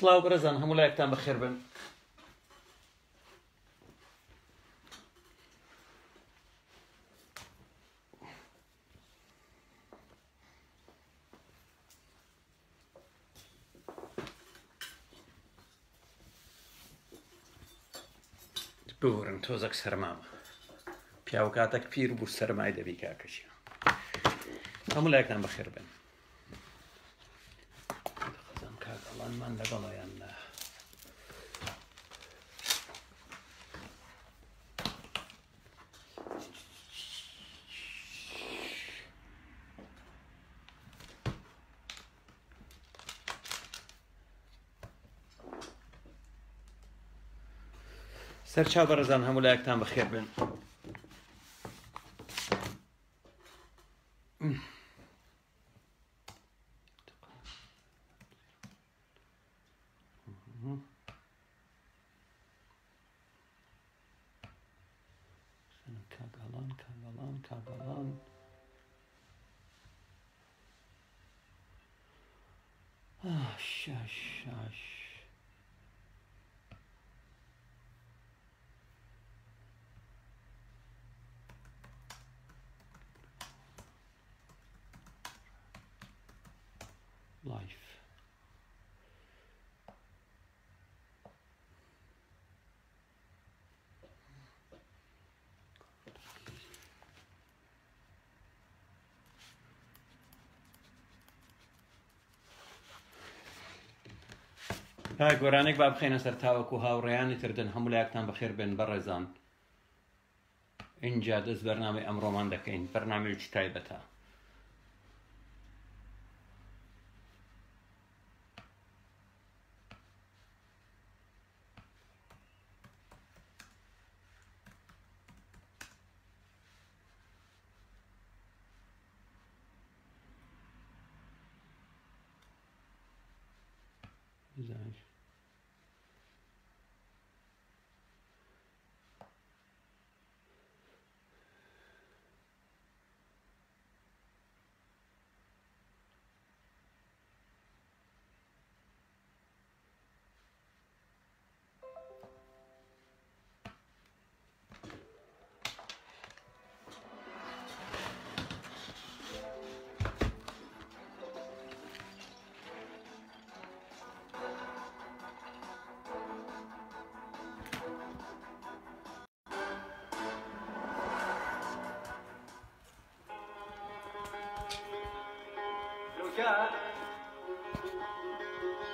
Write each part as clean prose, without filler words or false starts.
سڵاو بەڕێزان هەموو لایەکتان بەخێر بن. بورن تۆزەک سەرمامە پیاو کاتێک پیر بوو سەرمای دەبی کاکەشی. هەموو لایەکتان بەخێر بن. خەزان کاگەڵانمان لەگەڵەیان نا سەرچاو بەڕێزان هەموو لایەکتان بەخێر بن. کاگەڵان شاش life. گۆرانێک با بخێنە سەر تاوەکو هاوڕێیانی تردن هەموو لایەکتان بەخێر بن بەڕێزان. اینجا دەست بەرنامەی ئەمڕۆمان دەکەین. بەرنامەیەکی تایبەتە.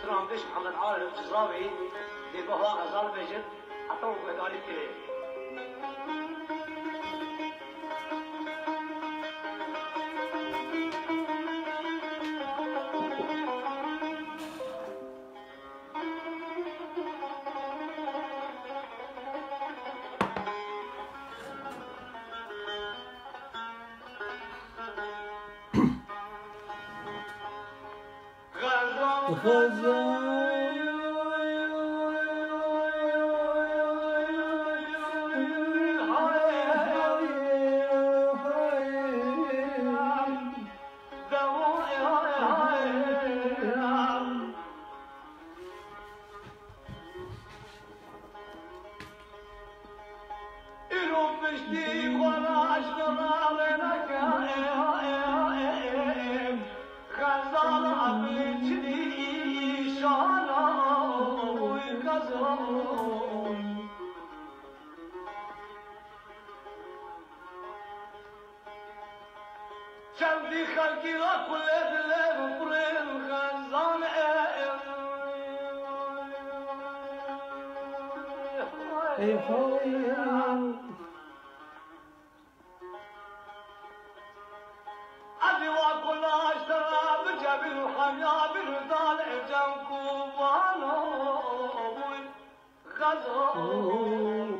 ترامبش محمد عارف جزاوي دي بها غزال بيجد عطوه مدالي كده شمدي خلقي كل بلاد وقرين خزان أبي وأقول أشترى بجبل وحميا بالدال جنكو بانو غزال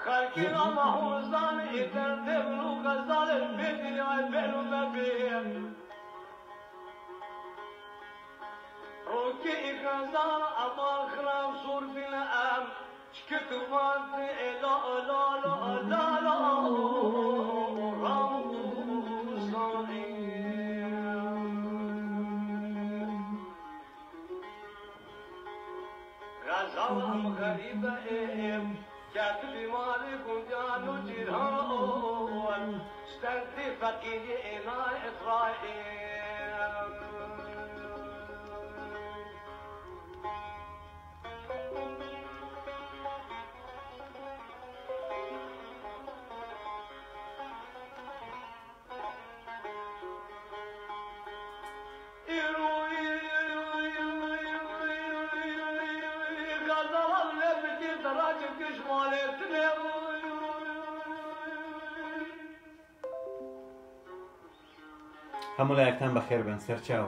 خلقي ما هو زان يتردم غزال البيت يعبر مبين روكي غزال أباخر صور في الأم شكتوات لا لا لا لا لا رامو صاني غريبة كاتب مالك وجان وجيران اشترت فقير إلى إسرائيل هەموو لایەکتان بەخێر بن سەرچاو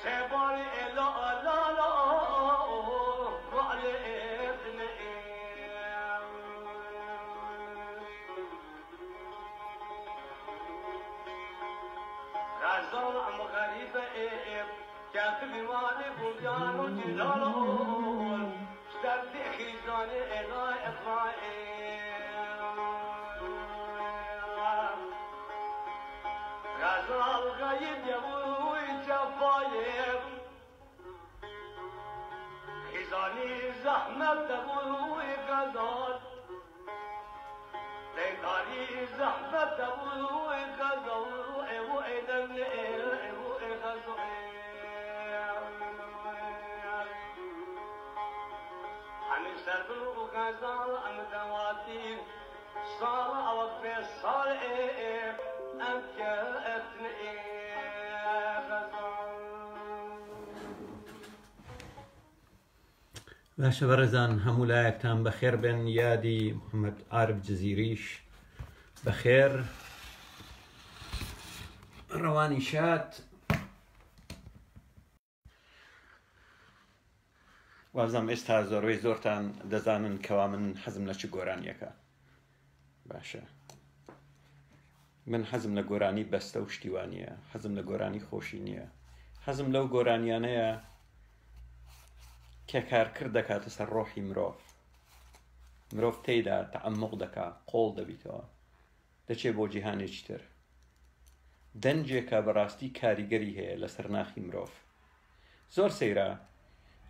سباري لا لا لا غزال ام غريبة كاتب مالي بلدان وجلال اشترت خيزاني الى اسرائيل غزال غيب يبوي جفايب خيزاني زحمة تبوي غزال ليتاري زحمة تبوي غزال صار أوقف صار أنت أثني باشە بەڕێزان هەموو لایەکتان بەخێر بن یادی محەممەد عارف جزیریش بەخێر ڕەوانی شاد وازام ئێستا زۆربەی زۆرتان دەزانن کەوا من حەزم لە چ گۆرانیەکە باشە من حەزم لە گۆرانی بەستە و شتیوانیە حەزم لە گۆرانی خۆشی نییە حەزم لەو گۆرانیانەیە کە کارکرد دەکاتە سەر ڕۆحی مرۆڤ تێیدا تەعەمموق دەکا قۆڵ دەبیتەوە دەچێت بۆ جیهانێکی تر دەنجێکە بەڕاستی کاریگەری هەیە لەسەر ناخی مرۆڤ زۆر سەیرە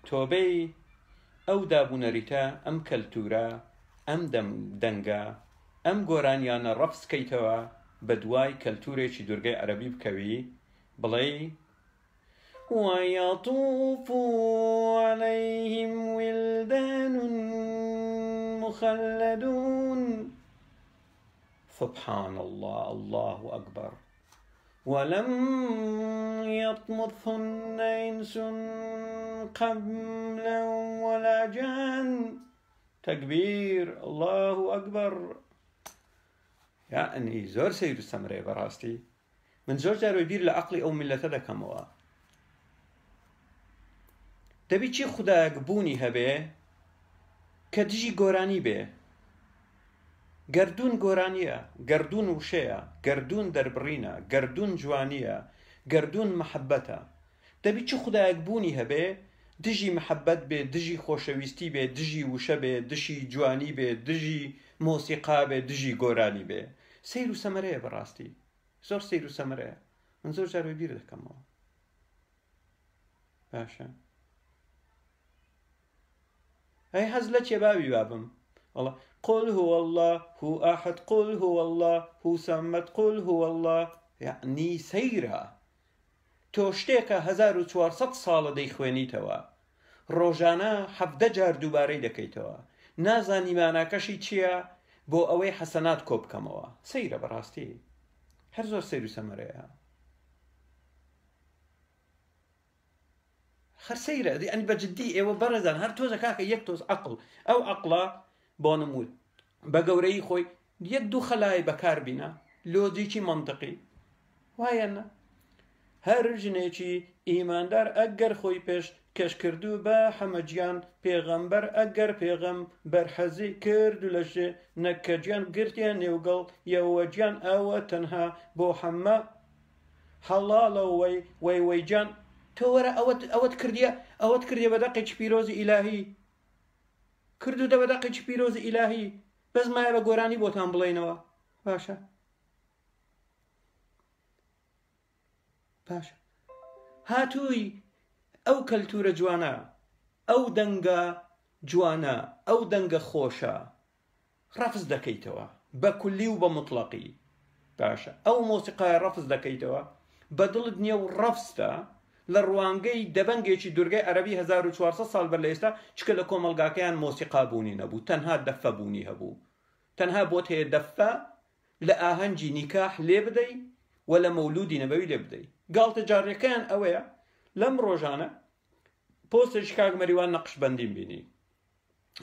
تۆبەی ئەو دابوونەریتە ئەم کەلتورە ئەم دەنگە ئەم گۆرانیانە ڕەفسکەیتەوە بە دوای کەلتورێکی دورگەی عەرەبی بکەوی بڵێ ويطوف عليهم ولدان مخلدون سبحان الله الله أكبر ولم يطمثهن إنس قبلهم ولا جان تكبير الله أكبر يعني زۆر سەیر و سەمرەیە بەڕاستی من زۆر جار بیر لە عەقڵی ئەو میلەتە دەکەمەوە دەبی چی خودایەک بوونی هەبێ کە دژی گۆرانی بێ گەردوون گۆرانیە گەردوون وشەیە گەردوون دەربڕینە گەردوون جوانیە گەردوون مەحەبەتە دەبی چی خودایەک بوونی هەبێ دژی مەحەبەت بێ دژی خۆشەویستی بێ دژی وشە بێ دژی جوانی بێ دژی مۆسیقا بێ دژی گۆرانی بێ سەیر و سەمەرەیە بەڕاستی زۆر سەیر و سەمەرەیە من زۆر جار بیر دەکەمەوە باشە ئەی حەز لە کێبابی بابم والله قل هو الله هو أحد قل هو الله هو صمد قل هو الله يعني سەیرە تۆ شتێکە 1400 ساڵە دەیخوێنیتەوە ڕۆژانە 17 جار دووبارەی دەکەیتەوە نازانی ماناکەشی چییە بۆ ئەوەی حەسەنات کۆ بکەمەوە سەیرە بەڕاستی هەر زۆر سەیر و سەمەرەیە خەر سەیرە ئەنی بەجددی ئێوە بەڕێزان هەر تۆزە کاکە یەک تۆز عەقڵ ئەو عەقڵە بۆ نموون بە گەورەی خۆی یەک دوو خەلای بەکار بینە لۆجیکی مەنتقی وایە نە هەر ژنێکی ئیماندار ئەگەر خۆی پێش کەش کردو بە حەمەجیان پێغەمبەر ئەگەر پێغەمبەر حەزی کرد و لە ژێ نەکەجیان گرتیان نێوگەڵ یەوەجیان ئەوە تەنها بۆ حەمە حەڵاڵە وەیجان تۆ وەرە ئەوەت کردیە بە دەقێکی پیرۆزی ئیلاهی کردو دە بە دەقێکی پیرۆزی ئیلاهی بەس مایە بە گۆرانی بۆتان بڵێنەوە باشە باشە هاتووی ئەو کەلتورە جوانە ئەو دەنگە جوانە ئەو دەنگە خۆشە ڕەفز دەکەیتەوە بە کولی و بە مطلقی باشە ئەو مۆسیقای ڕەفز دەکەیتەوە بە دڵت نییە و ڕەفستە لە ڕوانگەی دەبەنگێکی دورگەی عەرەبی 1400 ساڵ بەر لە ئێستا چکە لە کۆمەلگاکەیان مۆسیقا بوونی نەبوو تەنها دەفە بوونی هەبوو تەنها بۆت هەیە دەفە لە ئاهەنگی نیکاح لێ بدەی و لە مەولودی نەبەوی لێ بدەی گاڵتە جارێکەیان ئەوەیە لەم ڕۆژانە پۆستێکی کاک مەریوان نەقشبەندیم بینی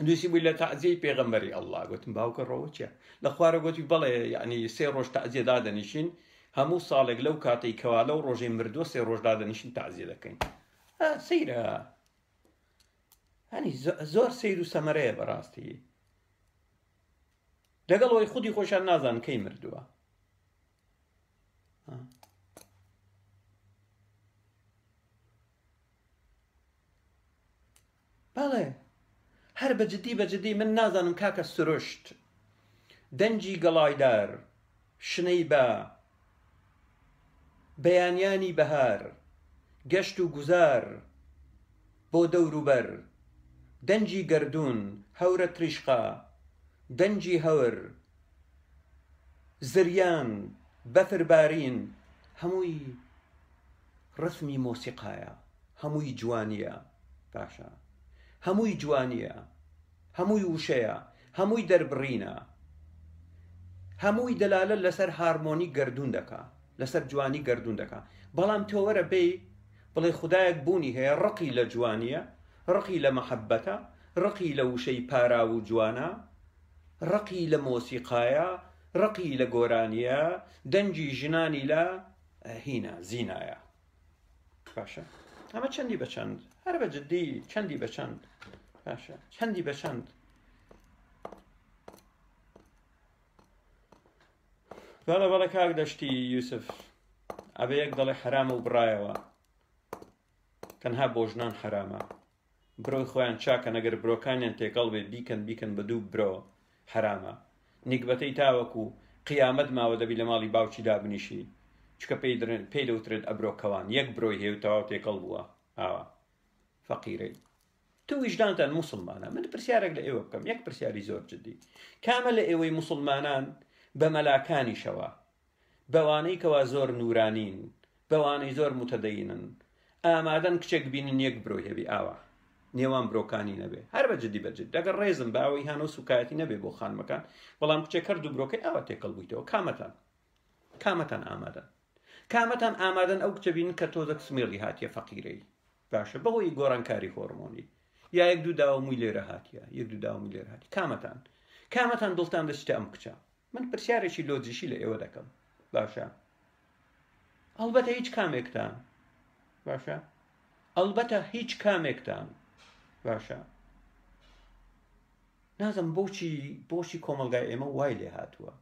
دووسی بووی لە تەعزیەی پێغەمبەری ئەڵڵا گوتم باوکە ڕۆوە چییە لە خوارە گوتی بەڵێ یعنی 3 ڕۆژ تەعزیە دادەنیشین هەموو ساڵێک لەو کاتەی کەوا لەو ڕۆژەی مردووە 3 ڕۆژ دادەنیشین تەعزیە دەکەین سەیرە هەنی زۆر سەیر و سەمەرەیە بەڕاستی لەگەڵ ئەوەی خودی خۆشیان نازانن کەی مردووە بەڵێ هەر بەجددی من نازانم کاکە سروشت دەنجی گەڵایدار شنەی بە بەیانیانی بەهار گەشت و گوزار بۆ دەوروبەر دەنجی گەردوون هەورە تریشقا دەنجی هەور زریان بەفربارین هەمووی ڕسمی مۆسیقایە هەمووی جوانیە باشە هەمووی جوانیە هەمووی وشەیە هەمووی دەربڕینە هەمووی دەلالە لەسەر هارمۆنی گەردوون دەکا لەسەر جوانی گەردوون دەکا بەڵام تۆ وەرە بێ بڵێ خودایەک بوونی هەیە ڕقی لە جوانیە ڕقی لە مەحەبەتە ڕقی لە وشەی پارا و جوانە ڕقی لە مۆسیقایە ڕقی لە گۆرانیە دەنجی ژنانی لە هینە زینایە باشە ئەمە چەندی بە چەند هەر بە جددی چەندی بە چەند باشە چەندی بە چەند بەڵێ بەڵێ کاک دەشتی یوسف ئەبێ یەک دەڵێ حرامە و بڕایەوە تەنها بۆ ژنان حرامە برۆی خۆیان چاکە نەگەر برۆکانیان تێکەڵ بێ بیکەن بە دوو برۆ حرامە نیگبەتەی تاوەکو قیامەت ماوە دەبی لە ماڵی باوکی دابنیشی چکە پێی دەوترێت ئەبرۆکەوان یەک برۆی هێو تەواو تێکەڵ بووە ئاوا فەقیرەی تو ویژدانتان موسڵمانە من پرسیارێک لە ئێوە بکەم یەک پرسیاری زۆر جددی کامە لە ئێوەی موسڵمانان بە مەلاکانیشەوە بەوانەی کەوا زۆر نورانین بەوانەی زۆر متەدەینن ئامادەن کچێک بینن یەک برۆی هەبی ئاوا نێوان برۆکانی نەبێ هەر بەجددی ئەگەر ڕێزم باوەی هانە و سوکایەتی نەبێ بۆ خانمەکان بەڵام کچێک هەردوو برۆکەی ئاوا تێکەڵ بوویتەوە کامەتان ئامادەن ئەو کچە بینن کە تۆزەک سمێڵی هاتیە فەقیرەی باشە بەهۆی گۆڕانکاری هۆرمۆنی یا یەک دوو داوەمووی لێرە هاتیە یەک دوو داوەمووی لێرە هاتی کامەتان دڵتان دەچێتە ئەم کچە من پرسیارێکی لۆجیشی لە ئێوە دەکەم باشە ئەلبەتە هیچ کامێکتان باشە ئەلبەتە هیچ کامێکتان باشە نازم بۆچی کۆمەلگای ئێمە وای لێ هاتووە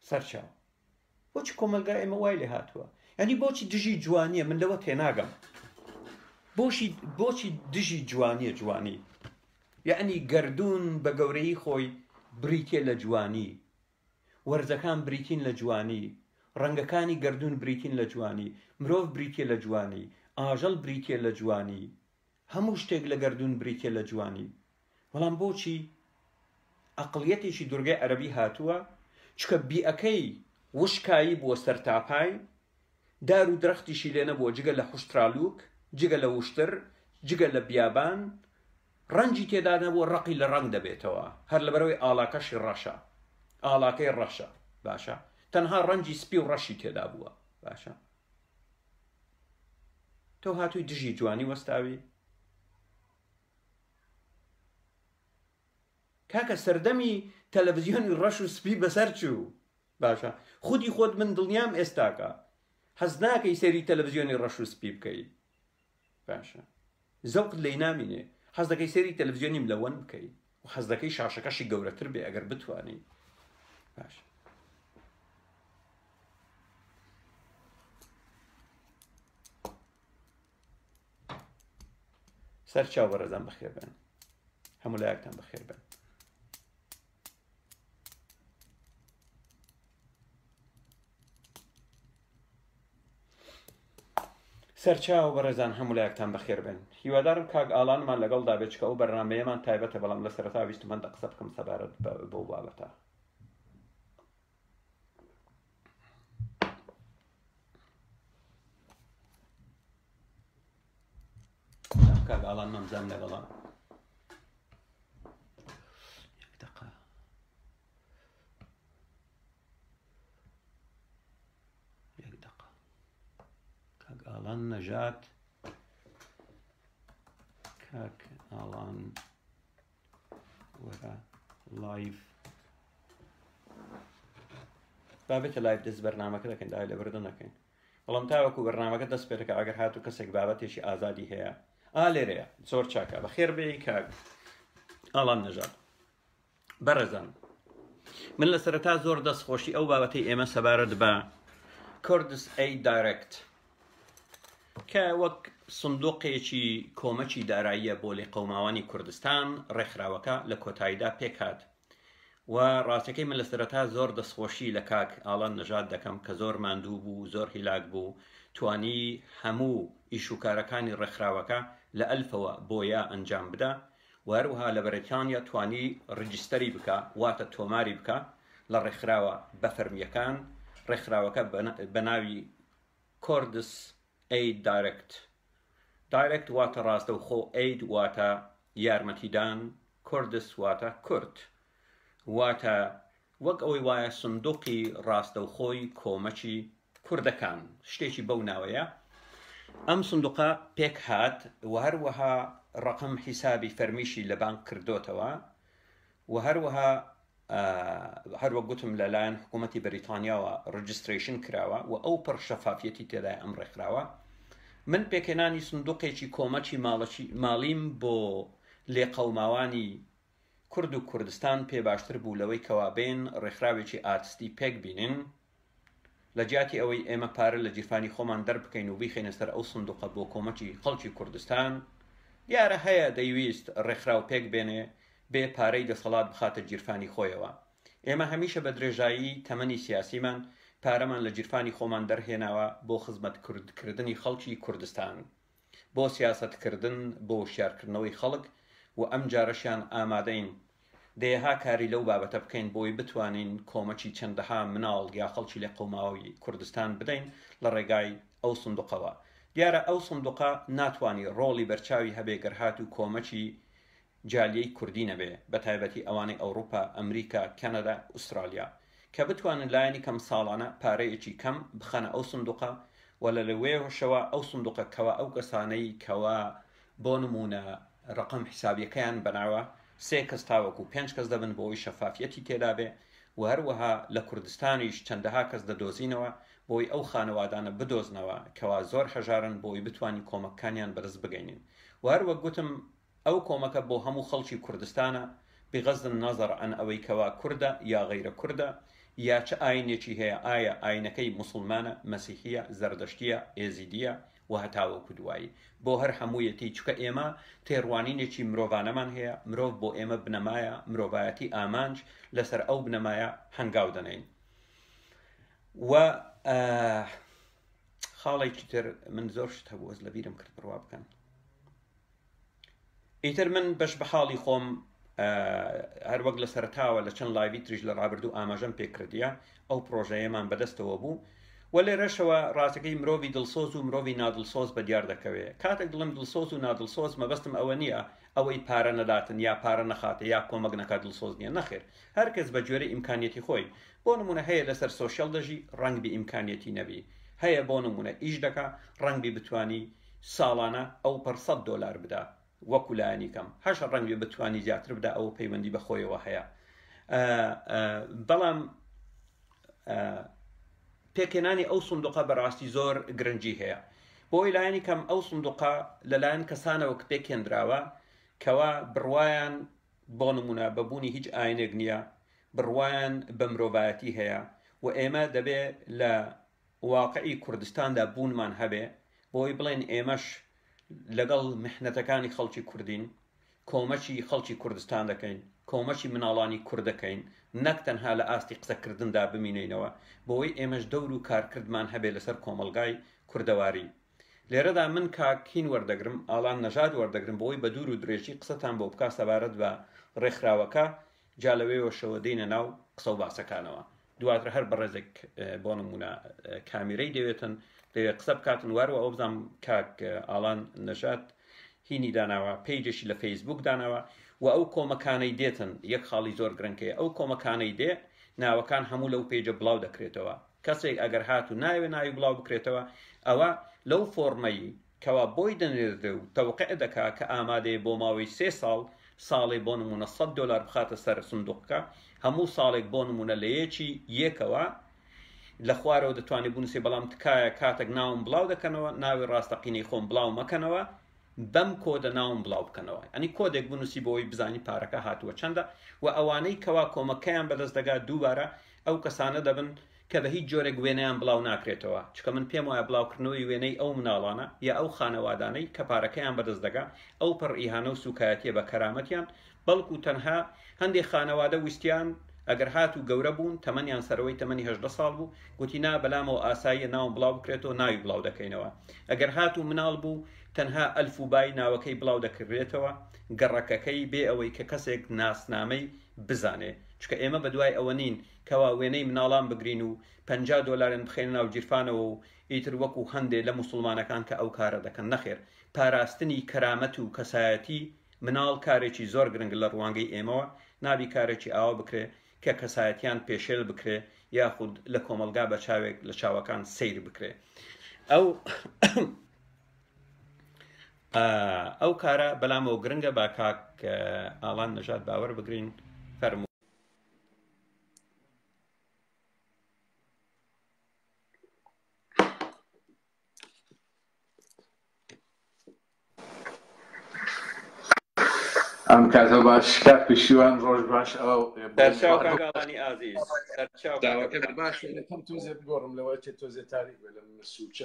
سەرچاو بۆچی کۆمەلگای ئێمە وای لێ هاتووە یعنی بۆچی دژی جوانیە من لەوە تێناگەم بۆچی دژی جوانیە جوانی یعنی گەردوون بە گەورەی خۆی بریتێ لە جوانی وەرزەکان بریتین لە جوانی ڕەنگەکانی گەردوون بریتین لە جوانی مرۆڤ بریتێ لە جوانی ئاژەڵ بریتێ لە جوانی هەموو شتێک لە گەردوون بریتێ لە جوانی بەڵام بۆچی ئەقڵیەتێکی دورگەی عەرەبی هاتووە چکە بیئەکەی وشکایی بووە سەرتاپای دار و درەختیشی لێ نەبووە جگە لە خوشترالووک جگە لە وشتر جگە لە بیابان ڕەنجی تێدا نەبووە ڕقی لە ڕەنگ دەبێتەوە هەر لەبەرەوەی ئاڵاکەشی ڕەشە ئاڵاکەی ڕەشە باشە تەنها ڕەنجی سپی و ڕەشی تێدا بووە باشە تۆ هاتووی دژی جوانی وەستاوی کاکە سەردەمی تەلەڤیزیۆنی ڕەش و سپی بەسەر چوو باشە خودی خۆت من دڵنیام ئێستاکە حەز ناکەی سەیری تەلەڤیزیۆنی ڕەش و سپی بکەی باشە زەوقت لێی نامینێ حەز دەکەی سەیری تەلەڤیزیۆنی ملەوەن بکەی و حەز دەکەی شاشەکەشی گەورەتر بێ ئەگەر بتوانی باشە سەر چاو بەڕێزان بەخێر بن هەموو لایەکتان بەخێر بن سەرچاو بەڕێزان هەموو لایەکتان بەخێر بن هیوادارم کاک ئاڵانمان لەگەڵ دابێت کە ئەو بەرنامەیەمان تایبەتە بەڵام لە سەرەتا ویستم هەندە قسە بکەم سەبارەت بەو بابەتە کاک ئاڵان مەمزام لەگەڵا یەک دقە کاک ئاڵان نەژات کاک ئاڵان وەرە لایڤ بابێتە لایڤ دەست بەرنامەکە دەکەین داهای لە بەردە نەکەین بەڵام تاوەکو بەرنامەکە دەست پێ دەکە ئەگەر هاتوو کەسێک بابەتێکی ئازادی هەیە لێرەیە زۆر چاکە بەخێر بێ کاک ئاڵان نەژات بەڕێزان من لە سەرەتا زۆر دەستخۆشی ئەو بابەتەی ئێمە سەبارەت بە کوردس ئەید دایرەکت کە وەک سندوقێکی کۆمەکی داراییە بۆ لێقەوماوانی کوردستان ڕێکخراوەکە لە کۆتاییدا پێکات و ڕاستەکەی من لە سەرەتا زۆر دەستخۆشی لە کاک ئاڵان نەژات دەکەم کە زۆر ماندوو بوو زۆر هیلاک بوو توانی هەموو ئیشوکارەکانی ڕێکخراوەکە لە ئەلفەوە بۆیە ئەنجام بدە و هەروەها لە بەریتانیا توانی ڕیجستەری بکە واتە تۆماری بکە لە ڕێکخراوە بەفەرمیەکان ڕێکخراوەکە بە ناوی کوردس ئەید دایرەکت واتە ڕاستەوخۆ ئەید واتە یارمەتیدان کوردس واتە کورد واتە وەک ئەوەی وایە سندوقی ڕاستەوخۆی کۆمەکی کوردەکان شتێکی بەو ناوەیە ئەم سندوقە پێک هات و هەروەها ڕقم حیسابی فەرمیشی لە بانک کردوتەوە و هەروەها هەروەک گوتم لەلایەن حکوومەتی بەریتانیاوە ڕجستریشن کراوە و ئەو پڕ شەفافیەتی تێدای ئەم ڕێکخراوە من پێکێنانی سندوقێکی کۆمەکی ماڵیم بۆ لێقەوماوانی کورد و کوردستان پێ باشتر بوو لەوەی کەوابێن ڕێکخراوێکی ئارتستی پێک بینن لە جیاتی ئەوەی ئێمە پارە لە جیرفانی خۆمان دەربکەین و بیخینە سەر ئەو سندوقە بۆ کۆمەکی خەڵکی کوردستان دیارە هەیە دەیویست ڕێکخراو پێک بێنێ بێ پارەی دەسەڵات بخاتە جیرفانی خۆیەوە ئێمە هەمیشە بە درێژایی تەمەنی سیاسیمان پارەمان لە جیرفانی خۆمان دەرهێناوە بۆ خزمەتکردنی خەڵکی کوردستان بۆ سیاسەتکردن بۆ شیارکردنەوەی خەڵک و ئەم جارەشیان ئامادەین دەیەها کاری لەو بابەتە بکەین بۆی بتوانین کۆمەکی چەندەها مناڵ یا خەڵکی لە قەوماوی کوردستان بدەین لە ڕێگای ئەو سندوقەوە دیارە ئەو سندوقە ناتوانانی ڕۆڵی بەرچاوی هەبێ گەرهات و کۆمەکی جالیەی کوردی نەبێ بە تایبەتی ئەوانەی ئەوروپا ئەمریکا کەنەدا ئوسترالیا کە بتوانن لایەنی کەم ساڵانە پارەیەکی کەم بخەنە ئەو سندوقە و لە لەوێشەوە ئەو سندوقە کەوا ئەو کەسانەی کەوا بۆ نمونە ڕقم حسابیەکەیان بەناوە 3 کەس تاوەکو 5 کەس دەبن بۆ ئەوی شەفافیەتی تێدا بێ و هەروەها لە کوردستانیش چەندەها کەس دەدۆزینەوە بۆی ئەو خانەوادانە بدۆزنەوە کەوا زۆر هەژارن بۆی بتوانین کۆمەکانیان بەرز بگەینین و هەروەک گوتم ئەو کۆمەکە بۆ هەموو خەڵکی کوردستانە بغض النظر عن ئەوەی کەوا کوردە یا غەیرە کوردە یا چه ئاینێکی هەیە ئایا ئاینەکەی موسڵمانە مەسیحیە زەردەشتیە ئێزیدیە و هەتاوەکو دوایی بۆ هەر هەموویەتی چکە ئێمە تێڕوانینێکی مرۆڤانەمان هەیە مرۆڤ بۆ ئێمە بنەمایە مرۆڤایەتی ئامانج لەسەر ئەو بنەمایە هەنگاو دەنین و خاڵێکی تر من زۆر شت هەبوو لە بیرم کرد بڕوا بکەن ئیتر من بەش بە حاڵی خۆم هەروەک لە سەرتاوە لە چەند لایوی تریش لە ڕابردوو ئاماژەم پێکردیە ئەو پرۆژەیەمان بەدەستەوە بوو و لێرەشەوە ڕاستەکەی مرۆڤی دڵسۆز و مرۆڤی نادڵسۆز بە دیار دەکەوێت کاتێک دڵم دڵسۆز و نادڵسۆز مەبەستم ئەوە نییە ئەوەی پارە نەداتن یا پارە نەخاتە یا کۆمەک نەکات دڵسۆز نییە نەخێر هەرکەس بە جۆرە ئیمکانیەتی خۆی بۆ نمونە هەیە لەسەر سۆشیال دەژی ڕەنگ بی ئیمکانیەتی نەبی هەیە بۆ نمونە ئیش دەکا ڕەنگبی بتوانی ساڵانە ئەو پەر $100 بدا وەکو لایەنی کەم هەشە ڕەنگبی بتوانی زیاتر بدا ئەو پەیوەندی بە خۆیەوە هەیە بەڵام پێکێنانی ئەو سندوقە بەڕاستی زۆر گرنگی هەیە بۆی لایەنی کەم ئەو سندوقە لەلایەن کەسانەوە کە پێکێنراوە کەوا بڕوایان بۆ نمونە بەبوونی هیچ ئاینێک نییە بڕوایان بە مرۆڤایەتی هەیە و ئێمە دەبێ لە واقعی کوردستاندا بوونمان هەبێ بۆی بڵێن ئێمەش لەگەڵ محنەتەکانی خەڵکی کوردین کۆمەچی خەڵکی کوردستان دەکەین کۆمەچی مناڵانی کوردەکەین نەک تەنها لە ئاستی قسەکردندا بمینینەوە بۆی ئێمەش دەور و کارکردمان هەبێ لەسەر کۆمەلگای کوردەواری لێرەدا من کاکین وەردەگرم ئاڵان نەژاد وەردەگرم بۆی بە دوور و درێژی قسەتان بۆ بکە سەبارەت بە ڕێکخراوەکە جا لەوێەوە شەوە دێنە ناو قسە و باسەکانەوە دواتر هەر بەڕێزێک بۆ نمونە کامیرەی دەوێتن دەوێت قسە بکاتن وەروە ئەو بزانم کاک ئاڵان نەژاد هینی داناوە پێیجێکی لە فەیسبوک داناوە و ئەو کۆمەکانەی دێتن یەک خاڵی زۆر گرنگەیە ئەو کۆمەکانەی دێ ناوەکان هەموو لەو پێیجە بڵاو دەکرێتەوە کەسێک ئەگەر هاتو ناوێ ناوی بڵاو بکرێتەوە ئەوە لەو فۆرمەی کەوا بۆی دەنێردە و تەوقع دەکا کە ئامادەیە بۆ ماوەی 3 ساڵ ساڵی بۆ نمونە $100 بخاتە سەر سندوقەکە هەموو ساڵێک بۆ نمونە لە یەکەوە لە خوارەوە دەتوانێت بنووسێ بەڵام تکایە کاتێک ناوم بڵاو دەکەنەوە ناوی ڕاستەقینەی خۆم بڵاو مەکەنەوە بەم کۆدە ناوم بڵاو بکەنەوە ئەنی کۆدێک بنووسی بۆەوەی بزانی پارەکە هاتووە چەندە و ئەوانەی کەوا کۆمەکەیان بەدەست دەگات دووبارە ئەو کەسانە دەبن کە بە هیچ جۆرێک وێنەیان بڵاو ناکرێتەوە چکە من پێم وایە بڵاوکردنەوەی وێنەی ئەو مناڵانە یا ئەو خانەوادانەی کە پارەکەیان بەدەست دەگا ئەو پڕ ئیهانە و سوکایەتیە بە کەرامەتیان بەڵکو تەنها هەندێک خانەوادە ویستیان ئەگەر هات و گەورە بوون تەمەنیان سەرەوەی تەمەنی 18 ساڵ بوو گوتینا بەلامەوە ئاساییە ناوم بڵاو بکرێتەوە ناوی بڵاو دەکەینەوە ئەگەر هات و مناڵ بوو تەنها ئەلفوبای ناوەکەی بڵاو دەکرێتەوە گەڕەکەکەی بێ ئەوەی کە کەسێک ناسنامەی بزانێ چکە ئێمە بەدوای ئەوە نین کەوا وێنەی مناڵان بگرین و $50 بخێن ناو جیرفانەوە و ئیتر وەکو هەندێ لە موسڵمانەکان کە ئەو کارە دەکەن نەخێر پاراستنی کەرامەت و کەسایەتی مناڵ کارێکی زۆر گرنگ لە ڕوانگەی ئێمەوە نابی کارێکی ئاوا بکرێ کە کەسایەتیان پێشێل بکرێ یاخود لە کۆمەلگا بە چاوێک لە چاوەکان سیر بکرێ ئەو کارە بەلامەوە گرنگە با کاک ئاڵان نەژاد باوەڕ بگرین فەرموو ئەم کاتە باش کات پشتیوان ڕۆژ باش ئەو سەرچاو کاگاڵانی ئازیز داواکە باش یەکەم تۆزێ بگۆڕم لەوە چێت تۆزێ تاریک بێ لە سوچە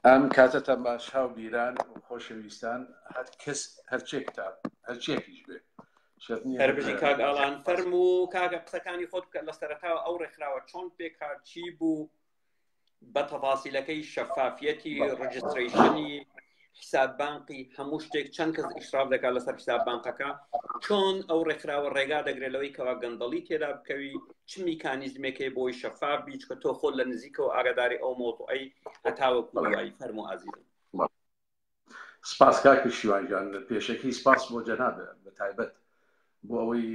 ئەم کاتەتە باش هاو بیران و خۆشەویستان هەر کەس هەرچێکتا هەرچێکیش بێ هەربژی کاک ئاڵان فەرموو کاگە قسەکانی خۆت بکە لە سەرەتاوە ئەو ڕێکخراوە چۆن پێکات چی بوو بە تەفاسیلەکەی شەفافیەتی ڕەجستریشنی حساب بانقی هەموو شتێک چەند کەس ئیشراف دەکات لەسەر حساب بانقەکە چۆن ئەو ڕێکخراوە ڕێگا دەگرێت لەوەی کەوا گەندەڵی تێدا بکەوی چ میکانیزمێکی بۆی شەفاف بیت کە تۆ خۆت لە نزیکەوە ئاگاداری ئەو مۆڵوعەی هەتاوەکو دوایی فەرموو ئازیزم سپاس کاک پشتیوانجان پێشەکی سپاس بۆ جەناب بە تایبەت بۆ ئەوەی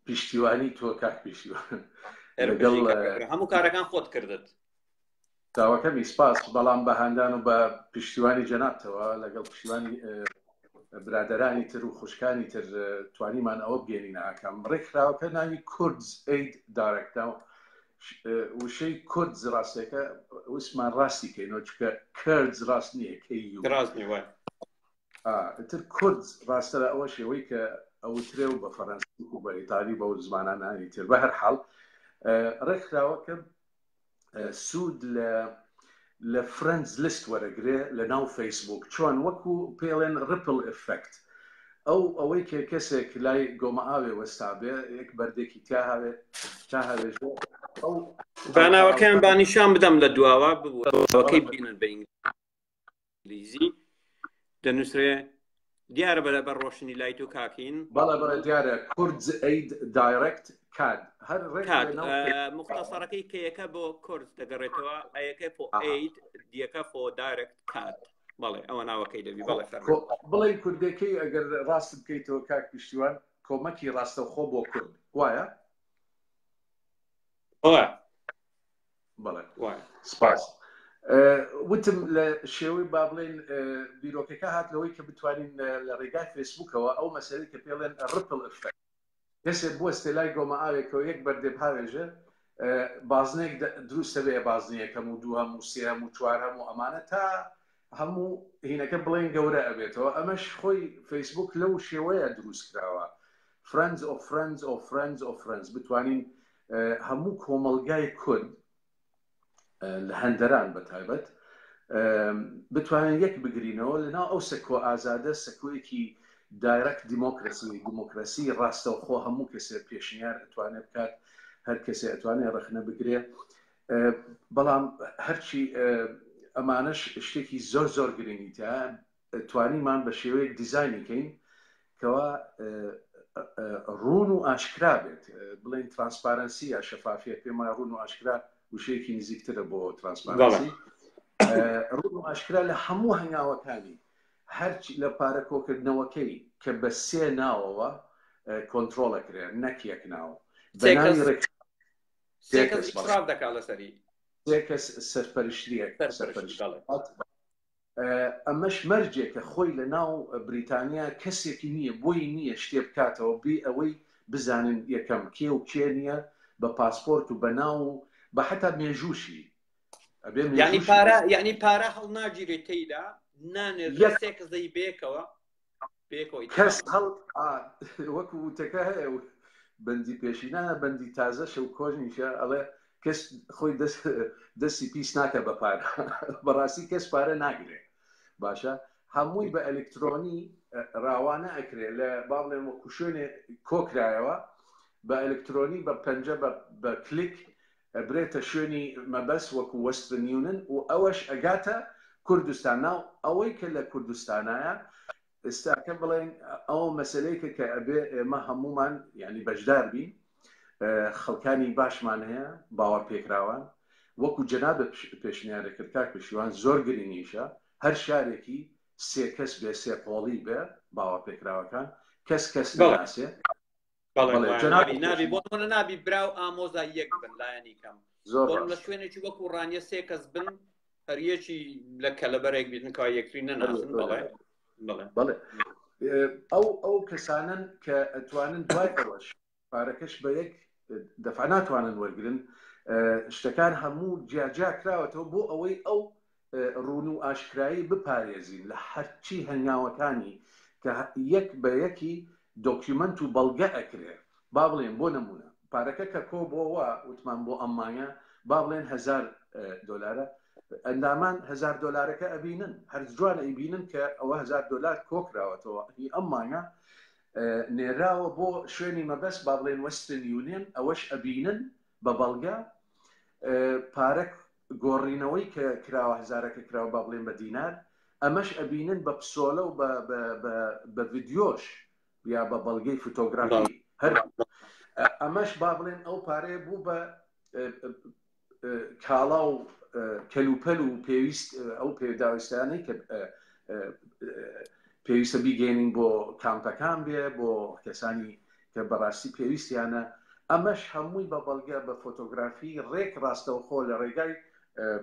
پشتیوانی تۆ کاک پشتیوان هەموو کارەکان خۆت کردت داواکەمی سپاس بەڵام بە هەندان و بە پشتیوانی جەنابتەوە لەگەڵ پشتیوانی برادەرانی تر و خوشکانی تر توانیمان ئەوە بگەێنین ئاکەم ڕێکخراوەکە ناوی کوردز ئەید دارەکتا وشەی کوردز ڕاستەکە وسمان ڕاستی کەینەوە چکە کردز ڕاست نییە تر کوردز ڕاستە لە ئەوە شێوەی کە ئەوترێ و بە فەڕەنسی و بە ئیتالی بە زمانانانی تر بە هەر حاڵ ڕێکخراوەکە سوود لە فرەندز لیست وەرەگرێ لە ناو فەیسبوک چۆن وەکو پێڵێن ڕپل ئفەکت ئەوەی کە کەسێک لای گۆمە ئاوێ وەستابێ یەک بەردێکی تا هەوێژ باناوەکەیان بانیشان بدەم لە دواوە ببووەکەی بینن بە ئینگلیزی دەنووسرێ دیارە بە ڕۆشنی لای تو کاکین بەڵێ دیارە کوردز ئەید دایرەکت کاد مختصرەکەی کەیەکە بۆ کورد دەگەڕێتەوە ئەیەکە بۆ ئەید دیەکە بۆ دایرەکت کات بەڵێ ئەوە ناوەکەی دەبی بڵێ کوردەکەی ئەگەر ڕاست بکەیتەوە کاک پشتیوان کۆمەکی ڕاستەوخۆ بۆ کورد وایە؟ بەڵێ سپاس وتم لە شێوەی با بڵێن بیرۆکەکە هات لەوەی کە بتوانین لە ڕێگای فێسبوکەوە ئەو مەسەلەی کە پێڵێن ڕپل ئفەکت کەسێک بوەستێ لای گۆمەئاوێکەوە یەک بەردێب هاوێژە بازنێک دروستە بێ بازنیەکەم و دوو هەموو سێ هەموو چوار هەموو ئەمانە تا هەموو هینەکە بڵێن گەورە ئەبێتەوە ئەمەش خۆی فەیسبوک لەو شێوەیە دروست کراوە friends of friends of friends of friends بتوانین هەموو کۆمەلگای کورد لە هەندەران بەتایبەت بتوانین یەک بگرینەوە لەناو ئەو سەکۆ ئازادە سەکۆیەکی دایرەکت دیمۆکراسی ڕاستەوخۆ هەموو کەسێ پێشنیار ئەتوانێت بکات هەر کەسێ ئەتوانێت ڕخنە بگرێ بەڵام هەرچی ئەمانش شتێکی زۆر زۆر گرنگی تا توانیمان بە شێوەیەک دیزاینیکەین کەوا ڕوون و ئاشکرا بێت بڵێن ترانسپارەنسی یا شەفافیت پێمان ڕوون و ئاشکرا وشەیەکی نزیکترە بۆ ترانسپارەنسی ڕوون و ئاشکرا لە هەموو هەنگاوەکانی هەرچی لە پارە کۆکردنەوەکەی کە بە سێ ناوەوە کۆنتترۆلەکرێ نەک یەک ناو سێ کەس سەرپەرشتیەک ئەمەش مەرجێکە خۆی لە ناو بریتانیا کەسێکی نییە بۆی نییە شتێ بکاتەوە بێ ئەوەی بزانن یەکەم کێ و کێ نییە بە پاسپۆرت و بە ناو بە حتا مێژوشی یعنی پارە هەڵ ناگیرێت تێیدا نانێت سێ کەسەی بێکەوە کەس هەڵ وەکو وتەکە هەیە بەندی پێشینانە بەندی تازە شەو کۆژنیشە ئەڵێ کەس خۆی دەستی پیس ناکە بە پارە بەڕاستی کەس پارە ناگرێت باشە هەمووی بە ئەلکترۆنی ڕاوانە ئەکرێ لە با بڵێن وەکو شوێنێ کۆکرایەوە بە ئەلکترۆنی بە پەنجە بە کلیک برێتە شوێنی مەبەست وەکو وەسترن یونن و ئەوەش ئەگاتە کوردستان ناو ئەوەی کە لە کوردستانایە ئێستاکە بڵێن ئەو مەسلەیەکە کە ئەبێ ئێمە هەمومان یعنی بەشدار بین خەڵکانی باشمان هەیە باوەڕ پێکراوان وەکو جەنابە پێشنیارە کرد کاک پێشیوان زۆر گرنگیشە هەر شارێکی سێ کەس بێ سێ قۆڵی بێ باوەڕ پێکراوەکان کەس ناسێ نابی بۆ نابی براو ئامۆزای یەک بن لایەنی کەم زۆر لە شوێنێکی وەکو ڕانیە سێ کەس بن هەریەکی لە کەلەبەرێک بیتنکە یەکتری نەناسن بەڵێ ئەو کەسانن کە ئەتوانن دوای ئەوەش پارەکەش بە یەک دەفع ناتوانن وەرگرن شتەکان هەموو جیاجا کراوەتەوە بۆ ئەوەی ئەو ڕوون و ئاشکرایی بپارێزین لە هەرچی هەنگاوەکانی کە یەک بە یەکی دۆکیومنت و بەڵگە ئەکرێ با بڵێن بۆ نمونە پارەکە کە کۆ بۆەوە وتمان بۆ ئەممانە با بڵێن $1000 ئەندامان $1000 ئەبینن هەر جوانە ئەیبینن کە ئەوە $1000 کۆکراوەتەوە هی ئەممانە نێراوە بۆ شوێنی مەبەست با بڵێن وەسترن یونین ئەوەش ئەبینن بە بەڵگە پارەک گۆڕینەوەی کە کراوە هزارەکە کراوە با بڵێن بە دینار ئەمەش ئەبینن بە پسۆلە و بە ڤیدیۆش یا بە بەڵگەی فۆتۆگرافی هەر ئەمەش با بڵێن ئەو پارەیە بوو بە کاڵا و کەلوپەل و پێویست ئەو پێداویستانەی کە پێویستە بیگەێنین بۆ کامپەکان بێ بۆ کەسانی کە بەڕاستی پێویستیانە ئەمەش هەمووی بە بەڵگە بە فۆتۆگرافی ڕێک ڕاستەوخۆ لە ڕێگای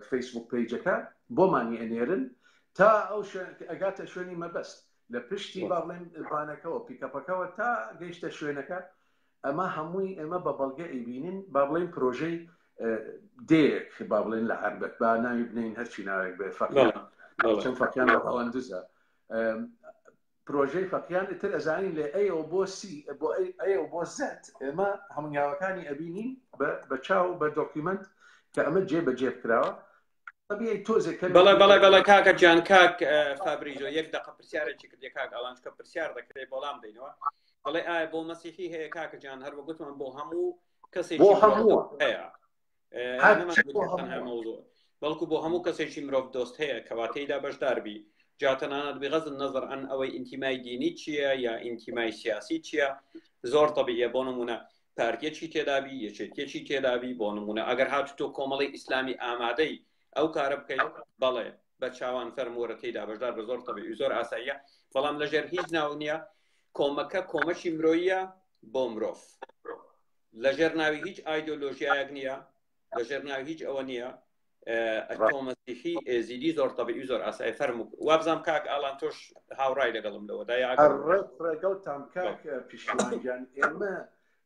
فەیسبوک پیجەکە بۆمانی ئەنێرن تا ئەو ئەگاتە شوێنی مەبەست لە پشتی با بڵێن بانەکەەوە پیکەپەکەەوە تا گەیشتە شوێنەکە ئەمە هەمووی ئێمە بە بەڵگە ئەیبینین با بڵێن پرۆژەی دێک با بڵێن لە عربەت با ناوی بنین هەرچی ناوێک بێ چەند فەقیان بە هەڵەندوزە پرۆژەی فەقیان ئتر ئەزانین لێ ئەیەوە بۆ سی بۆ ئەیە بۆ زەت ئێمە هەمونیاوەکانی ئەبینین بە چاو بە دۆکیومنت کە ئەمە جێبەجێ بکراوە بەڵێ کاکە جیان کاک فابریزۆ یەک دقە پرسیارێکی کردی کاک ئەڵانچکە پرسیار دەکرێت بەڵام دەینەوە بەڵێ ئایا بۆ مەسیحی هەیە کاکە جیان هەر وەگوتمان بۆ هەموو کەسێکی هەیە بەڵکو بۆ هەموو کەسێکی مرۆڤ دۆست هەیە کەواتەیدا بەشداربی جاتەنانەت بغەض النەظر عن ئەوەی ئینتیمای دینی چییە یا ئینتیمای سیاسی چییە زۆر طبیعیە بۆ نمونە پارتیەکی تێدابی یەکێتیەکی تێدابی بۆ نمونە ئەگەر هاتوتۆ کۆمەڵی ئیسلامی ئامادەی ئەو کارە بکەیت بەڵێ بە چاوان فەرمووەرە تێیدا بەشدار بە زۆر طبیعی زۆر ئاساییە بەڵام لەژێر هیچ ناو نییە کۆمەکە کۆمەشی مرۆیە بۆ مرۆڤ لەژێر ناوی هیچ ئایدۆلۆژیایەک نییە لەژێر ناوی هیچ ئەوە نییە تۆمەسیحی ئێزیدی زۆر طبیعی زۆر ئاسایی فەرموو وابزانام کاک ئاڵان تۆش هاوڕای لەگەڵم لەوە ڕێگەڵتان کاک پیشوانجان ئێمە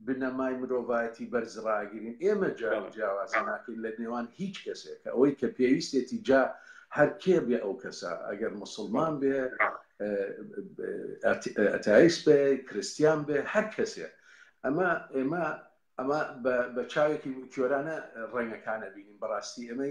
بنەمای مرۆڤایەتی بەرز ڕاگیرین ئێمە جیاوازە ناکەین لە نێوان هیچ کەسێک ئەوەی کە پێویستێتی جا هەر کێ بێ ئەو کەسە ئەگەر مسلمان بێ ئەتایست بێ کریستیان بێ هەر کەسێ ئەمە بە چاوێکی جۆرانە ڕێنگەکانە بینین بەڕاستی ئەمە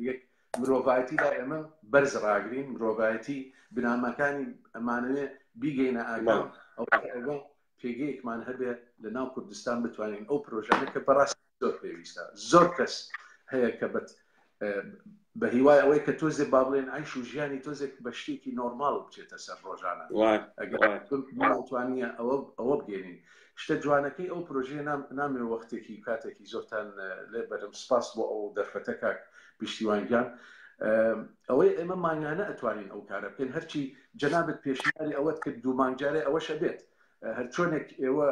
یەک مرۆڤایەتیدا ئێمە بەرز ڕاگرین مرۆڤایەتی بنامەکانی ئەمانەوێ بیگەینە ئاگام ئەوە پێگەیەکمان هەبێ لە ناو کوردستان بتوانین ئەو پرۆژانە کە بەڕاستی زۆر پێویستە زۆر کەس هەیە کە بە هیوای ئەوەی کە تۆزێ با بڵێن عیش و ژیانی تۆزێک بە شتێکی نۆرماڵ بچێتە سەر ڕۆژانە ئەگەرتوانیە ئەوە بگەێنین شتە جوانەکەی ئەو پرۆژەیە نامێ وەختێکی کاتێکی زۆرتان لێ بەرم سپاس بۆ ئەو دەرفەتە کاک پشتیوانگیان ئەوەی ئێمە مانگانە ئەتوانین ئەو کارە بکەین هەرچی جەنابەت پێشنیاری ئەوەت کرد دوو مانگجارێ ئەوەشە بێت هەر چۆنێک ئێوە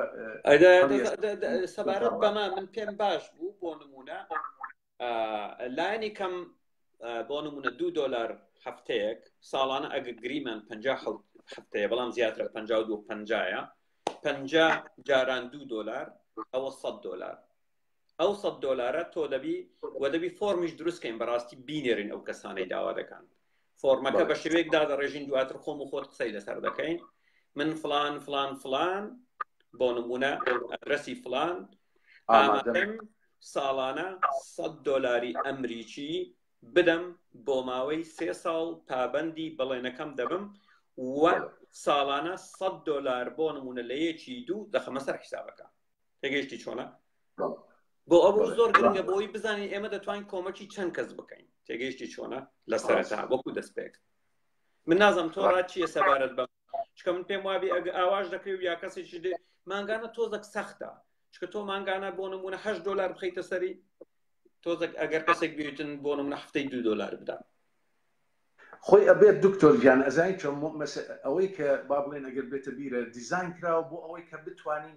سەبارەت بەمە من پێم باش بوو بۆ نمونە لایەنی کەم بۆ نمونە $2 هەفتەیەک ساڵانە ئەگە گریمان 50 هەفتەیە بەڵام زیاترە 52 50 جاران $2 ئەوە $100 ئەو $100 تۆ دەبی فۆرمیش دروستکەین بەڕاستی بینێرین ئەو کەسانەی داوا دەکەن فۆرمەکە بە شێوەیەکدا دەڕێژین دواتر خۆم و خۆت قسەی لەسەر دەکەین من فلان بۆ نمونە ئەدرەسی فلان ئامادەم ساڵانە $100 ئەمریکی بدەم بۆ ماوەی 3 ساڵ پابەندی بەڵێنەکەم دەبم و ساڵانە $100 بۆ نمونە لە یەکی دوو دەخەمە سەر حیسابەکە تێگەیشتی چۆنە بۆ ئەوە زۆر گرنگە بۆی بزانین ئێمە دەتوانین کۆمەکی چەند کەس بکەین تێگەیشتی چۆنە لە سەرەتا وەکو دەستپێک من نازم تۆ ڕات چییە سەبارەت بە چکە من پێم وابی ئەگە ئاواژ دەکەوی یا کەسێکی دێ مانگانە تۆزێک سەختە چکە تۆ مانگانە بۆ نمونە $8 بخەیتە سەری تۆزێک ئەگەر کەسێک بێتن بۆ نمونە هەفتەی $2 بدە خۆی ئەبێت دکتۆر گیان ئەزای چۆن ئەوەی کە با بڵێن ئەگەر بێتە بیرە دیزاین کراوە بۆ ئەوەی کە بتوانین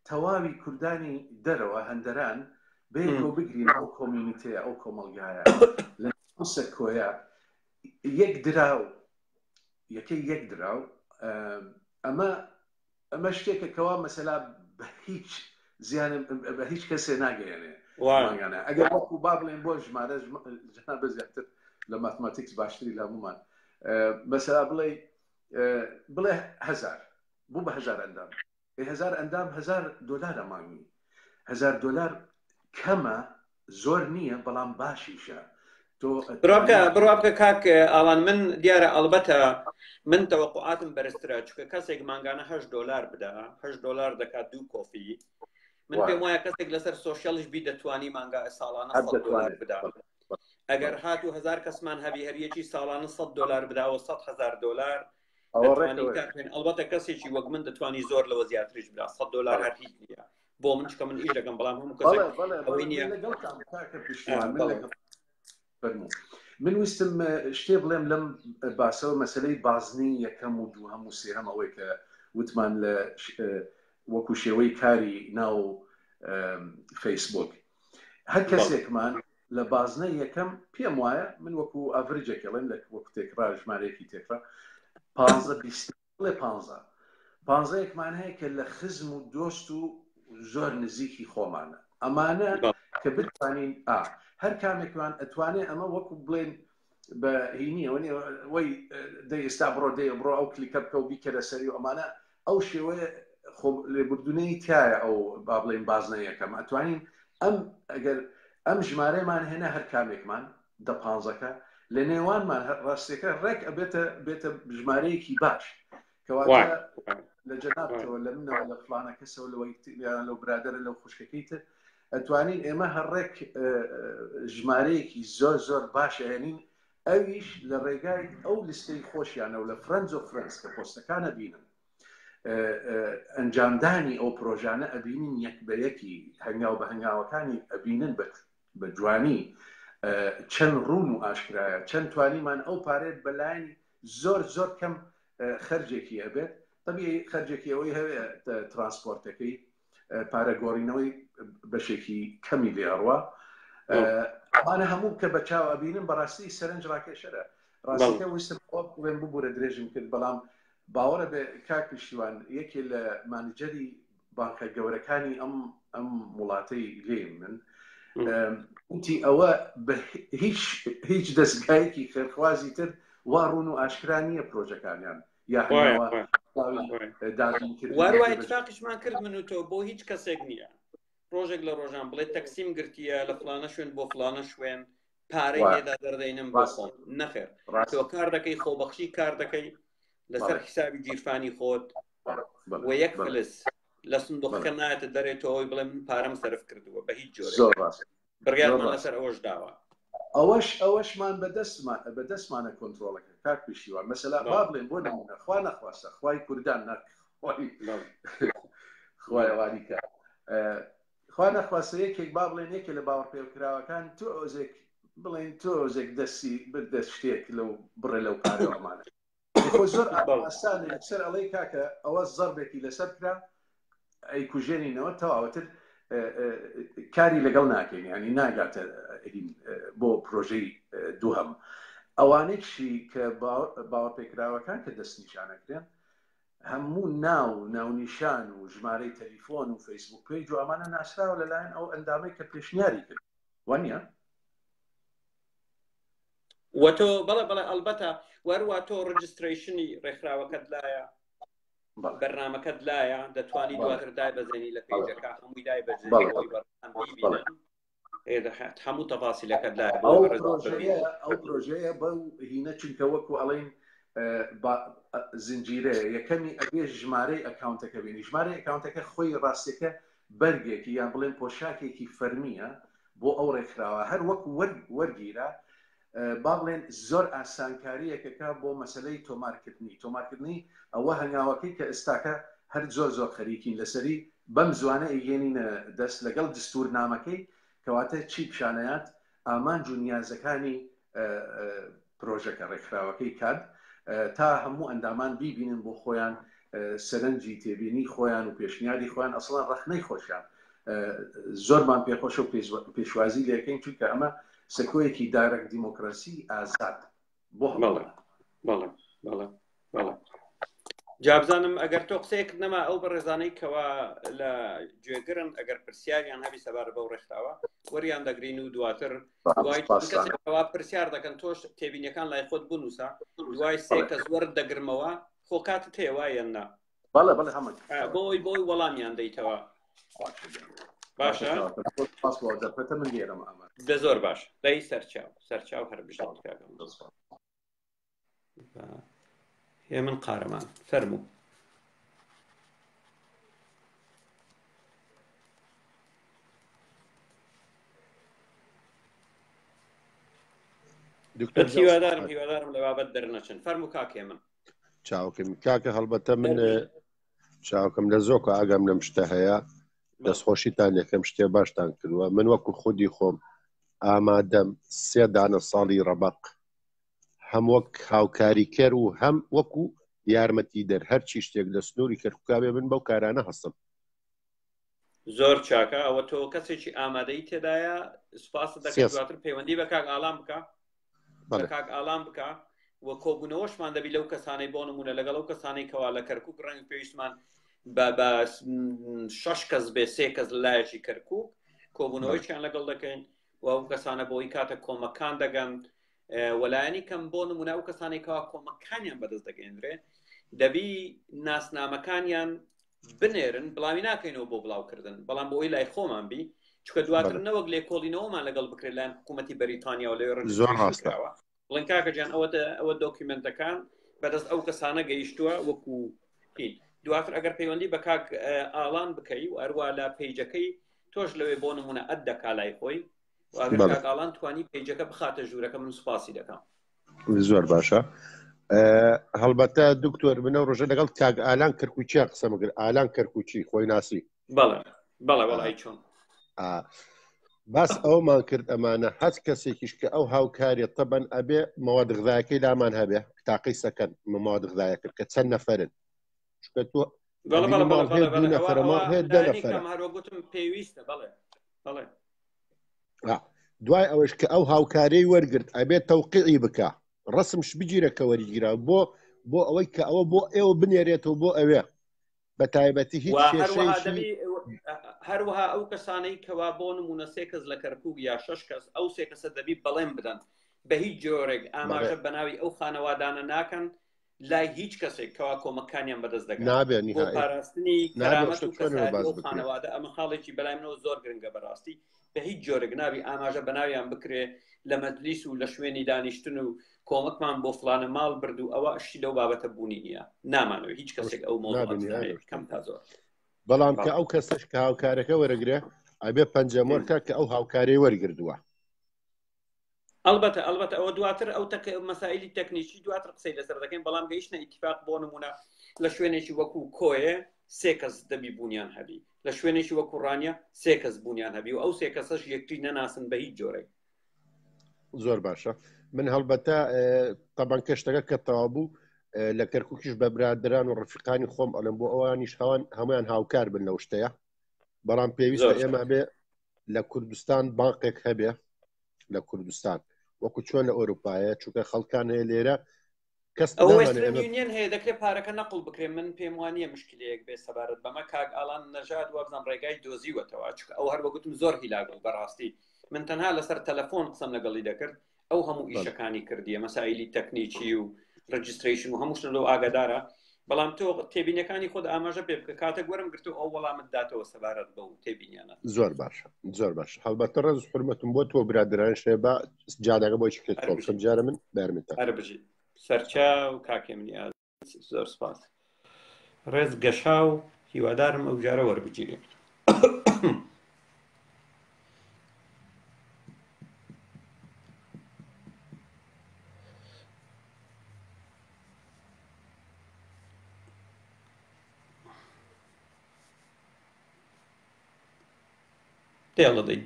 تەواوی کوردانی دەرەوە هەندەران بێتەوە بگرین ئەو کۆمیونیتەیە ئەو کۆمەلگایە لە کۆیە یەک دراو ئەمە شتێکە کەوا مەسەلا بە هیچ زیان بە هیچ کەسێ ناگەیەنێ ئەگەر وەکو با بڵێن بۆ ژمارە بە زیاتر لە ماتماتیکس باشتری لە هەمومان مەسەلا بڵێ 1000 بوو بە 1000 ئەندام 1000 ئەندام $1000 مانگی $1000 کەمە زۆر نییە بەڵام باشیشە بڕابکە کاک ئاڵان من دیارە ئەڵبەتە من تەوەقعاتم بەرزترە چکە کەسێک مانگانە $8 بدە $8 دەکات 2 کۆفی من پێم وایە کەسێک لەسەر سۆشیالیش بی دەتوانی مانگا ساڵانە $100 بدە ئەگەر هاتوو 1000 کەسمان هەبی هەریەکی ساڵانە $100 بداوە $100,000 ئەڵبەتە کەسێکی وەک من دەتوانی زۆر لەوە زیاتریش بدا $100 هەر هیچ نییە بۆ من چکە من ئیش دەکەم بەڵام هەموو کەسێک ئەوەی نییە من ویستم شتێ بڵێم لەم باسەوە مەسەلەی بازنی یەکەم و دووهەم و سێهەم ئەوەی کە وتمان لە وەکو شێوەی کاری ناو فەیسبوک هەر کەسێکمان لە بازنە یەکەم پێم وایە من وەکو ئەڤرجێکەڵێن لە وەکو تێکرا ژمارەیەکی تێکرا 15-20ێکمان هەیە کە لە خزم و دۆست و زۆر نزیکی خۆمانە ئەمانە کە بتوانین هەر کامێکمان ئەتوانێت ئەمە وەکو بڵێن بە هینیەوە وەی دەی ئێستا بڕۆ بڕۆ ئەو کلیکە بکە و بیکەرە سەری و ئەمانە ئەو شێوەیە لێبوردونەی تایە ئەو با بڵێن بازنە یەکەم ئەتوانین ئەگەر ئەم ژمارەمان هێنا هەر کامێکمان 15ەکە لە نێوانمان ڕاستیەکە ڕێک بێتە ژمارەیەکی باش کەواتە لە جەنابەوە لە منەوە لە فلانە کەسەوە لەو برادەرە لەو خوشکەکەیتر ئەتوانین ئێمە هەرڕێک ژمارەیەکی زۆر باشە هێنین ئەویش لە ڕێگای ئەو لیستەی خۆشیانە و لە فرەنز و فرەنس کە پۆستەکانە بینن ئەنجامدانی ئەو پرۆژانە ئەبینین یەک بە یەکی هەنگاو بە هەنگاوەکانی ئەبینن بە جوانی چەند ڕوون و ئاشکرایە چەند توانیمان ئەو پارێت بەلایانی زۆر کەم خەرجێکی هەبێت طبیعی خەرجێکی ئەوەی هەوێ ترانسپۆرتەکەی پارە گۆڕینەوەی بەشێکی کەمی لێڕوە ئەمانە هەموو کە بە چاو ئەبینن بەڕاستی سەرنج ڕاکێشەرە ڕاستیکە ویستم بڵێن ببوورە درێژم کرد بەڵام باوەڕە بە کاک پشتیوان یەکێ لە مانجەری بانکە گەورەکانی ئەم وڵاتەی لێ من وتی ئەوە هیچ دەستگایەکی خێرخوازی تر وا ڕوون و ئاشکرا نییە پرۆژەکانیان یا وای اتفاقیشمان کرد من و تۆ بۆ هیچ کەسێک نییە ڕۆژێک لە ڕۆژان بڵێ تەکسیم گرتیە لە فلانە شوێن بۆ فلانە شوێن پارەی لێدا دەردەینم بۆ خۆم نەخێر تۆ کار دەکەی خۆبەخشی کار دەکەی لەسەر حسابی جیرفانی خۆت و یەک فلس لە سندوقەکە نایەتە دەرێتەوە ئەوی بڵێ من پارەم سەرف کردووە بە هیچ جۆرێک بڕیارمان لەسەر ئەوەش داوە ئەوەشمان بەدەستمانە کۆنترۆڵەکە کاک پشتیوان مەسەلا با بڵێن بۆ نمونە خوا نەخواستە خوای کوردان خوایەوانی کە خوا نەخواستە یەکێک با بڵێن یەکێ لە باوەڕپێوکراوەکان تۆ ئۆزێک بڵێن تۆ ئۆزێک دەستی بردەست شتێک لەو بڕێ لەو پارەوەمانە زۆر ئاستانێ سەر ئەڵەی کاکە ئەوە زەربێکی لەسەر کرا ئەی کوژێنینەوە تەواوەتر کاری لەگەڵ ناکەین ینی ناگاتە بۆ پرۆژەی دووهەم ئەوانێکشی کە باوەڕپێکراوەکان کە دەست نیشانەکرێن هەموو ناونیشان و ژمارەی تەلیفۆن و فەیسبوک پێیج و ئەمانە ناسراوە لەلایەن ئەو ئەندامەی کە پێشنیاری کرد وانە وەتۆ بەڵێ ئەلبەتە وەروە تۆ ڕجستریشنی ڕێکخراوەکەت لایە بەرنامەکەت لایە دەتوانی دواتر دای بەزێنی لە پێیجەکە هەمووی دای بەزێنی ببینن هەموو تەفاسیلەکەت لایە ئەو پرۆژەیە بەو هینە چونکە وەکو ئەڵێن زنجیرەیە یەکەمی ئەبێ ژمارەی ئەکاونتەکە بینی ژمارەی ئەکاونتەکە خۆی ڕاستەکە بەرگێکی یان بڵێن پۆشاکێکی فەرمیە بۆ ئەو ڕێکخراوە هەر وەکو وەرگیرە با بڵێن زۆر ئاسانکاریەکەکە بۆ مەسلەی تۆمارکردنی ئەوە هەنگاوەکەی کە ئێستاکە هەر زۆر خەریکین لەسەری بەم زوانە ئەیگەێنینە دەست لەگەڵ دستورنامەکەی کەواتە چی پیشانەیات ئامانج و نیازەکانی پرۆژەکە ڕێکخراوەکەی کات تا هەموو ئەندامان بیبینن بۆ خۆیان سەرنجی تێبینی خۆیان و پێشنیاری خۆیان ئەسڵان ڕەخنەی خۆشیان زۆرمان پێخۆشە و پێشوازی لەکەین چونکە ئەمە سەکۆیەکی دایرەک دیموکراسی ئازاد بۆ جابزانم ئەگەر تۆ قسەیەک نەما ئەو بەڕێزانەی کەوا لە گوێگرن ئەگەر پرسیاریان هەبی سەبار بەو ڕێکخراوە وەریان دەگرین و دواتر دوای پرسیار دەکەن تۆش تێبینیەکان لای خۆت بنووسە دوای سێ کەس وەرد دەگرمەوە خۆ کاتت هەیە وایەن نا بۆی وەڵامیان دەیتەوە باشە دە زۆر باش دەی سەرچاو هەر بشڵ هێ من قارەمان فەرموو هیوادارم لە بابەت دەرنەچن فەرموو کاکێ من چاوکەم کاکە هەڵبەتە من چاوکەم لە زۆکە ئاگام لەم شتە هەیە دەستخۆشیتان یەکەم شتێ باشتان کردووە من وەکو خودی خۆم ئامادەم 3 دانە ساڵی ڕەبەق هەم وەک هاوکاریکەر و هەم وەکو یارمەتی دەر هەرچی شتێک لە سنووری کەرکووکابێ من بەو کارانە هەستم زۆر چاکە ئەوە تۆ کەسێکی ئامادەی تێدایە سوپاس دەکەیت دواتر پەیوەندی بە کاک ئالام بکە کاک ئالام بکە وە کۆبوونەوەشمان دەبی لەو کەسانەی بۆ نمونە لەگەڵ ئەو کەسانەی کەوا لە کەرکووک ڕەنگ پێویستمان بە 6 کەس بێ 3 کەس لایەکی کەرکووک کۆبوونەوەیان لەگەڵ دەکەین و ئەو کەسانە بۆی کاتە کۆمەکان دەگەن وەلایەنی کەم بۆ نمونە ئەو کەسانی کەوا کۆمەکانیان بەدەست دەگەێنرێ دەبی ناسنامەکانیان بنێرن بڵاوی ناکەینەوە بۆ بڵاوکردن بەڵام بۆ ئەوی لای خۆمان بی چکە دواتر نەوەک لێکۆڵینەوەمان لەگەڵ بکرێت لایەن حکوومەتی بەریتانیا و لێ ڕێکخراوە بڵێن کاکە جیان ئەوە دۆکیومنتەکان بەدەست ئەو کەسانە گەیشتووە وەکو دواتر ئەگەر پەیوەندی بە کاک ئالان بکەی و هەروە لە پەیجەکەی تۆش لەوێ بۆ نمونە ئەد دەکا لای خۆی و ئەگەر کاک ئالان توانی پەیجەکە بخاتە ژوورەکە من سوپاسی دەکەم زۆر باشە هەڵبەتە دکتۆر منە ڕۆژە لەگەڵ کاک ئالان کەرکووچیان قسەمەگر ئالان کەرکووچی خۆی ناسی بەڵێ چۆن باس ئەومان کرد ئەمانە هەچ کەسێکیش کە ئەو هاوکاریە تەبەن ئەبێ مەواد غذایەکەی لامان هەبێ تاقی سەکەن مەواد غذایە کرد کە چەند نەفەرن چکە تۆ پێویستە دوای ئەوەش کە ئەو هاوکارەی وەرگرت ئەبێت تەوقیعی بکە ڕسمش بگیرە کە وەریگیرا بۆ ئەوەی کە ئەوە بۆ ئێوە بنێرێتەوە بۆ ئەوێ بە تایبەتی هیچ هەروەها کێشەیەکی هەروەها ئەو کەسانەی کەوا بۆ نمونە 3 کەس لە کەرکووک یا 6 کەس ئەو 3 کەسە دەبی بەڵێن بدەن بە هیچ جۆرێک ئاماژە بەناوی ئەو خانەوادانە ناکەن لای هیچ کەسێک کەوا کۆمەکانیان بەدەست دەگەن بۆ پاراستنی کەرامەت و کەسایەتی ئەو خانەوادە. ئەمە خاڵێکی بەلای منەوە زۆر گرنگە بەڕاستی. بە هیچ جۆرێک ناوی ئاماژە بەناویان بکرێ لە مەجلیس و لە شوێنی دانیشتن و کۆمەکمان بۆ فلانە ماڵ برد و ئەوە شتی لەو بابەتە بوونی نییە. نامانەوە هیچ کەسێک ئەو مۆڵ کەم تا زۆر. بەڵام کە ئەو کەسش کە هاوکارەکە وەرەگرێ ئەبێ پەنجەمۆرکە کە ئەو هاوکارەی وەرگردووە. ئەلبەتە ئەوە دواتر ئەو مەسائلی تەکنیکی دواتر قسەی لەسەر دەکەین، بەڵام گەیشتە ئیتیفاق بۆ نمونە لە شوێنێکی وەکو کۆیە 3 کەس دەبی بوونیان هەبی، لە شوێنێکی وەکو ڕانیە 3 کەس بوونیان هەبی و ئەو 3 کەسەش یەکتری نەناسن بە هیچ جۆرێک. زۆر باشە. من هەڵبەتە تەبەن کەشتەکە کە تەوا بوو لە کەرکووکیش بە برادران و ڕفیقانی خۆم ئەڵم بۆ ئەوانیش هەمویان هاوکار بن لەو شتەیە، بەڵام پێویستە ئێمە بێ لە کوردستان بانقێک هەبێ لە کوردستان وەکو چۆن لە ئەوروپایە چونکە خەڵکان هەیە لێرە کەس ئەوێن هەیە دەکرێت پارەکە نەقڵ بکرێ. من پێم وانە مشکلەیەک بێ سەبارەت بەمە کاک ئالان نەژاد وابزان ڕێگای دۆزیوەتەوە، چونکە ئەو هەر بەگوتم زۆر هیلاگڵ بەڕاستی. من تەنها لەسەر تەلەفۆن قسەم لەگەڵی دەکرد، ئەو هەموو ئیشەکانی کردیە مەسائلی تەکنیکی و ڕجستریشن و هەمووش لەو ئاگادارە، بەڵام تۆ تێبینەکانی خۆت ئاماژە پێ بکە کاتێک وەرم گرتو ئەو وەڵامت داتەوە سەبارەت بە و تێبینیانە. زۆر باشە زۆر باش. هەڵبەتە ڕێز حرمەتم بۆ تۆ برادران شێ بە جادەکە بۆی کرد تۆ جارە من بەرمتە هەر بژیت سەرچا و کاکێمنی زۆر سپاس. ڕێز گەشا و هیوادارم ئەو جارە وەربگیرێ.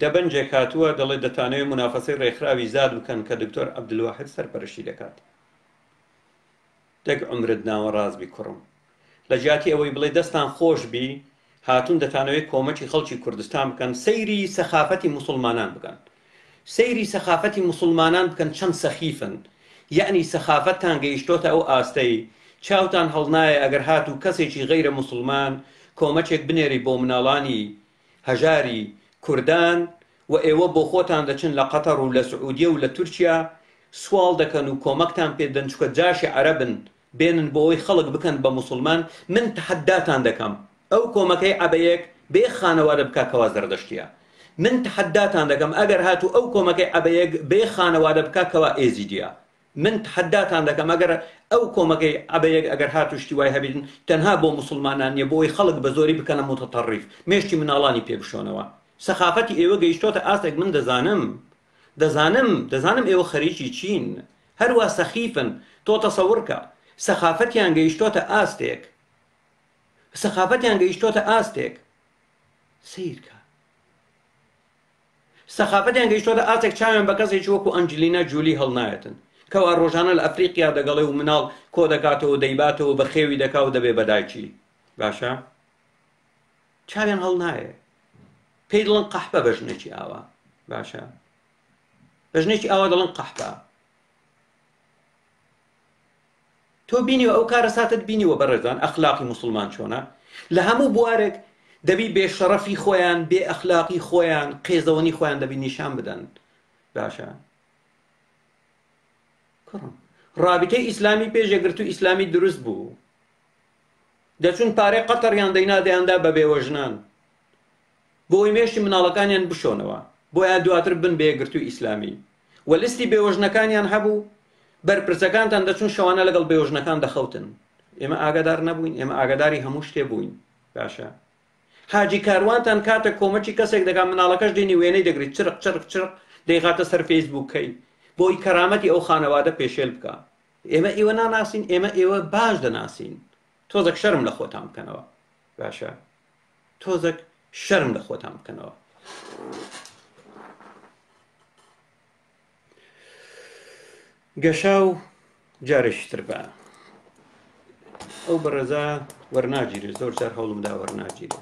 دەبەنجێک هاتووە دەڵێ دەتانەوێت منافەسەی ڕێکخراوی زاد بکەن کە دکتۆر عەبدولواحید سەرپەرشتی دەکات. دەک عمرت ناوە ڕازبی کوڕم، لە جیاتی ئەوەی بڵێ دەستان خۆش بی هاتوون دەتانەوێت کۆمەکی خەڵکی کوردستان بکەن، سەیری سەخافەتی موسڵمانان بکەن، سەیری سەخافەتی موسڵمانان بکەن. چەند سەخیفن، یعنی سەخافەتتان گەیشتۆتە ئەو ئاستەی چاوتان هەڵنایە ئەگەر هاتوو کەسێکی غەیرە موسڵمان کۆمەچێک بنێری بۆ مناڵانی هەژاری کوردان و ئێوە بۆ خۆتان دەچن لە قەتەر و لە سعودیە و لە تورکیا سوال دەکەن و کۆمەکتان پێدەن چکە جاشی عەرەبن بێنن بۆ ئەوەی خەڵک بکەن بە موسڵمان. من تەحەداتان دەکەم ئەو کۆمەکەی عەبەیەک بێ خانەوادە بکاکەوە زەردەشتیە. من تەحەداتان دەکەم ئەگەر هاتوو ئەو کۆمەکەی عەبەیەک بێ خانەوادە بکاکەوە ئێزیدیە. من تەحەداتان دەکەم ئەگەر ئەو کۆمەکەی عەبەیەک ئەگەر هاتوو شتی وای هەبێتن تەنها بۆ موسڵمانان نیە بۆ ئەوەی خەڵک بە زۆری بکەنە متەطەڕیف مێشتی مناڵانی پێ بشۆنەوە. سەخافەتی ئێوە گەیشتۆتە ئاستێک من دەزانم ئێوە خەریکی چین، هەروە سەخیفن. تۆ تەسەوڕکە سەخافەتیان گەیشتۆتە ئاستێک سیرکە سەخافەتیان گەیشتۆتە ئاستێک چاوێن بە کەسێکی وەکو ئەنجلینا جولی هەڵنایەتن کەوا ڕۆژانە لە ئەفریقیا دەگەڵێ و مناڵ کۆ دەکاتەوە دەیباتەوە بە خێوی دەکا و دەبێ بەدایکی باشە چاوێن هەڵنایە پێی دڵن قەحبە بەژنێکی ئاوا باشە بەژنێکی ئاوا دەڵن قەحبە. تۆ بینیوە ئەو کارە ساتت بینیوە بەڕێزان ئەخلاقی موسڵمان چۆنە لە هەموو بوارێک دەبی بێشەڕەفی خۆیان بێ ئەخلاقی خۆیان قێزەوەنی خۆیان دەبی نیشان بدەن باشە. ڕابطەی ئیسلامی پێشێگرت و ئیسلامی دروست بوو دەچون پارەی قەتەریان دەینادەیاندا بە بێوەژنان بۆی مێشتی مناڵەکانیان بشۆنەوە بۆیان دواتر بن بێگرتو ئیسلامی و لیستی بێوەژنەکانیان هەبوو بەرپرسەکانتان دەچون شەوانە لەگەڵ بێوەژنەکان دەخەوتن. ئێمە ئاگادار نەبووین، ئێمە ئاگاداری هەموو شتێ بووین باشە. حاجی کاروانتان کاتە کۆمەکی کەسێک دەکات مناڵەکەش دێنی وێنەی دەگریت چرق چرق چرق دەیخاتە سەر فەیسبووکەی بۆی کەرامەتی ئەو خانەوادە پێشێل بکە. ئێمە ئێوە ناناسین، ئێمە ئێوە باش دەناسین. تۆزێک شەرم لە خۆتان بکەنەوە باشە تۆزێک شەرم لە خۆتان بکەنەوە. گەشا و جارێکتر بە ئەو بەڕێزا وەرناگیرێ زۆر جار هەوڵمدا وەرناگیرێ.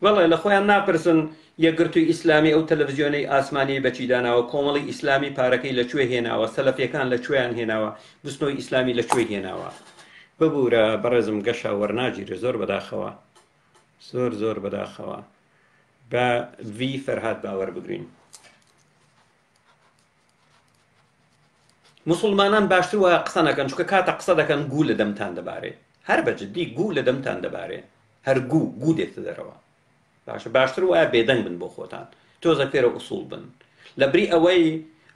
وەڵێ لە خۆیان ناپرسن یەکگرتووی ئیسلامی ئەو تەلەڤیزیۆنەی ئاسمانی بەچی داناوە کۆمەڵی ئیسلامی پارەکەی لەکوێ هێناوە سەلەفیەکان لەکوێیان هێناوە بستنەوەی ئیسلامی لەکوێ هێناوە ببوورە بەڕێزم گەشە وەرناگیرێ زۆر بەداخەوە زۆر بەداخەوە بە ڤی فەرهاد باوەڕ بگرین مسلمانان باشتر وایە قسە نەکەن چونکە کاتە قسە دەکەن گوو لە دەمتان دەبارێ هەر بەجددی گوو لە دەمتان دەبارێ هەر گوو دێتە دەرەوە باشتر وایە بێدەنگ بن بۆ خۆتان تۆزە فێرە ئوسوڵ بن لەبری ئەوەی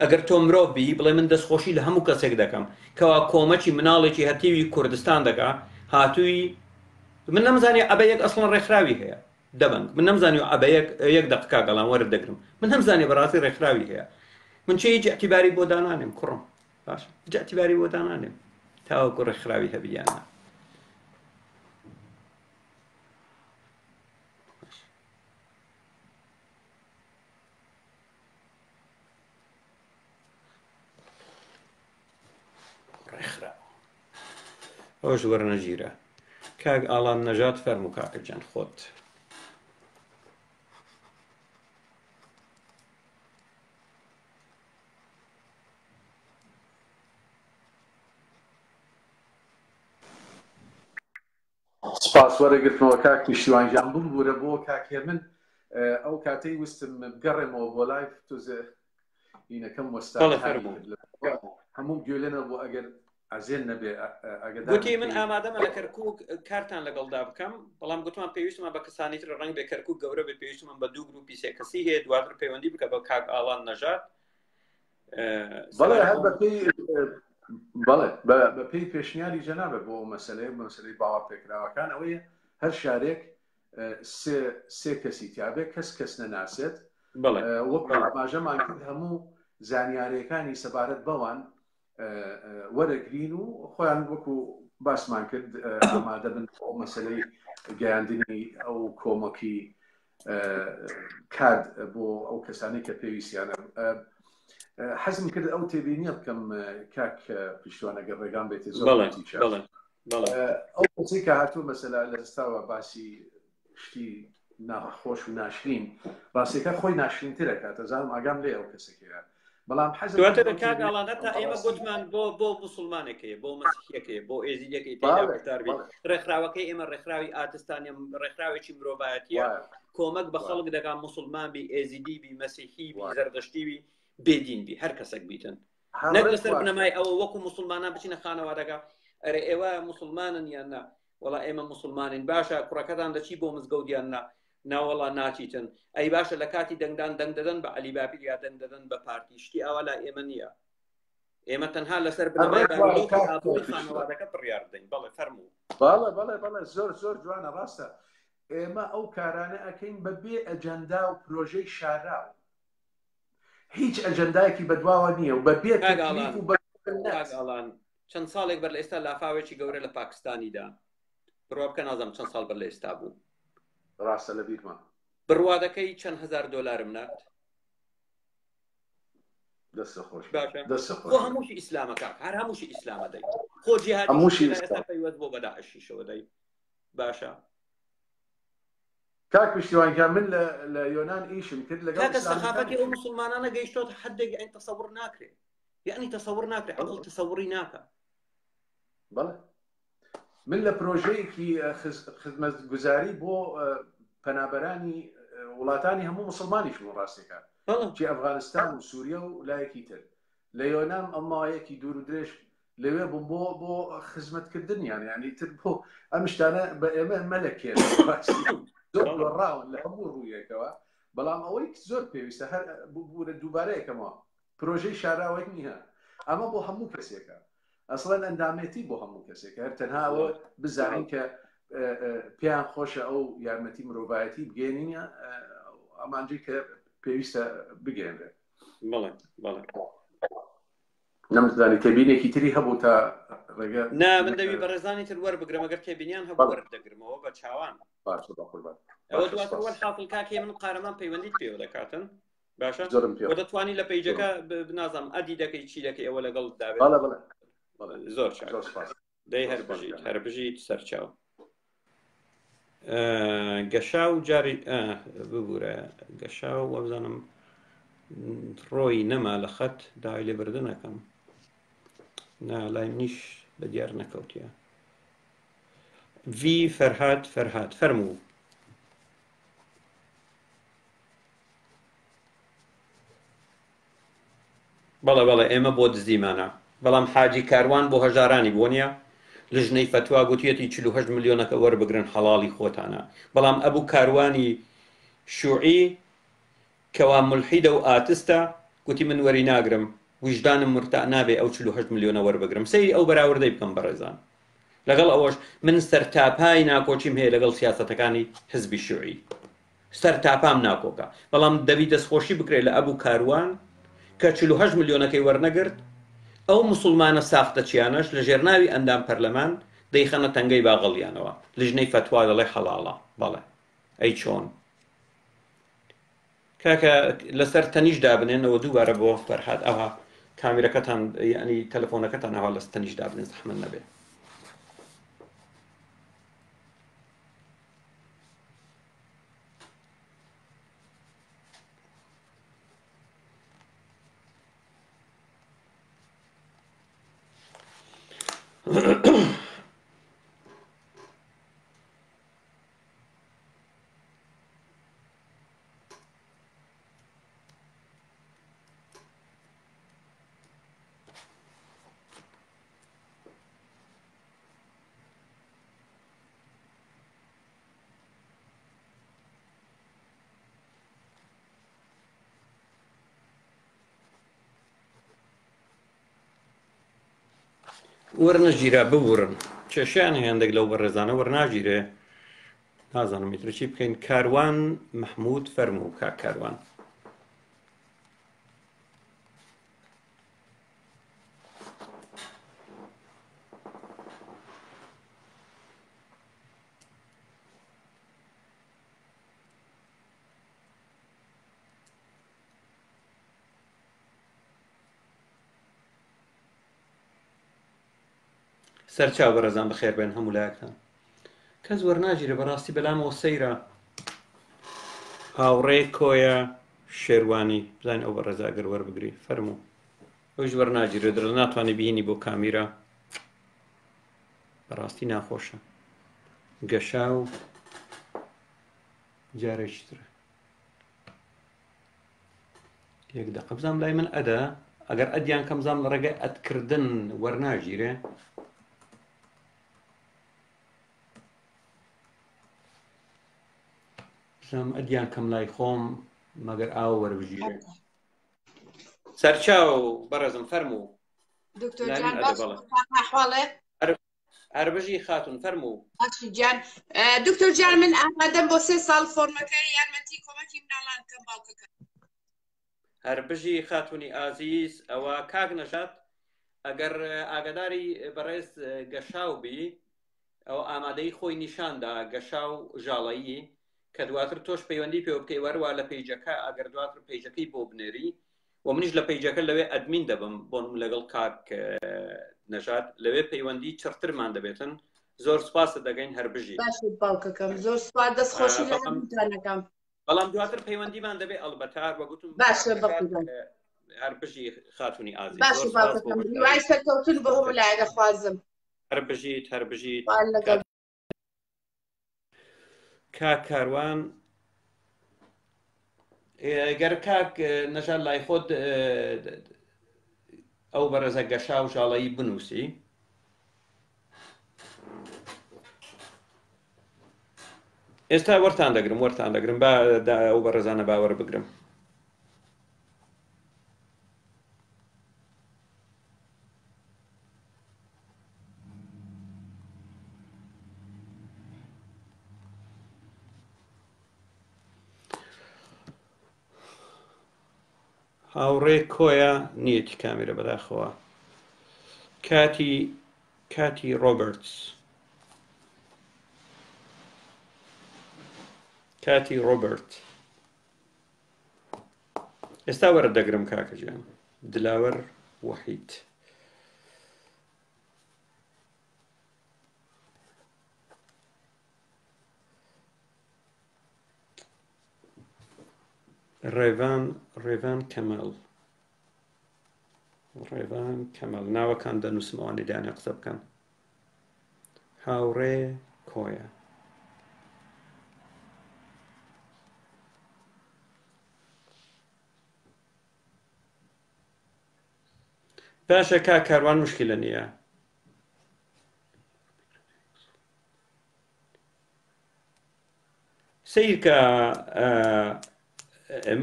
ئەگەر تۆ مرۆڤ بی بڵێ من دەستخۆشی لە هەموو کەسێک دەکەم کەوا کۆمەکی مناڵێکی هەتیوی کوردستان دەکا هاتووی من نەمزانی ئەبە یەک ئەسڵەن ڕێکخراوی هەیە دەبنگ من نەمزانی ئەبە یەک دەقیقا گەڵام وەرە دەگرم من نەمزانی بەڕاستی ڕێکخراوی هەیە من چی هیچ ئەتیباری بۆ دانانێم کوڕم باش هیچ ئەتیباری بۆ دانانێم تاوەکو ڕێکخراوی هەبییانە ئەوش وەرنەگیرە کاک ئاڵان نەژات فەرموو کاکە گیان خۆت سپاس وەرەگرتنەوە کاک نیشتیوانیان ببوورە بۆ کاکێ من ئەو کاتەی وستم بگەڕێمەوە بۆ لایف تۆزە هینەکەم وەستا هەموو گوێلێنە بۆ ئەگەر ئەزێن نەبێ گوتی من ئامادەمە لە کەرکووک کارتان لەگەڵدا بکەم بەڵام گوتمان پێویستمە بە کەسانیتر ڕەنگ بێ کەرکووک گەورە بێت پێویستمە بە دوو گروپی سێ کەسی هەیە دواتر پەیوەندی بکە بە کاک ئاڵان نەژات بەڵێ هەر بەڵێ بە پێی پێشنیاری جەنابێت بۆ مەسەلەی باوەڕ پێکراوەکان ئەوەیە هەر شارێک سێ کەسی تیابێ کەس نەناسێت وەک ئاماژەمان کرد هەموو زانیاریەکانی سەبارەت بەوان وەرەگرین و خۆیان وەکو باسمان کرد ئامادە بن ئەو مەسەلەی گەیاندنی ئەو کۆمەکی کاد بۆ ئەو کەسانی کە پێویستیانە حەزم کرد ئەو تێبینیە بکەم کاک پشتوانەگەر ڕێگان بێتێ زۆر ئەو کەسی کە هاتوو مەسەلا لە ئێستاوە باسی شتی ناخۆش و ناشرین ڕاستیەکە خۆی ناشرینترە کاتە زانم ئاگام لێ ئەو کەسێکەیە بەڵام حەزم کاک ئاڵانە تا ئێمە گوتمان بۆ موسڵمانێکەیە بۆ مەسیحیەکەیە بۆ ئێزیدەکەی تێداکردار بێت ڕێکخراوەکەی ئێمە ڕێکخراوی ئاتستانە ڕێکخراوێکی مرۆڤایەتیە کۆمەک بە خەڵک دەکات موسڵمان بی ئێزیدی بی مەسیحی بی زەردەشتی بی بێدین بی هەر کەسێک بیتن نەک لەسەر بنەمای ئەوە وەکو موسڵمانان بچینە خانەوادەکە ئەرێ ئێوە موسڵمانن یان نا وەڵا ئێمە موسڵمانین باشە کوڕەکەتان دەچی بۆ مزگەوت یان نا ناوەڵا ناچیتن ئەی باشە لە کاتی دەنگدان دەنگ دەدەن بە عەلی باپیر یا دەنگ دەدەن بە پارتی شتی ئەوە لا ئێمە نییە ئێمە تەنها لەسەر بنەمای خانەوادەکە بڕیار بدەین بەڵێ فەرموو بەڵێ زۆر جوانە ڕاستە ئێمە ئەو کارانە ئەکەین بە بێ ئەجەندا و پرۆژەی شاراو هیچ ئەجەندایەکی بەدواوە نییە و بە بێ ئاڵان چەند ساڵێک بەر لە ئێستا لافاوێکی گەورە لە پاکستانیدا بڕوا بکە نازانم چەند ساڵ بەر لە ئێستا بوو ڕاستە لە بیرمان بڕوادەکەی چەند هزار دۆلارم نات دەستە خۆش خۆ هەمووشی ئیسلامە کاک هەر هەمووشی ئیسلامە دەی خۆ جیهادی پەیوەست بۆ بەداعشیشەوە دەی باشە کاک پشتیوانیان من لە یۆنان ئیشم کرد لەگەڵ سەخافەتی ئەو موسڵمانانە گەیشتۆت حدێک ئەین تەسەوڕ ناکرێت یعنی تەسەوڕ ناکرێت عەقڵ تەسەوڕی ناکە بەڵێ من لە پرۆژەیەکی خزمەتگوزاری بۆ پەنابەرانی وڵاتانی هەموو موسڵمانیشم ڕاستێکە چی ئەفغانستان و سووریا و لایەکی تر لە یۆنان ئەماوەیەکی دوور و درێژ لەوێ بووم بۆ خزمەتکردن یانی تر بۆ ئەم شتانە بە ئێمە مەلەکێن زۆر ڕاون لە هەموو ڕوویەکەوە بەڵام ئەوەی زۆر پێویستە هەر بوورە دووبارەیەکەمەوە پرۆژەی شاراوەک نییە ئەمە بۆ هەموو کەسێکە ئەسڵەن ئەندامێتی بۆ هەموو کەسێکە هەر تەنهاوە بزانین کە پێیان خۆشە ئەو یارمەتی مرۆڤایەتی بگەێنینە ئەمانجی کە پێویستە بگەێنرێت نەمزانی تێبینێکی تری هەبوو تا ڕێگە من دەوی بە ڕێزانی تر وەربگرم ئەگەر تێبینیان هەبوو وەردەگرمەوە بە چاوان ئەوە دواتر وەل حاڵ کاکێ من قارەمان پەیوەندیت پێوە دەکاتن باشە دەتوانی لە پەیجەکە بنازانم ئەدی دەکەی چی دەکەی ئەوە لەگەڵ داوێت زۆر دەی هەر بژیت سەرچاو گەشاو جاری ببوورە گەشاو وەبزانم ڕۆی نەما لە خەت داوای لێبردنەکەم لای منیش بە دیار نەکەوتیە ڤی فەرهاد فەرموو بەڵێ ئێمە بۆ دزیمانە بەڵام حاجی کاروان بۆ هەژارانی بۆ نییە لە ژنەی فەتوا گوتیەتی 48 ملیۆنەکە وەربگرن حەڵاڵی خۆتانە بەڵام ئەبوو کاروانی شوعی کەوا ملحیدە و ئاتستە گوتی من وەری ناگرم وجدانم مرتاع نابێ ئەو 48 ملیۆنە وەربگرم سەیری ئەو بەراوردەی بکەم بەڕێزان لەگەڵ ئەوەش من سەرتاپای ناکۆچیم هەیە لەگەڵ سیاسەتەکانی حزبی شوعی سەرتاپام ناکۆکە بەڵام دەبی دەستخۆشی بکرێت لە ئەبوو کاروان کە 48 ملیۆنەکەی وەرنەگرت ئەو مسلمانە ساختەچیانەش لە ژێرناوی ئەندام پەرلەمان دەیخەنە تەنگەی باغڵیانەوە لژنەی فەتوا دەڵێ حەڵاڵە بەڵێ ئەی چۆن کاکە لەسەر تەنیش دابنێنەوە دووبارە بۆ فەرهاد ئەوها کامیرەکەتان یعنی تەلەفۆنەکەتان ئەوها لەس تەنیش دابنێن زەحمەت نەبێ وەرنەژیرا ببوورن کێشیان هێندێک لەو بەڕێزانە وەرناژیرێ نازانم میتر چی بکەین کاروان محمود فەرموو کاک کاروان سەرچاو بەڕێزان بەخێر بێن هەموو لایەکتان کەس وەرناگیرێ بەڕاستی بەلامەوە سەیرە هاوڕێ کۆیە شێروانی بزانین ئەو بەڕێزا ئەگەر وەربگری فەرموو ئەوش وەرناگیرێ درە ناتوانێ بهێنی بۆ کامیرە بەڕاستی ناخۆشە گەشاو جارێکی ترە یەک دەقە بزانم لای من ئەدا ئەگەر ئەدیان کەم بزانم لە ڕێگەی ئەدکردن وەرناگیرێ ئەدیان کەم لای خۆم مەگەر ئاو وەربژیرێ سەرچاو بەڕێزم فەرموو دکتۆر جان باحواڵێ هەربژی خاتون فەرموو جان دکتۆر جان من ئامادەم بۆ 3 ساڵ فۆرمەکەی یارمەتی کۆمەکی مناڵان کەم باوکەکە هەربژی خاتونی ئازیز ئەوە کاک نەژات ئەگەر ئاگاداری بەڕێز گەشاو بی ئەو ئامادەی خۆی نیشاندا گەشاو ژاڵەیی کە دواتر تۆش پەیوەندی پێوە بکەی وەروە لە پەیجەکە ئەگەر دواتر پەیجەکەی بۆ بنێری و منیش لە پەیجەکە لەوێ ئەدمین دەبم بۆ لەگەڵ کاک نەژات لەوێ پەیوەندی چرترمان دەبێتن زۆر سپاسە دەگەین هەربژی باشە باوکەکەم زۆر سوپاس دەستخۆشی لە هەمووتانەکەم بەڵام دواتر پەیوەندیمان دەبێ ئەڵبەتا وەگوتم باشە بەخودم هەربژی خاتونی ئازیز باشە باوکەکەم دوای سەرکەوتن بە هەموو لایە دەخوازم هەربژیت کاک کاروان گەر کاک نەژان لای خۆت ئەو بەڕێزە گەشا و ژاڵەیی بنووسی ئێستا وەرتان دەگرم با ئەو بەڕێزانە باوەڕ بگرم هاوڕێ کۆیە نیەتی کامێرە بەداخەوە کاتی ڕۆبرتس کاتی ڕۆبرت ئێستا وەرە دەگرم کاکە جان دلاوەر وەحید ڕێڤان کەمەڵ ناوەکان دەنووسم ئەوانەی دایانێ قسە بکەن. هاوڕێ کۆیە. باشە کاروان مشکلە نییە. سیرکە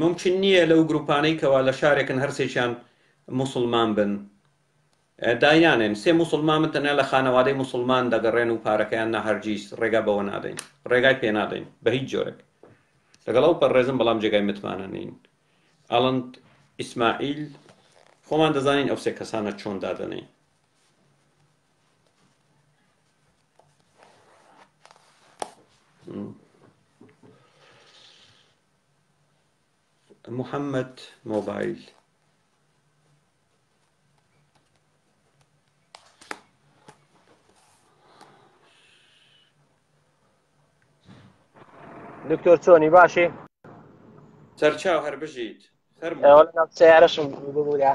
ممکن نییە لەو گروپانەی کەوا لە شارێکن هەرسێکیان موسڵمان بن داینانێن سێ موسڵمانن تەنیا لە خانەوادەی موسڵمان دەگەڕێن و پارەکەیان نەهەرگیز ڕێگا بەوە نادەین، ڕێگای پێ نادەین بە هیچ جۆرێک لەگەڵ ئەو پەرڕێزم، بەڵام جێگای متمانە نین. ئەڵند ئیسماعیل خۆمان دەزانین ئەو سێ کەسانە چۆن دادەنین. محەممەد مۆبایل دکتۆر چۆنی باشی؟ سەرچاو هەر بژیت سیارەشم ببووە.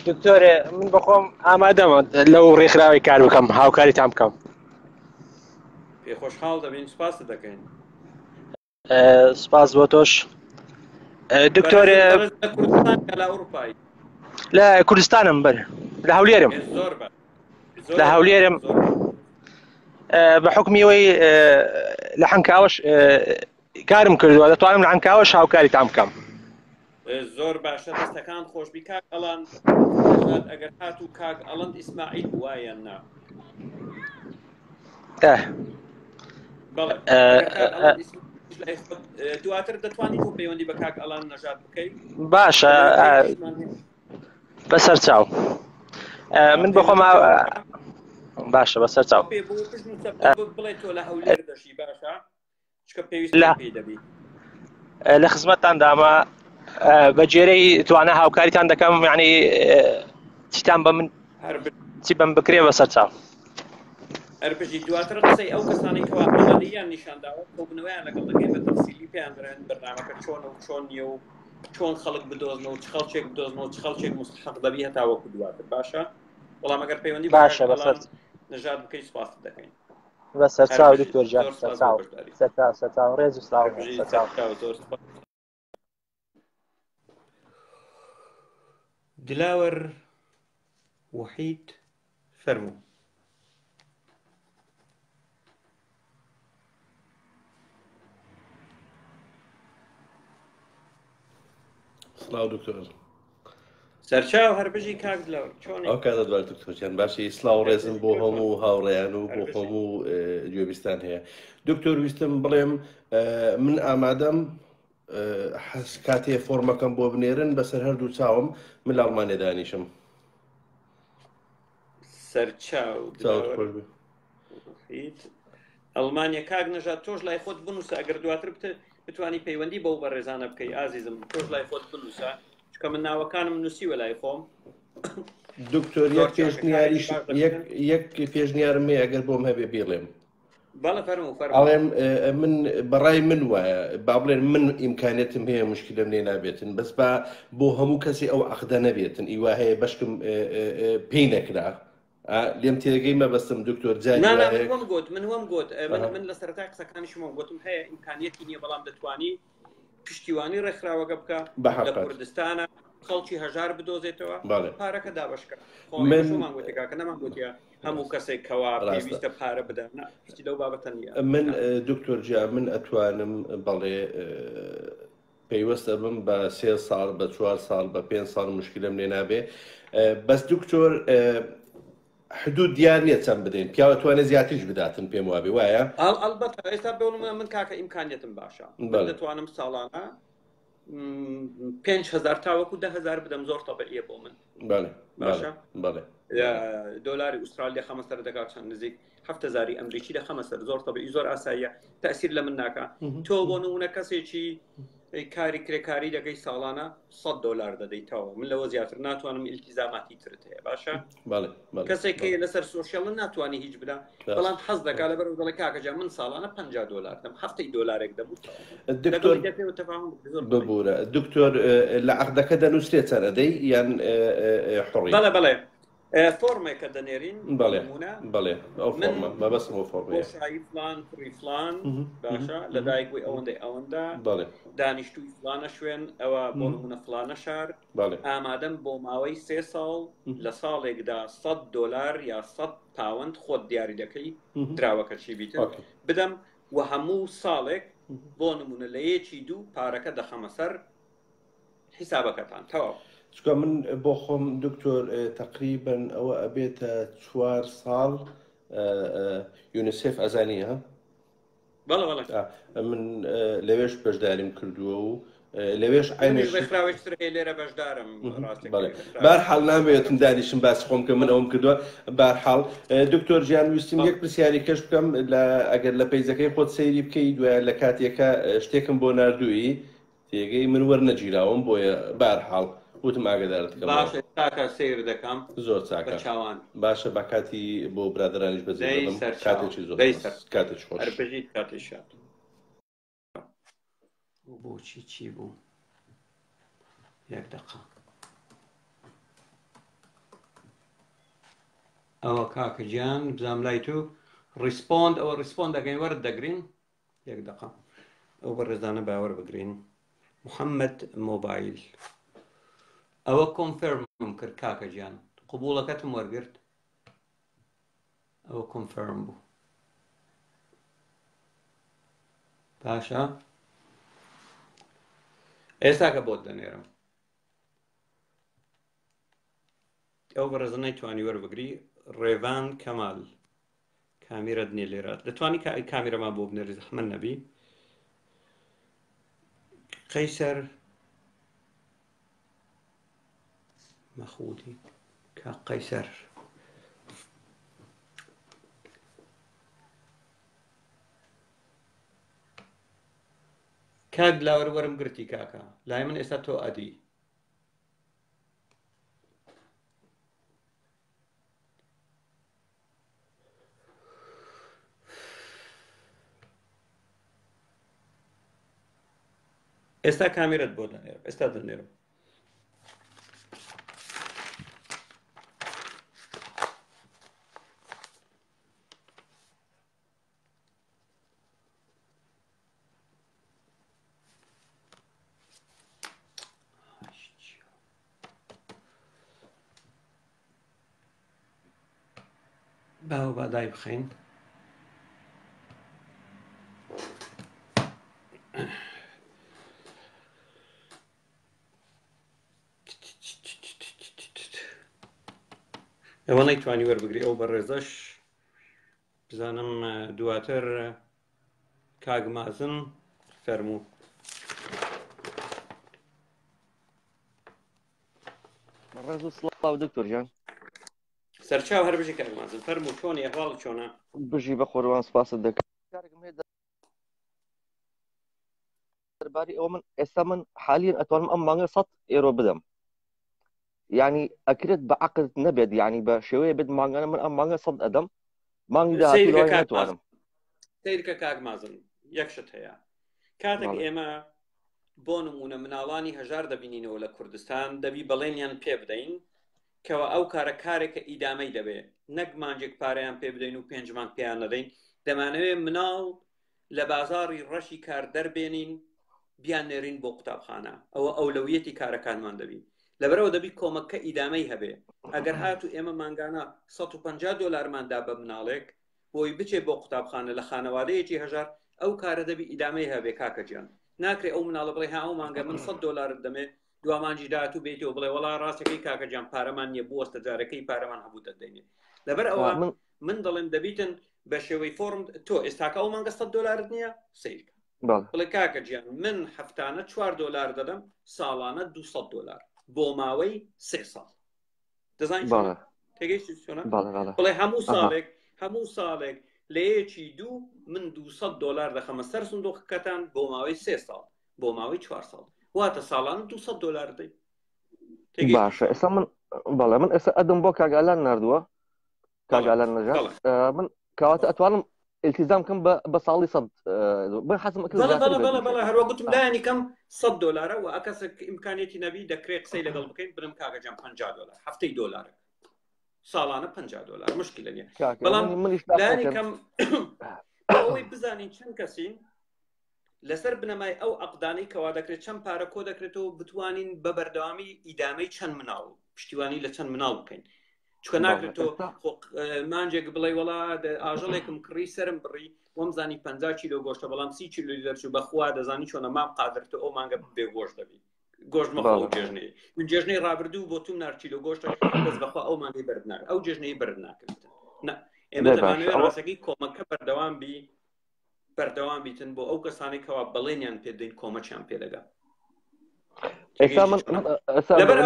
دکتۆرێ من بەخۆم ئامادەمە لەو ڕێکخراوی کار بکەم، هاوکاریتان بکەم. پێخۆشحاڵ دەبین، سوپاست دەکەین. سپاس بۆ تۆش. دکتۆرێ لە ئەوروپای لە کوردستانم بەر لە هەولێرم لە هەولێرم بە حکمیەوەی لە حەنکاوەش کارم کردووە، دەتوانم لە حەنکاوەش هاوکاریتان بکەم. زۆر باشە، دەستەکان خۆشبی کاک ئەڵان ئەگەر هات و کاک ئەڵند ئیسماعیل وایە نا دواتر دەتوانیت و پەیوەندی بە کاک ئەڵان نەژاد بکەیت. باشە بەسەر چاو من بخۆم باشە بەسەر چاو بڵێ تۆ لە هەولێر دەشی باشە چکە پێویست پێی دەبی لە خزمەتتان دامە بەجێرەی توانە هاوکاریتان دەکەم، یعنی چیتان بە من چی بەم بکرێ بەسەر چاو. هەربژی دواتر قسەی ئەو کەسانی کەوا ئەڵانیان نیشانداوە کۆبنەوەیان لەگەڵ دەکەین بە تەفسیلی پێیان درێن بەرنامەکە چۆن و چۆن نیە و چۆن خەڵک بدۆزنەوە و چ خەڵکێک بدۆزنەوە و چ خەڵکێک مستحق دەبی هەتاوەکو دواتر. باشە بەڵام ئەگەر پەیوەندی باشە بەسەر نەژاد بکەی سوپاست دەکەین. بەسەر چاو دکتۆر جان، سەر چاو ڕێز و سڵاو. دلاوەر وحید فەرموو. سڵاو دکتۆر. سەرچاو هەربژی کاک دلاوەر چۆنی؟ ئەو کاتە دوای دکتۆریان باشی سڵاو ڕێزم بۆ هەموو هاوڕێیان و بۆ هەموو گوێبیستان هەیە. دکتۆر ویستم بڵێم من ئامادەم کاتێ فۆرمەکەم بۆ بنێرن بەسەر هەردوو چاوم من لە ئەڵمانیا دانیشم. سەرچاو ئەڵمانیا کاک نەژاد تۆش لای خۆت بنووسە، ئەگەر دواتر بتوانی پەیوەندی بەو بەڕێزانە بکەی ئازیزم، تۆش لای خۆت بنووسە چکە من ناوەکانم نووسیوە لای خۆم. دکتۆر یەک پێشنیارم هەیە ئەگەر بۆم هەبێ بێڵێم. بەڵێ فەرموو ئەڵێم من بەڕای من وایە با بڵێن من ئیمکانێتم هەیە مشکلەم لێ نابێتن، بەس بۆ هەموو کەسی ئەو عەقدە نەبێتن، ئیوا هەیە بەشکم پێی نەکرا لێم تێگەی مەبەستم دکتۆر جاری من وەم گوت من لە سەرەتا قسەکانیشمە گوتم هەیە ئیمکانیەتی نییە بەڵام دەتوانی پشتیوانی ڕێکخراوەکە بکە لە کوردستانە خەڵکی هەژار بدۆزێتەوە پارەکە دابشکە. منمان گوتێکاکە نەمان گوتیە هەموو کەسێک کەوا پێویستە پارە بدەن هیچی لەو بابەتە نییە. من دکتۆر جا من ئەتوانم بەڵێ پەیوەستە بم بە 3 ساڵ بە 4 ساڵ بە 5 ساڵ مشکلم لێ نابێ، بەس دکتۆر حدود دیار نییە چەند بدەین پیاوەتوانێت زیاتریش بداتن پێم وابێ وایە؟ ئەڵبەتە ئێستا بەڵم من کاکە ئیمکانیەتم باشە دەتوانم ساڵانە 5,000 تاوەکو 10,000 بدەم زۆر تەبەعیە بۆ من. باشە دۆلاری ئوسترالیا خەمەسەر دەکات چەند نزیک 7,000 ئەمریکی لە خەمەسەر زۆر تەبەعی زۆر ئاساییە تەئسیر لە من ناکە. تۆ بۆ نمونە کەسێکی کاری کرێکاری دەکەی ساڵانە $100 دەدەیتەوە من لەوە زیاتر ناتوانم ئیلتیزاماتی ترت هەیە باشە کەسێک لەسەر سۆشیاڵ ناتوانانی هیچ بدا بەڵام حەز دەکا لەبەر دەڵێ کاکەجا من ساڵانە $50 دەم هەفتەی $1 دەبوو ببوورە دکتۆر لە عەقدەکە دەنووسێت چەند ئەدەی یان حڕی بەڵێ فۆرمێکە دەنێرین بەڵێ ئەو فۆرمە مەبەستم بۆ فۆرمەیە بۆشایی فلان کوڕی فلان باشە لە دایکوی ئەوەندەی ئەوەندا دانیشتووی فلانە شوێن ئەوە بۆ نمونە فلانە شار ئامادەم بۆ ماوەی 3 ساڵ لە ساڵێکدا $100 یا £100 خۆت دیاری دەکەی دراوەکە چی بیتر بدەم و هەموو ساڵێک بۆ نمونە لە یەکی دوو پارەکە دەخەمە سەر حیسابەکەتان تەواو چکە من بۆ خۆم دکتۆر تقریبن ئەوە ئەبێتە 4 ساڵ یونیسف ئەزانیە من لەوێش بەشداریم کردووە و لەوێش عینێشراوێتتر لێرە بەشدارم بارحاڵ نامەوێتم دانیشم باسی خۆم کە من ئەوم کردووە بارحاڵ دکتۆر ژیان ویستیم یەک پرسیاری کەش بکەم ئەگەر لە پەیزەکەی خۆت سەیری بکەی دوایە لە کاتێکە شتێکم بۆ نردووی تێگەی من وەرنەگیراوم بۆیە بارحاڵ وتم ئاگدارت باشە تاکە سیر دەکەم زۆر چاکە چاوان باشە بە کاتی بۆ برادرانیش بەجێ کاتێکی زۆر کاتێک خۆش هەرپژیت کاتی شات بۆچی چی بوو یەک دقە ئەوە کاکە گیان بزانام لای تو ریسپۆند ئەوە ریسپۆند دەکەین وەرد دەگرین یەک دقە ئەو بەڕێزانە باوەڕ بگرین محەممەد مۆبایل ئەوە کۆنفەرمم کرد کاکە گیان قبوڵەکەتم وەرگرت ئەوە کۆنفەرم بوو باشە ئێستا کە بۆت دەنێرم ئەو بەڕێزە نەیتوانی وەربگری ڕێڤان کەمال کامیرەت نییە لێرە دەتوانی کامیرەمان بۆ بنێری زەحمەت نەبی قەیسەر مەخودی کا قەیسەر کاک لاوەرم گرتی کاکە لای من ئێستا تۆ ئەدی ئێستا کامیرەت بۆ دەنێرم ئێستا دەنێرم باو بادای بخەین ئەوە نەیتوانی وەربگری ئەو بەڕێزەش بزانم دواتر کاگمازن فەرموو ڕێز و سڵاو دکتۆر گیان سەرچاو هەر بژی کاگمازن فەرموو چۆنی ئەحواڵ چۆنە بژی بە خۆروان سپاست دەکەم دەربارەی ئەوە من ئێستا من حالیان ئەتوانم ئەم مانگە €100 بدەم یعنی ئەکرێت بە عەقد نەبێت یعنی بە شێوەیە بێت مانگانە من ئەم مانگە 100 ئەدەم مانگی داهاتوو ناتوانم سیرکە کاگمازن یەکشت هەیە کاتێک ئێمە بۆ نمونە مناڵانی هەژار دەبینینەوە لە کوردستان دەبی بەڵێنیان پێ بدەین کەوە ئەو کارێکە ئیدامەی دەبێت نەک مانجێک پارەیان پێ بدەین و 5 مانگ پێیان نەدەین دەمانەوێت مناڵ لە بازاڕی ڕەشی کار دەربێنین بیان نێرین بۆ قوتابخانە ئەوە ئەولەویەتی کارەکانمان دەبین لەبەرەوە دەبی کۆمەکە ئیدامەی هەبێ ئەگەر هاتو ئێمە مانگانە $150 دا بە مناڵێک بۆی بچێ بۆ قوتابخانە لە خانەوادەیەکی هەژار ئەو کارە دەبی ئیدامەی هەبێ کاکە گیان ناکرێ ئەو مناڵە بڵێ ها ئەو مانگە من $100 دەمێ دوامانجی داهاتوو بێتەوە بڵێ وەڵا ڕاستەکەی کاکە گیان پارەمان نییە بوەستە جارەکەی پارەمان هەبوو دەدەینێ لەبەر ئەوە من دەڵێم دەبیتن بە شێوەی فۆرم تۆ ئێستاکە ئەو مانگە $100 نییە سیرکە بڵێ کاکە گیان من هەفتانە $4 دەدەم ساڵانە $200 بۆ ماوەی 3 ساڵ دەزانین تێگەیشتی چۆنە بڵێ هەموو ساڵێک لە یەکی دوو من $200 دەخەمە سەر سندوقەکەتان بۆ ماوەی 3 ساڵ بۆ ماوەی 4 ساڵ واتە ساڵان $200 دەی باشە ئێستا من بەڵێ من ئێستا ئەدەم بۆ کاگالان نردووە کاگالان نەژات من کەواتە ئەتوانم التزام کەم بە ساڵی 100 بە حەزم بەڵێ هەروە گوتم لایەنی کەم $100 و ئەکەسێک ئیمکانێتی نەبی دەکرێت قسەی لەگەڵ بکەین برم کاگەجان $50 هەفتەی $، ساڵانە $50 مشکلە نیە بەڵام لایەنی کەم ئەوەی بزانین چەند کەسین لەسەر بنەمای ئەو عەقدانەی کەوا دەکرێت چەند پارە کۆ دەکرێتەوە بتوانین بە بەردەوامی ئیدامەی چەند مناڵ پشتیوانی لە چەند مناڵ بکەین چکە ناکرێتەوە مانجێک بڵێ وەڵا ئاژەڵێکم کڕی سرم بڕی وەم زانی 50 کیلۆ گۆشتە بەڵام 30 کیلۆ دەرچوو بەخوا دەزانی چۆنە مام قادرتە ئەو مانگە بێ گۆشت دەبی گۆشت مەخۆ جێژنەی من جێژنەی ڕابردوو بۆ توم نار کیلۆ گۆشتە بەس بەخوا ئەو مانگەی بەرد ناکرد ئەو جێژنەی بەرد ناکرد ئێمە دەمانوێت ڕاستەکەی کۆمەکە بەردەوام بیتن بۆ ئەو کەسانی کەوا بەڵێنیان پێدەین کۆمەچیان پێدەگا لەبەر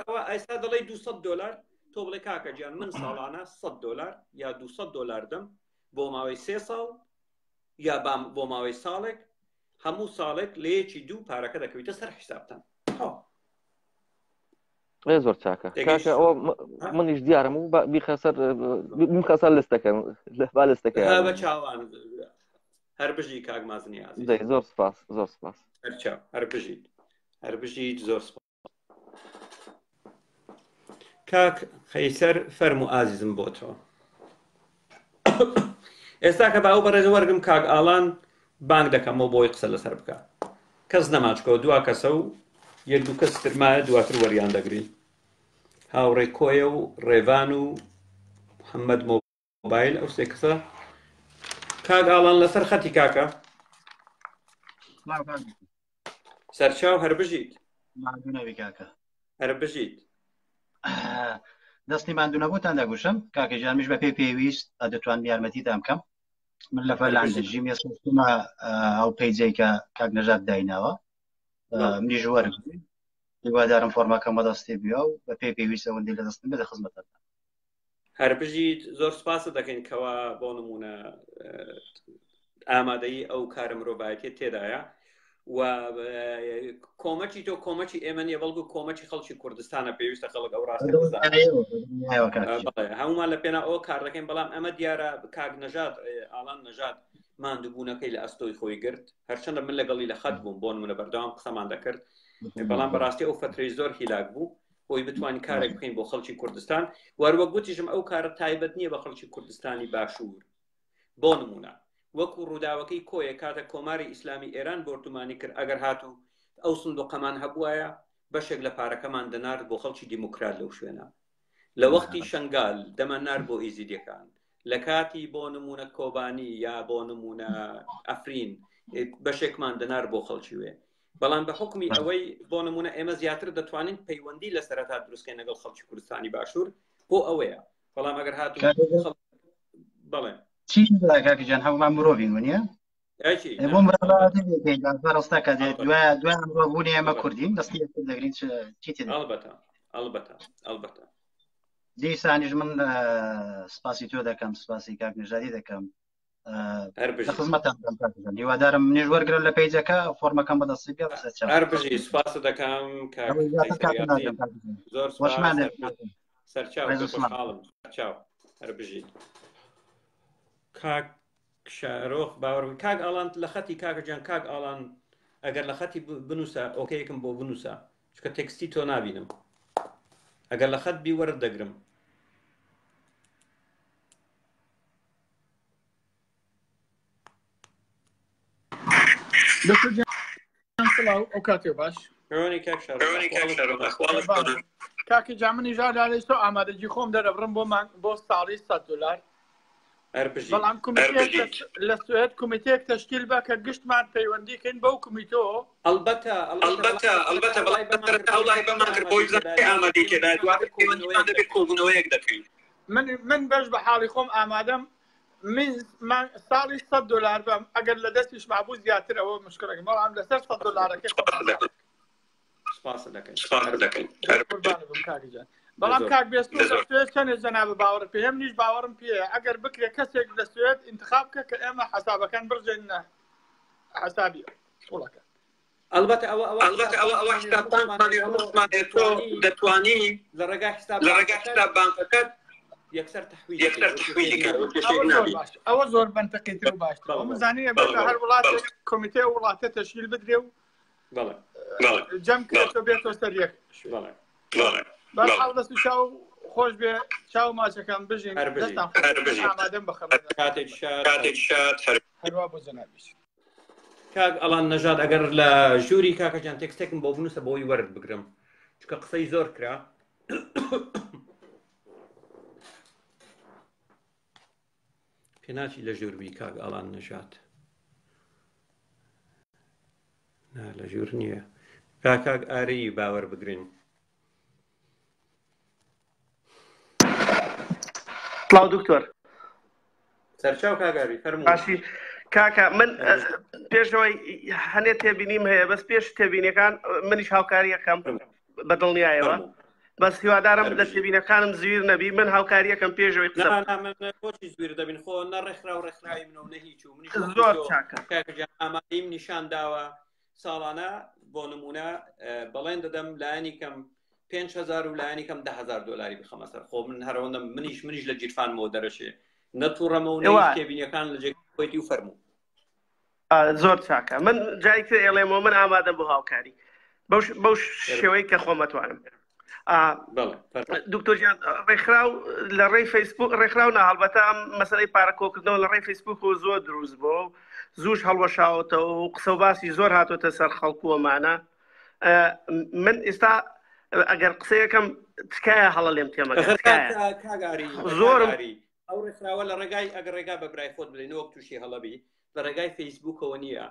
ئەوە ئێستا دەڵێ $200 تۆ بڵێ کاکە گیان من ساڵانە $100 یا $200 دەم بۆ ماوەی 3 ساڵ یا بۆ ماوەی ساڵێک هەموو ساڵێک لە یەکی دوو پارەکە دەکەویتە سەر حیسابتان زۆر چاکە کاکە ئەوە منیش دیارم و بیخەسەر لستەکەم با لستەکە بە چاوان هەر بژی کاک مازنی زۆر سپاس هەر بژیت زۆر سپاس کاک خەیسەر فەرموو ئازیزم بۆ تۆ ئێستا کە باو بەڕێز وەرگم کاک ئاڵان بانگ دەکەمەوە بۆی قسە لەسەر بکە کەس نەماچکەوە دوا کەسە و یەک دوو کەس ترمایە دواتر وەریان دەگرین هاوڕێ کۆیە و ڕێوان و محەممەد مۆبایل ئەو سێ کەسە کاک ئاڵان لەسەر خەتی کاکە سەرچاو هەر بژیت هەر بژیت دەستی ماندوونەبووتان دەگوشم کاکەجان میش بە پێی پێویست دەتوان یارمەتیدام بکەم من لە فەرلاندەژیم ێسمە ئەو پەیجەی کە کاک نەژات دایناوە منیش وەرگرت هیوادارم فۆرمەکەم بەدەستی بیا و بە پێی پێویست ئەوەندەی لە دەستم بێتە خزمەتتان هەر بژیت زۆر سپاسە دەکەین کەوا بۆ نمونە ئامادەی ئەو کارە مرۆڤایەتیە تێدایە و کۆمەکی تۆ کۆمەکی ئێمە نیە بەڵکو کۆمەکی خەڵکی کوردستانە پێویستە خەڵک ئەو ڕاستە هەمومان لە پێنا ئەوە کار دەکەین بەڵام ئەمە دیارە کاک نەژات ئاڵان نەژات ماندووبوونەکەی لە ئەستۆی خۆی گرت هەرچەندە من لەگەڵی لە خەت بووم بۆ نمونە بەردەوام قسەمان دەکرد بەڵام بەڕاستی ئەو فترەی زۆر هیلاک بوو بۆی بتوانین کارێک بکەین بۆ خەڵکی کوردستان وەروە گوتیشم ئەو کارە تایبەت نییە بە خەڵکی کوردستانی باشوور بۆ نمونە وەکو ڕووداوەکەی کۆیە کاتە کۆماری ئیسلامی ئێران بۆرتمانی کرد ئەگەر هاتوو ئەو سندوقەمان هەبوایە بەشێک لە پارەکەمان دەنارد بۆ خەڵکی دیموکرات لەو شوێنە لە وەختی شەنگال دەمەنار بۆ ئیزیدیەکان لە کاتی بۆ نمونە کۆبانی یا بۆ نمونە ئەفرین بەشێکمان دەنار بۆ خەڵکی وێ بەڵام بە حکمی ئەوەی بۆ نمونە ئێمە زیاتر دەتوانین پەیوەندی لە سەرەتا دروستکەین لەگەڵ خەڵکی کوردستانی باشوور بۆ ئەوەیە بەڵام ئەگەر هاتوو بەڵێ چی کاکەجان هەمومان مرۆڤین وە نیە بۆ ڕاستاکە دوای مرۆڤبوونی ئێمە کوردین دەستی دەگرین چی ئەلبەتە دیسانیش من سپاسی تۆ دەکەم سپاسی کاک نەژادی دەکەم خزمەتتان هیوادارم منیش وەرگرن لە پەیجەکە فۆرمەکەم بەدەستی بێ هەر بژی سپاسە دەکەم زۆر سەرچاو هەر بژیت کاک شارۆخ باوەڕ کاک ئاڵان لە خەتی کاکەجان کاک ئاڵان ئەگەر لە خەتی بنووسە ئۆکەیەکم بۆ بنووسە چکە تێکستی تۆ نابینم ئەگەر لە خەت بی وەرد دەگرم ئەو کاتێ باش کاکی جامنی ژار لای تۆ ئامادەجی خۆم دەرەبڕم بۆ ساڵی $100 بەڵام لە سوێت کمیتێک تەشکیل بە کە گشتمان پەیوەندیکەین بەو کمیتۆ ئەلبەتە بەڵای بەمان کرد بۆی ئامادەی تێدا دواتر دەبێت کۆبوونەوەیەک دەکەین من بەش بە حاڵی خۆم ئامادەم من ساڵی $100 بەم ئەگەر لە دەستیش مابوو زیاتر ئەوە مشکلەکە بەڵام لەسەر $100 بەڵام کاک بێست چەندێک جەنابە باوەڕ پێ ئەم نیش باوەڕم پێەیە ئەگەر بکرێ کەسێک لە سوێت ئینتخاب بکە کە ئێمە حەسابەکان برژێنە حەسابی وڵەکە البته ئەوە حسابمان دەتوانی لە ڕێگای حساب بانکەکەت یەکسەر تحویل ئەوە زۆر بەنتەقیتر و باشتر مزانینە بێت هەر وڵات کۆمیتێ وڵاتە تەشکیل بدرێ و جەم کرێتەوە بێتەوە سەر یەک بەرحاڵ دەست و چاو خۆش بێ چاو ماچەکان بژین ئامادەم بە خەبەر کاتێک شاد هەروە بۆ جەنابیش کاک ئەڵان نەژاد ئەگەر لە ژووری کاکەجان تێکستێکم بۆ بنووسە بۆی وەرد بگرم چکە قسەی زۆر کرا پێناچی لە ژووروی کاک ئەڵان نەژاد نا لە ژوور نییە کاک ئارەی باوەڕ بگرین سڵاو دکتۆر سەرچاو کاگاری فەرموو باشی کاکە من پێشەوەی هەنێ تێبینیم هەیە بەس پێش تێبینیەکان منیش هاوکاریەکەم بەدڵنیایەوە بەس هیوادارم لە تێبینەکانم زویر نەبی من هاوکاریەکەم پێشەوەی بۆچی زویر دەبین خۆ نەڕێکخرا و ڕێکخراوی منەوە نەهیچ و منیش زۆر چاکە کاکەجان ئامادەیم نیشان داوە ساڵانە بۆ نمونە بەڵێن دەدەم لایەنی کەم 5,000 و لایەنی کەم 10,000 دلاری بخەمە سەر خۆ من هەرەوەندەم منیش لە جیرفانمەوە دەرەچێ نەتووڕەمە و نەی تێبینیەکان لە جێگەی و فەرموو زۆر چاکە من جایکە ئێڵێمەوە من ئامادەم بۆ هاوکاری بەو شێوەی کە خۆمەتوانم دکتۆر جیان ڕێکخراو لە ڕێی فەیسبوک ڕێکخراو نەهەڵبەتە ئەم مەسەلەی پارەکۆکردنەوە لە ڕێی فەیسبوک و زۆر دروست بوو زووش هەڵوەشاوەتەوە و قسە و باسی زۆر هاتوۆتە سەر خەڵکووەمانە من ئێستا ئەگەر قسەیەکەم تکایە هەڵە لێم تێمەگە زۆرم ئەو ڕێکخراوە لە ڕێگای ئەگەر ڕێگا بە برای خۆت بڵێنەوە تووشی هەڵەبی لە ڕێگای فەیسبوکەوە نییە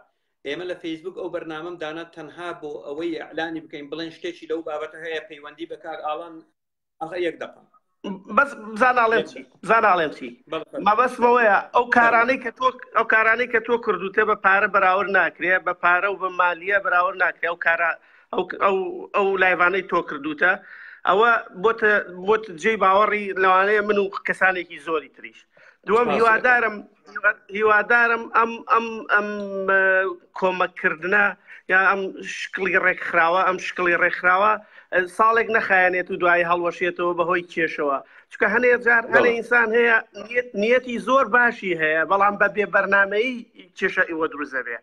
ئێمە لە فەیسبوک ئەو بەرنامەم دانا تەنها بۆ ئەوەی ئەعلانی بکەین بڵێن شتێکی لەو بابەتە هەیە پەیوەندی بە کاک ئاڵان ئەخە یەک دەقم بەس بزاناڵێم چی مەبەستمەوەیە ئەو کارانەی کە تۆ کردوتە بە پارە بەراورد ناکرێ بە پارە و بە مالیە بەراورد ناکرێ ئەو لایڤانەی تۆ کردوتە ئەوە بۆتە جێی باوەڕی لەوانەیە من و کەسانێکی زۆری تریش دووەم هیوادارم ئەم کۆمەکردنە یا ئەم شکلی ڕێکخراوە ئەم شکلی ڕێکخراوە ساڵێک نەخایەنێت و دوای هەڵوەشێتەوە بەهۆی کێشەوە چکە هەنێ جار هەنێ ئینسان هەیە نیەتی زۆر باشی هەیە بەڵام بە بێ بەرنامەیی کێشە ئیوە دروزە بێ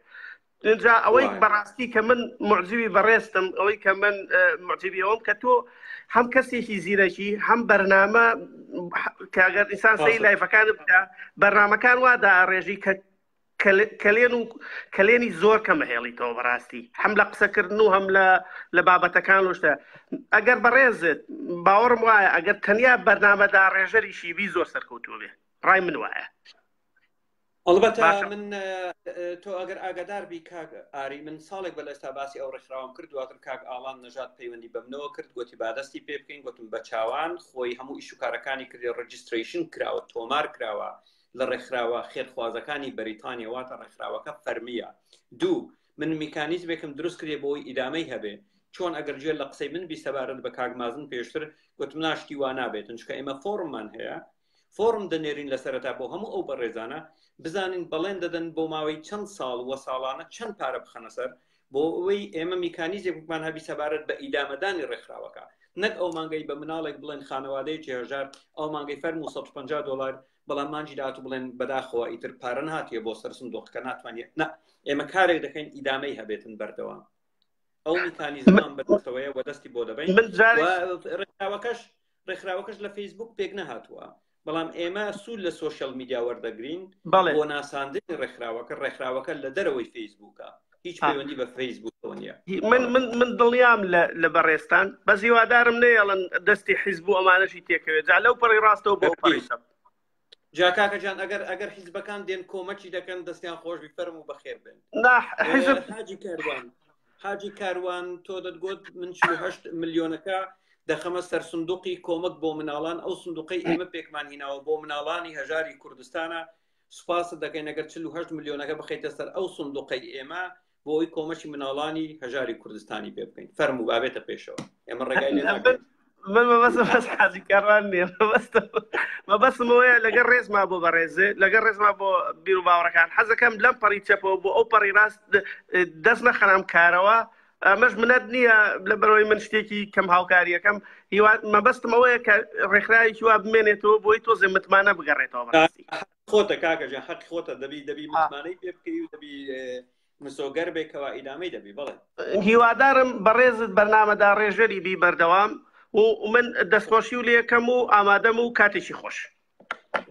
اینجا ئەوەی بەڕاستی کە من معجبی بەڕێستم ئەوەی کە من معجبی ئەوم کە تۆ هەم کەسێکی زیرەکی هەم بەرنامە کاگەر ئینسان سەی لایفەکان بکە بەرنامەکان وا داڕێژی کەلێنی زۆر کەمە هێڵیتەوە بەڕاستی هەم لە قسەکردن و هەم لە بابەتەکان لۆشتە ئەگەر بەڕێزت باوەڕم وایە ئەگەر تەنیا بەرنامە داڕێژەری شیوی زۆر سەرکەوتووە بێ ڕای من وایە ئەلبەتە من تۆ ئەگەر ئاگادار بی کاک ئاری من ساڵێک بە ئێستا باسی ئەو ڕێکخراوەم کرد دواتر کاک ئاڵان نەژاد پەیوەندی بەمنەوە کرد گوتی بادەستی پێ بکەین گوتم بە چاوان خۆی هەموو ئیشوکارەکانی کردی ڕەجیستریشن کراوە تۆمار کراوە لە ڕێکخراوە خێرخوازەکانی بەریتانیا واتە ڕێکخراوەکە فەرمیە دوو من میکانیزمێکم دروست کردێ بۆی ئیدامەی هەبێ چۆن ئەگەر جێ لە قسەی من بیسەبارەت بە کاگمازن پێشتر گوتم ناشتی وا نابێتن چکە ئێمە فۆرممان هەیە فۆرم دەنێرین لەسەرەتا بۆ هەموو ئەو بەڕێزانە بزانین بەڵێن دەدەن بۆ ماوەی چەند ساڵ وە ساڵانە چەند پارە بخەنە سەر بۆ ئەوەی ئێمە میکانیزێکمان هەبی سەبارەت بە ئیدامەدانی ڕێکخراوەکە نەک ئەو مانگەی بە مناڵێک بڵێن خانەوادەیەکی هەژار ئەو مانگەی فەرم و 150 دلار بەڵام مانجی داات و بڵێن بەداخەوە ئیتر پارەن هاتیە بۆ سەر سندوقەکە ناتوانێت نە ئێمە کارێک دەکەین ئیدامەی هەبێتن بەردەوام ئەو میکانیزمان بەدەستەوەیە و دەستی بۆ دەبین ڕێکخراوەکەش لە فەیسبوک پێک نەهاتووە بەڵام ئێمە سوود لە سۆشیال میدیا وەردەگرین بۆ ناساندنی ڕێکخراوەکە لە دەرەوەی فەیسبوکە هیچ پەیوەندی بە فەیسبوکەوە نییە من دڵیام لە بەڕێستان بەس هیوادارم نەیەڵن دەستی حیزب و ئەمانەشی تێکەوێت جا لەو پەڕی ڕاستەوە بۆ پەڕی سەب جا کاکەجان ئەگەر حیزبەکان دێن کۆمەکی دەکەن دەستیان خۆشبی فەرم و بەخێر بێن حاجی کاروان تۆ دەتگوت من 48 ملیۆنەکە دەخەمە سەر سندوقی کۆمەک بۆ مناڵان ئەو سندوقی ئێمە پێکمان هیناوە بۆ مناڵانی هەژاری کوردستانە سوپاس دەکەین ئەگەر 48 ملیۆنەکە بخەیتە سەر ئەو سندوقی ئێمە بۆ ئەوی کۆمەکی مناڵانی هەژاری کوردستانی پێ بکەین فەرموو بابێتە پێشەوە ئێمە ڕێگای لێ ناکەین من بس حاجی کاران نیه بەسم وەیە لەگەڵ ڕێزما بۆ بەڕێزێ لەگەڵ ڕێزما بۆ بیر و باوەڕەکان حەزەکەم لەم پەڕی چەپەوە بۆ ئەو پەڕی ڕاست دەست نەخەنام کارەوە ئەمەش منەت نییە لە بەرەوەی من شتێکی کەم هاوکاریەکەم مەبەستم ئەوەیە کە ڕێکخراوێکی وا بمێنێتەوە بۆی تۆزێ متمانە بگەڕێتەوە بەڕاستی خۆتە کاکەجان حەق خۆتە دەبی متمانەی پێ بکەی و دەبی مسۆگەر بێکەوە ئیدامەی دەبی بەڵێ هیوادارم بەڕێزت بەرنامەدا ڕێژەری بی بەردەوام و من دەستخۆشی و لێکەم و ئامادەم و کاتێکی خۆش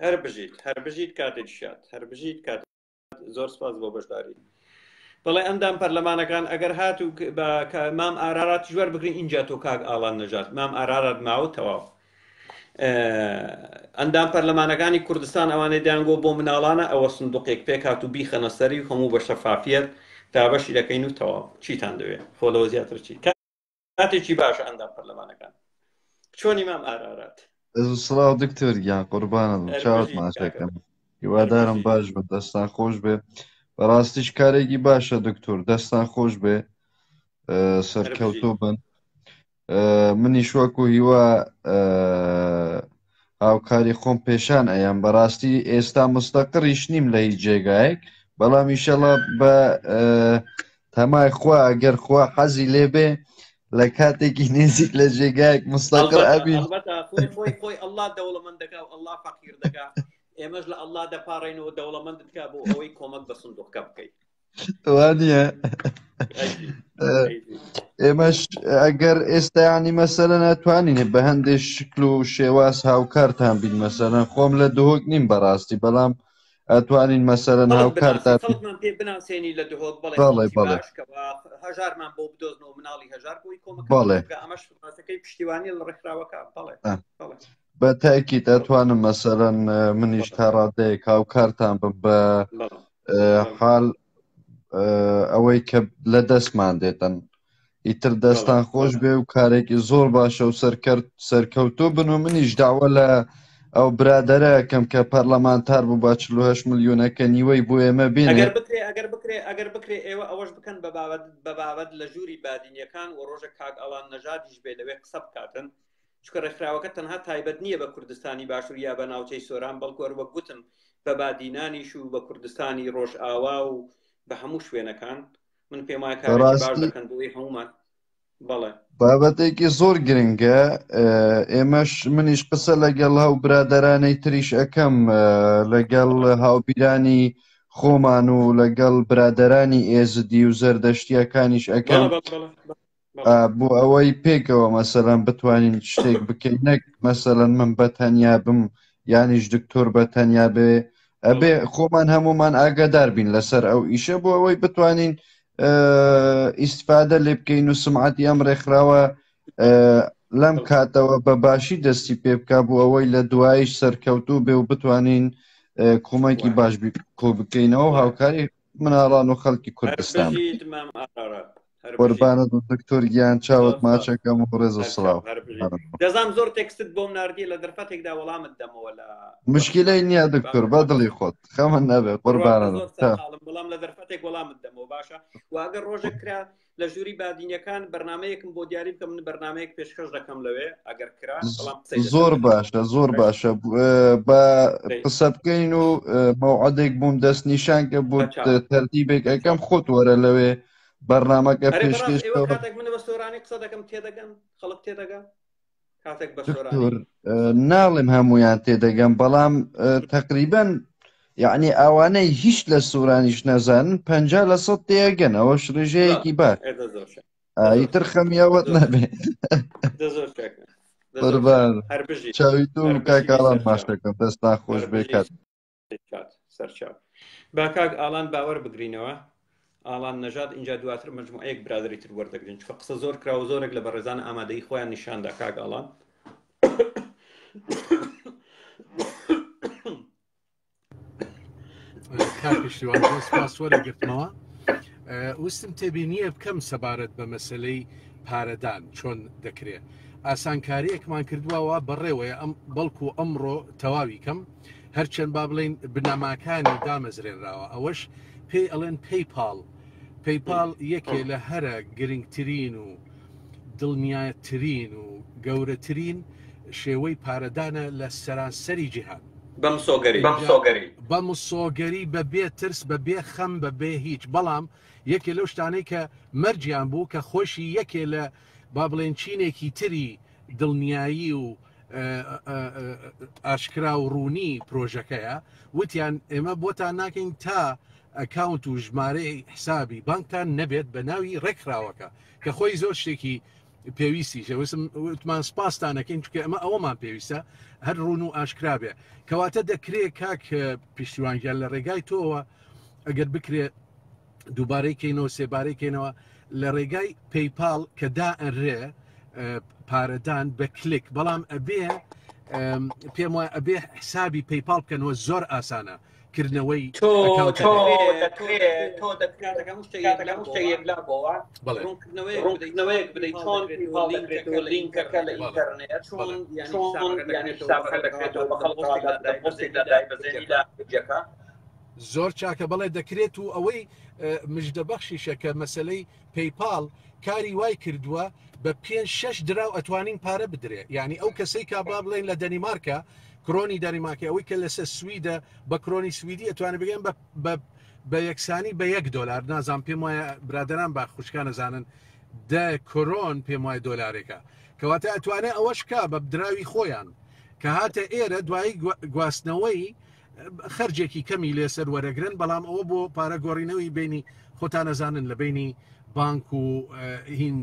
هەر بژیت کاتێک شات هەر بژیت کات زۆر سپاس بۆ بەشداری بەڵێ ئەندام پەرلەمانەکان ئەگەر هات و مام ئارارات ژوەر بگرین اینجا تۆ کاک ئاڵان نەژات مام ئارارات ماوە تەواو ئەندام پەرلەمانەکانی کوردستان ئەوانەی دەیانگۆ بۆ مناڵانە ئەوە سندوقێک پێک هات و بیخەنە سەری و هەموو بە شەفافیەت تا بەشی دەکەین و تەواو چیتان دەوێت خۆ لەوە زیاتر چی کاتێکی باشە ئەندام پەرلەمانەکان چۆنی مام ئارارات سڵاو دکتۆر گیان قوربانە چاوت ماشەکەم هیوادارم باش بە دەستان خۆش بێ بەڕاستیش کارێکی باشە دکتۆر دەستان خۆش بێ سەرکەوتۆ بن منیش وەکو هیوا هاوکاری خۆم پێشان ئەیان بەڕاستی ئێستا مستەقڕیش نیم لە هیچ جێگایەک بەڵام ئیشەڵا بە تەمای خوا ئەگەر خوا حەزی لێبێ لە کاتێکی نێزیک لە جێگایەک مستەقر ئەبین خۆی ئەڵڵا دەوڵەمەند دەکا و ئەڵڵا فەقیر دەکا ئێمەش لە ئەڵڵا دەپاڕێنەوە دەوڵەمەند دکا بۆ ئەوەی کۆمەک بە سندوقکە بکەیت وانە ئێمەش ئەگەر ئێستایانی مەسەلە ناتوانین بە هەندێک شکل و شێواز هاوکارتان بین مەسەلەن خۆم لە دهۆک نیم بەڕاستی بەڵام ئەتوانین مەسەلەن هاوکارتان پێ بناسێنی لە دهۆک بەڵێ هەژارمان بۆ بدۆزنەوە مناڵی هەژار بۆی کۆمەک بەڵێ ئەمەش ڕاستەکەی پشتیوانی لە ڕێکخراوەکە بەڵێ بە تاکید ئەتوانم مەسەلەن منیش تا ڕادەیەک هاوکارتان بم بە حال ئەوەی کە لە دەستمان دێتن ئیتر دەستان خۆش بێ و کارێکی زۆر باشە و سەرکەوتۆ بن و منیش داوە لە ئەو برادەرەکەم کە پەرلەمانتار بوو با 48 ملیۆنەکە نیوەی بۆ ئێمە بێنێ ئەگەر بکرێ ئێوە ئەوەش بکەن بە بابەت لە ژووری بادینیەکان و ڕۆژە کاک ئەڵان نەژادیش بێ لەوێ قسە بکاتن چکە ڕێکخراوەکە تەنها تایبەت نییە بە کوردستانی باشوور یا بە ناوچەی سۆران بەڵکو وەک گوتم بە بادینانیش و بە کوردستانی ڕۆژ ئاوا و بە هەموو شوێنەکان من پێم وایە کارێکی باش دەکەن بۆی هەمومان بەڵێ بابەتێکی زۆر گرنگە ئێمەش منیش قسە لەگەڵ هەو برادەرانەی تریش ئەەکەم لەگەڵ هاوبیرانی خۆمان و لەگەڵ برادەرانی ئێزدی و زەردەشتیەکانیش ئەەکەم بۆ ئەوەی پێکەوە مەسەلەن بتوانین شتێک بکەین نەک مەسەلەن من بەتەنیا بم یانیش دکتۆر بەتەنیا بێ ئەبێ خۆمان هەمومان ئاگادار بین لەسەر ئەو ئیشە بۆ ئەوەی بتوانین ئیسفادە لێ بکەین و سمعەتی ئەم ڕێکخراوە لەم کاتەوە بە باشی دەستی پێ بکە بۆ ئەوەی لە دوایش سەرکەوتوو بێ و بتوانین کۆمەکی باش کۆ بکەینەوە هاوکاری مناڵان و خەڵکی کوردستان قوربانە دکتۆر گیان چاوت ماچەکەم و ڕێز و سڵاو دەزانم زۆر تێکستت بۆم ناردی لە دەرفەتێکدا وەڵامت دەمەوە لە مشکلەی نییە دکتۆر بە دڵی خۆت خەمە نەبێ قوربانە بەڵام لە دەرفەتێک وەڵامت دەمەوە باشە و ئەگەر ڕۆژێک کرا لە ژووری بادینیەکان بەرنامەیەکم بۆ دیاری بکەم من بەرنامەیەک پێشکەش دەکەم لەوێ ئەگەر کرا زۆر باشە زۆر باشە بە قسە بکەین و مەوعدێک بووم دەست نیشانکە بۆ تەرتیبێک ئەەکەم خۆت وەرە لەوێ بەرنامەکە پێشکەش من بە سۆرانی قسە دەکەم تێدەگەم خەڵک تێدەگەم کاتێک بە ناڵێم هەمویان تێدەگەم بەڵام تقریبەن یعنی ئەوانەی هیچ لە سوورانیش نەزانن 50% تێگەن ئەوەش ڕێژەیەکی باش ئیتر خەمیاوەت نەبێ چاوی دوو کاکاڵان باشەکەم دەستان خۆش بێ کات سەرچاو با کاک ئاڵان باوەڕ بگرینەوە ئاڵان نەژاد اینجا دواتر مجموعەیەک برادری تر وەردەگرین چکە قسە زۆر کرا و زۆرێک لە بەڕێزان ئامادەی خۆیان نیشاندا کاک ئاڵان کاکشتیوان سپاس وەرەگرتمەوە وستم تێبینیە بکەم سەبارەت بە مەسلەی پارەدان چۆن دەکرێت ئاسانکاریەکمان کردووەوە بەڕێوەیە بەڵکو ئەمڕۆ تەواوی کەم هەرچەند با بڵێن بنەماکانی دامەزرێنراوە ئەوەش پێی ئەڵێن پەیپال یەکێ لە هەرە گرنگترین و دڵنیایەتترین و گەورەترین شێوەی پارەدانە لە سەرانسەری جیهان بەم سۆگەری بەبێ ترس بەبێ خەم بەبێ هیچ بەڵام یەکێ لەو شتانەی کە مەرجیان بوو کە خۆشی یەکێ لە با بڵێن چینێکی تری دڵنیایی و ئاشکرا و ڕوونی پرۆژەکەیە وتیان ئێمە بۆتان ناکەین تا ئەکاونت و ژمارەی حسابی بانکتان نەبێت بە ناوی ڕێکخراوەکە کە خۆی زۆر شتێکی پێویستی وتمان سپاسانەکەین چکە ئەمە ئەوەمان پێویستە هەر ڕوون و ئاشکرا بێ کەواتە دەکرێت کاک پشتیوانگیان لە ڕێگای تۆوە ئەگەر بکرێت دووبارەی کەینەوە سێبارەی کەینەوە لە ڕێگای پەیپال کە دائەنرێ پارەدان بە کلیک بەڵام ئەبێ پێم وایە ئەبێ حسابی پەیپال بکەنەوە زۆر ئاسانە کردنەوەی ڕوونکردنەوەیەک بدەیت چۆن لینکەکە لە ئینتەرنێت زۆر چاکە بەڵێ دەکرێت و ئەوەی مژدەبەخشیشە کە مەسلەی پەیپال کاری وای کردووە بە 5-6 دراو ئەتوانین پارە بدرێ یعنی ئەو کەسەی کا با بڵێن لە دەنیمارکە کرۆنی دەنیمارکە ئەوەی کە لەسەر سویدە بە کرۆنی سویدی ئەتوانێت بگەن بە یەکسانی بە $1 نازان پێم وایە برادران با خوشکان نەزانن 10 کرۆن پێم وایە دۆلارێکە کەواتە ئەتوانێت ئەوەش کا بە دراوی خۆیان کە هاتە ئێرە دوایی گواستنەوەی خەرجێکی کەمی لێسەر وەرەگرن بەڵام ئەوە بۆ پارە گۆڕینەوەی بینی خۆتان نەزانن لە بینی بانک و هین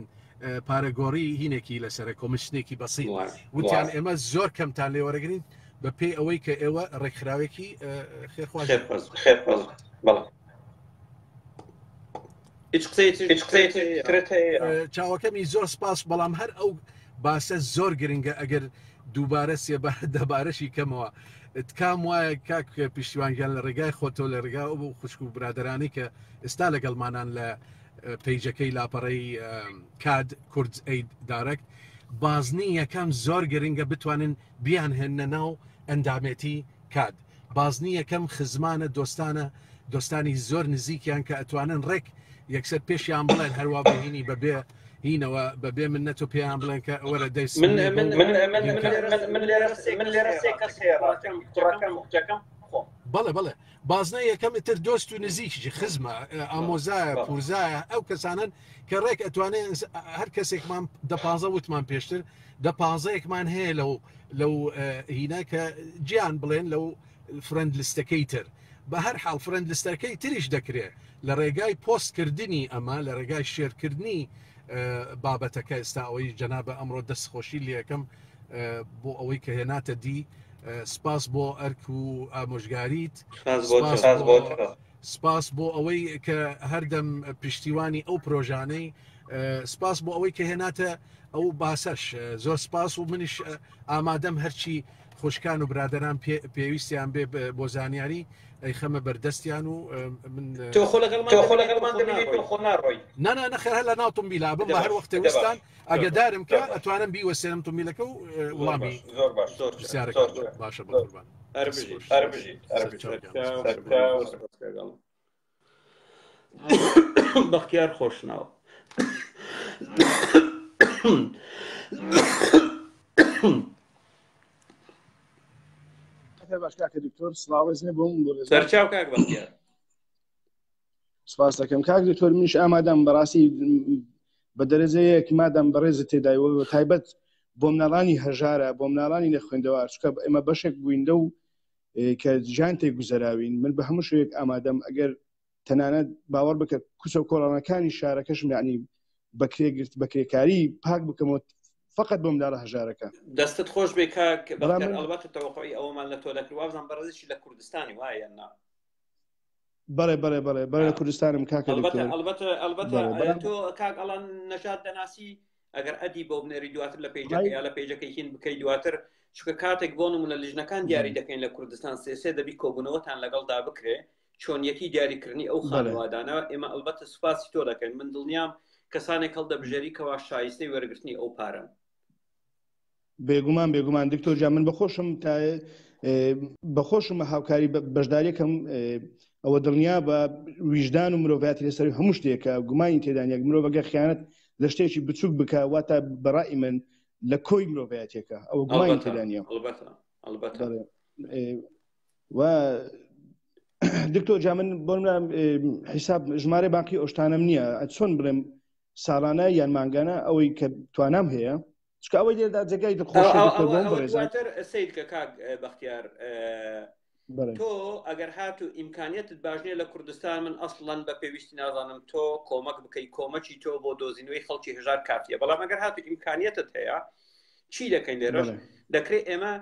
پارەگۆڕی هینێکی لەسەر کۆمیشنێکی بەسیط وتیان ئێمە زۆر کەمتان لێ وەرەگرین بە پێی ئەوەی کە ئێوە ڕێکخراوێکی خێرخواز چاوەکەمی زۆر سپاس بەڵام هەر ئەو باسە زۆر گرنگە ئەگەر دووبارە دەبارەشی کەمەوە تکام وایە کاک پشتیوانگیان لە ڕێگای خۆتۆ لە ڕێگا ئەو بۆ خوشک و برادرانی کە ئێستا لەگەڵمانان لە پیجەکەی لاپەڕەی کاد کورد ئەید دارەکت بازنی یەکەم زۆر گرنگە بتوانن بیان هێنە ناو ئەندامێتی کاد بازنی یەکەم خزمانە دۆستانی زۆر نزیکیان کە ئەتوانن ڕێک یەکسەر پێشیان بڵێن هەروە بهینی بەبێ هینەوە بەبێ من نەتۆ پێیان بڵێن کە وەرە دەیست بەڵێ بازنە یەکەم ئتر دۆست و نزیکی خزمە ئامۆزایە پورزایە ئەو کەسانن کە ڕێک ئەتوانێت هەر کەسێکمان 15 وتمان پێشتر 15ێکمان هەیە لەو هینە کە گیان بڵێن لەو فرەند لستەکەی تر بە هەر حاڵ فرەند لستەکەی تریش دەکرێت لە ڕێگای پۆستکردنی ئەمە لە ڕێگای شێرکردنی بابەتەکە ئێستا ئەوەی جەنابە ئەمڕۆ دەستخۆشی لە یەکەم بۆ ئەوەی کە هێناتە دی سپاس بۆ ئەرک و ئامۆژگاریت سپاس بۆ ئەوەی کە هەردەم پشتیوانی ئەو پرۆژانەی سپاس بۆ ئەوەی کە هێناتە ئەو باسەش زۆر سپاس و منیش ئامادەم هەرچی خوشکان و برادران پێویستیان بێ بۆ زانیاری ئەی خەمە بەردەستیان و نانە نەخێر هەر لە ناو تۆمبیلا بم بە هەر وەختێ وستان ئەگەدارم کە ئەتوانم بیوەسێنم تۆمبیلەکە و وڵامی باشە بەقوربان بەختیار خۆشناوە باش کاکە دکتۆر سڵاوێزنێ بۆم سەرچاو کاک بەختیار سپاس دەکەم کاک دکتۆر منیش ئامادەم بەڕاستی بە دەرەجەیەک مادەم بەڕێزت تێدایەوە تایبەت بۆ مناڵانی هەژارە بۆ مناڵانی نەخوێندەوە چکە ئێمە بەشێک بووینە و کە ژیان تێگوزەراوین من بە هەموو شوێک ئامادەم ئەگەر تەنانەت باوەڕ بکە کوچە و کۆڵانەکانی شارەکەشم یعنی بەکرێگرت بەکرێکاری پاک بکەمەوە فقط بۆ منداڵە هەژارەکە دەستت خۆش بێ کاک بەختیار ئەلبەتە تەوەقعی ئەوەمان لە تۆ دەکرد وابزان بەڕێزیشی لە کوردستانی وایە یان بەڵێ لە کوردستانم کاکە ئەلبەتە تۆ کاک ئەڵان نەژاد دەناسی ئەگەر ئەدی بۆ بنێری دواتر لە پیجەکە یا لە پیجەکەی هین بکەی دواتر چکە کاتێک بۆ نمونە لیژنەکان دیاری دەکەین لە کوردستان سێ دەبی کۆبوونەوەتان لەگەڵدا بکرێ چۆنیەتی دیاریکردنی ئەو خانەوادانە ئێمە ئەلبەتە سوپاسی تۆ دەکەین من دڵنیام کەسانێک هەڵدەبژێری کەوا شایستەی وەرگرتنی ئەو پارەن بێگومان دکتۆر جان من بەخۆشم هاوکاری بەشداریەکەم ئەوە دڵنیا بە ویژدان و مرۆڤایەتی لەسەر هەموو شتێکە گومانی تێدان یەک مرۆڤ بەگە خیانەت لە شتێکی بچووک بکە واتە بەڕای من لە کۆی مرۆڤایەتێکە ئەوە گومانی تێدا نییە و دکتۆر جا من بۆ حیساب ژمارە باقی ئۆشتانم نییە چۆن بڵێم ساڵانە یان مانگانە ئەوەی کە توانام هەیە چکە ئەوەی لێدا جێگای دڵخۆشیواتر سید کە کاک بەختیار تۆ ئەگەر هاتو ئیمکانیتت باشنیە لە کوردستان من ئەسڵەن بە پێویستی نازانم تۆ کۆمەک بکەی کۆمەکی تۆ بۆ دۆزینەوەی خەڵکی هەژار کافیە بەڵام ئەگەر هاتو ئیمکانیتت هەیە چی دەکەین لێرەش دەکرێت ئێمە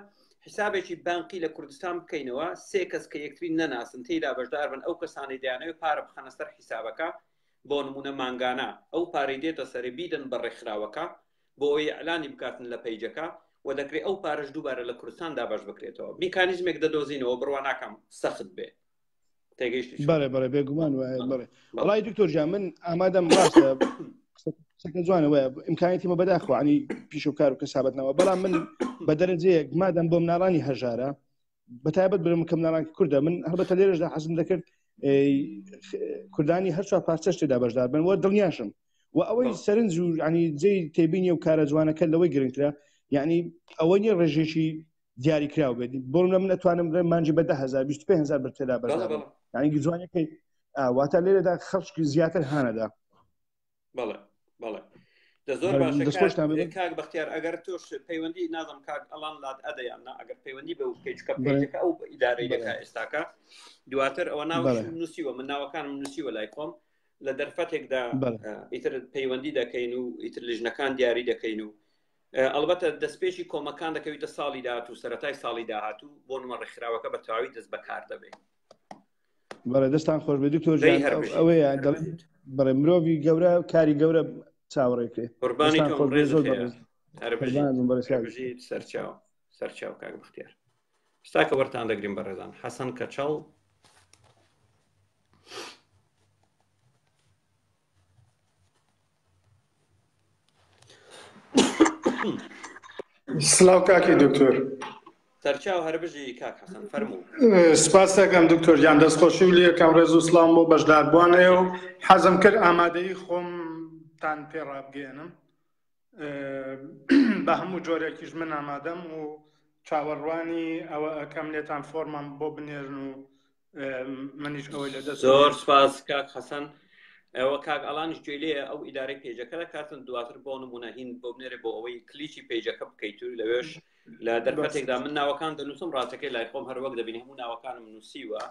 حسابێکی بانقی لە کوردستان بکەینەوە سێ کەس کە یەکتری نەناسن تێیدا بەشدار بن ئەو کەسانی دەیانەوێت پارە بخەنە سەر حیسابەکە بۆ نمونە مانگانە ئەو پارەی دێتە سەر بیدن بە ڕێکخراوەکە بۆ ئەوەی ئەعلانی بکاتن لە پەیجەکە و دەکرێت ئەو پارەش دووبارە لە کوردستان دابش بکرێتەوە میکانیزمێک دەدۆزینەوە بڕوا ناکەم سەخت بێ تێگەیشتی بەڵێ بێگومان وایە وڵای دکتۆر جا من ئامادەم ڕاستە قسەکە جوانەوەیە ئیمکانیەتیمە بەداخوانی پیشۆکار و کەسابەتنەوە بەڵام من بە دەرەجەیەک مادەم بۆ مناڵانی هەژارە بەتایبەت برم کە مناڵانی کوردە من هەڵبەتە لێرەشدا حەزم دەکرد کوردانی هەرچوار پارچەش تێدا بەشدار بن وە دڵنیاشم و ئەوەی سەرنج و ینی جێی تێبینی و کارە جوانەکە لەوەی گرنگترە یعنی ئەوە نیە ڕێژێکی دیاریکراو بێت بۆ من نەتوانم بڵێم مانجی بە 10,000 بر تێدا بەشدار ینی جوانەکەی واتە لێرەدا خەڵکی زیاتر هانەدا بەڵێ زۆر باشە کاک بەختیار ئەگەر تۆش پەیوەندی نازم کاک ئەڵان لات ئەدەیاننا ئەگەر پەیوەندی بە پێچکە پێچەکە ئەو ئیدارەی دەکا ئێستاکە دواتر ئەوە ناوەشم نووسیوە من ناوەکانم نووسیوە لای خۆم لە دەرفەتێکدا ئیتر پەیوەندی دەکەین و ئیتر لیژنەکان دیاری دەکەین و ئەلبەتە دەستپێشی کۆمەکان دەکەویتە ساڵی داهاتوو سەرەتای ساڵی داهاتوو بۆ نمە ڕێکخراوەکە بە تەواوی دەست بەکار دەبێت بەڵێ دەستان خۆش بێ دکتۆر ئەوەیە بەڵێ مرۆڤی گەورە کاری گەورە چاوەڕێکرێ قوربانی سەرچاو کاک بەختیار ستاکە وەرتان دەگرین بەڕێزان حەسەن کەچەڵ سلااو کاکی دکتۆر سەرچاو هەربژی کاک حەسەن فەرموو سپاس دەکەم دکتۆر گیان دەستخۆشی و لێکم ڕێز و سڵام بۆ بەشداربوانەیە و حەزم کرد ئامادەی خۆمتان پێڕابگەێنم بە هەموو جۆرێکیش من ئامادەم و چاوەڕوانی ئەوە ئەەکەم لێتان فۆرمان بۆ بنێرن و منیش ئەوەی لە دەست زۆر سپاس کاک حەسەن ئەوە کاک ئەڵانیش گوێ لێە ئەو ئیدارەی پێیجەکە دەکاتن دواتر بۆ نمونە هین بۆ بنێرە بۆ ئەوەی کلیچی پێیجەکە بکەیت و لەوێش لە دەرفەتێکدا من ناوەکان دەنووسم ڕاستەکەی لای خۆم هەر وەک دەبین هەموو ناوەکانم نووسیوە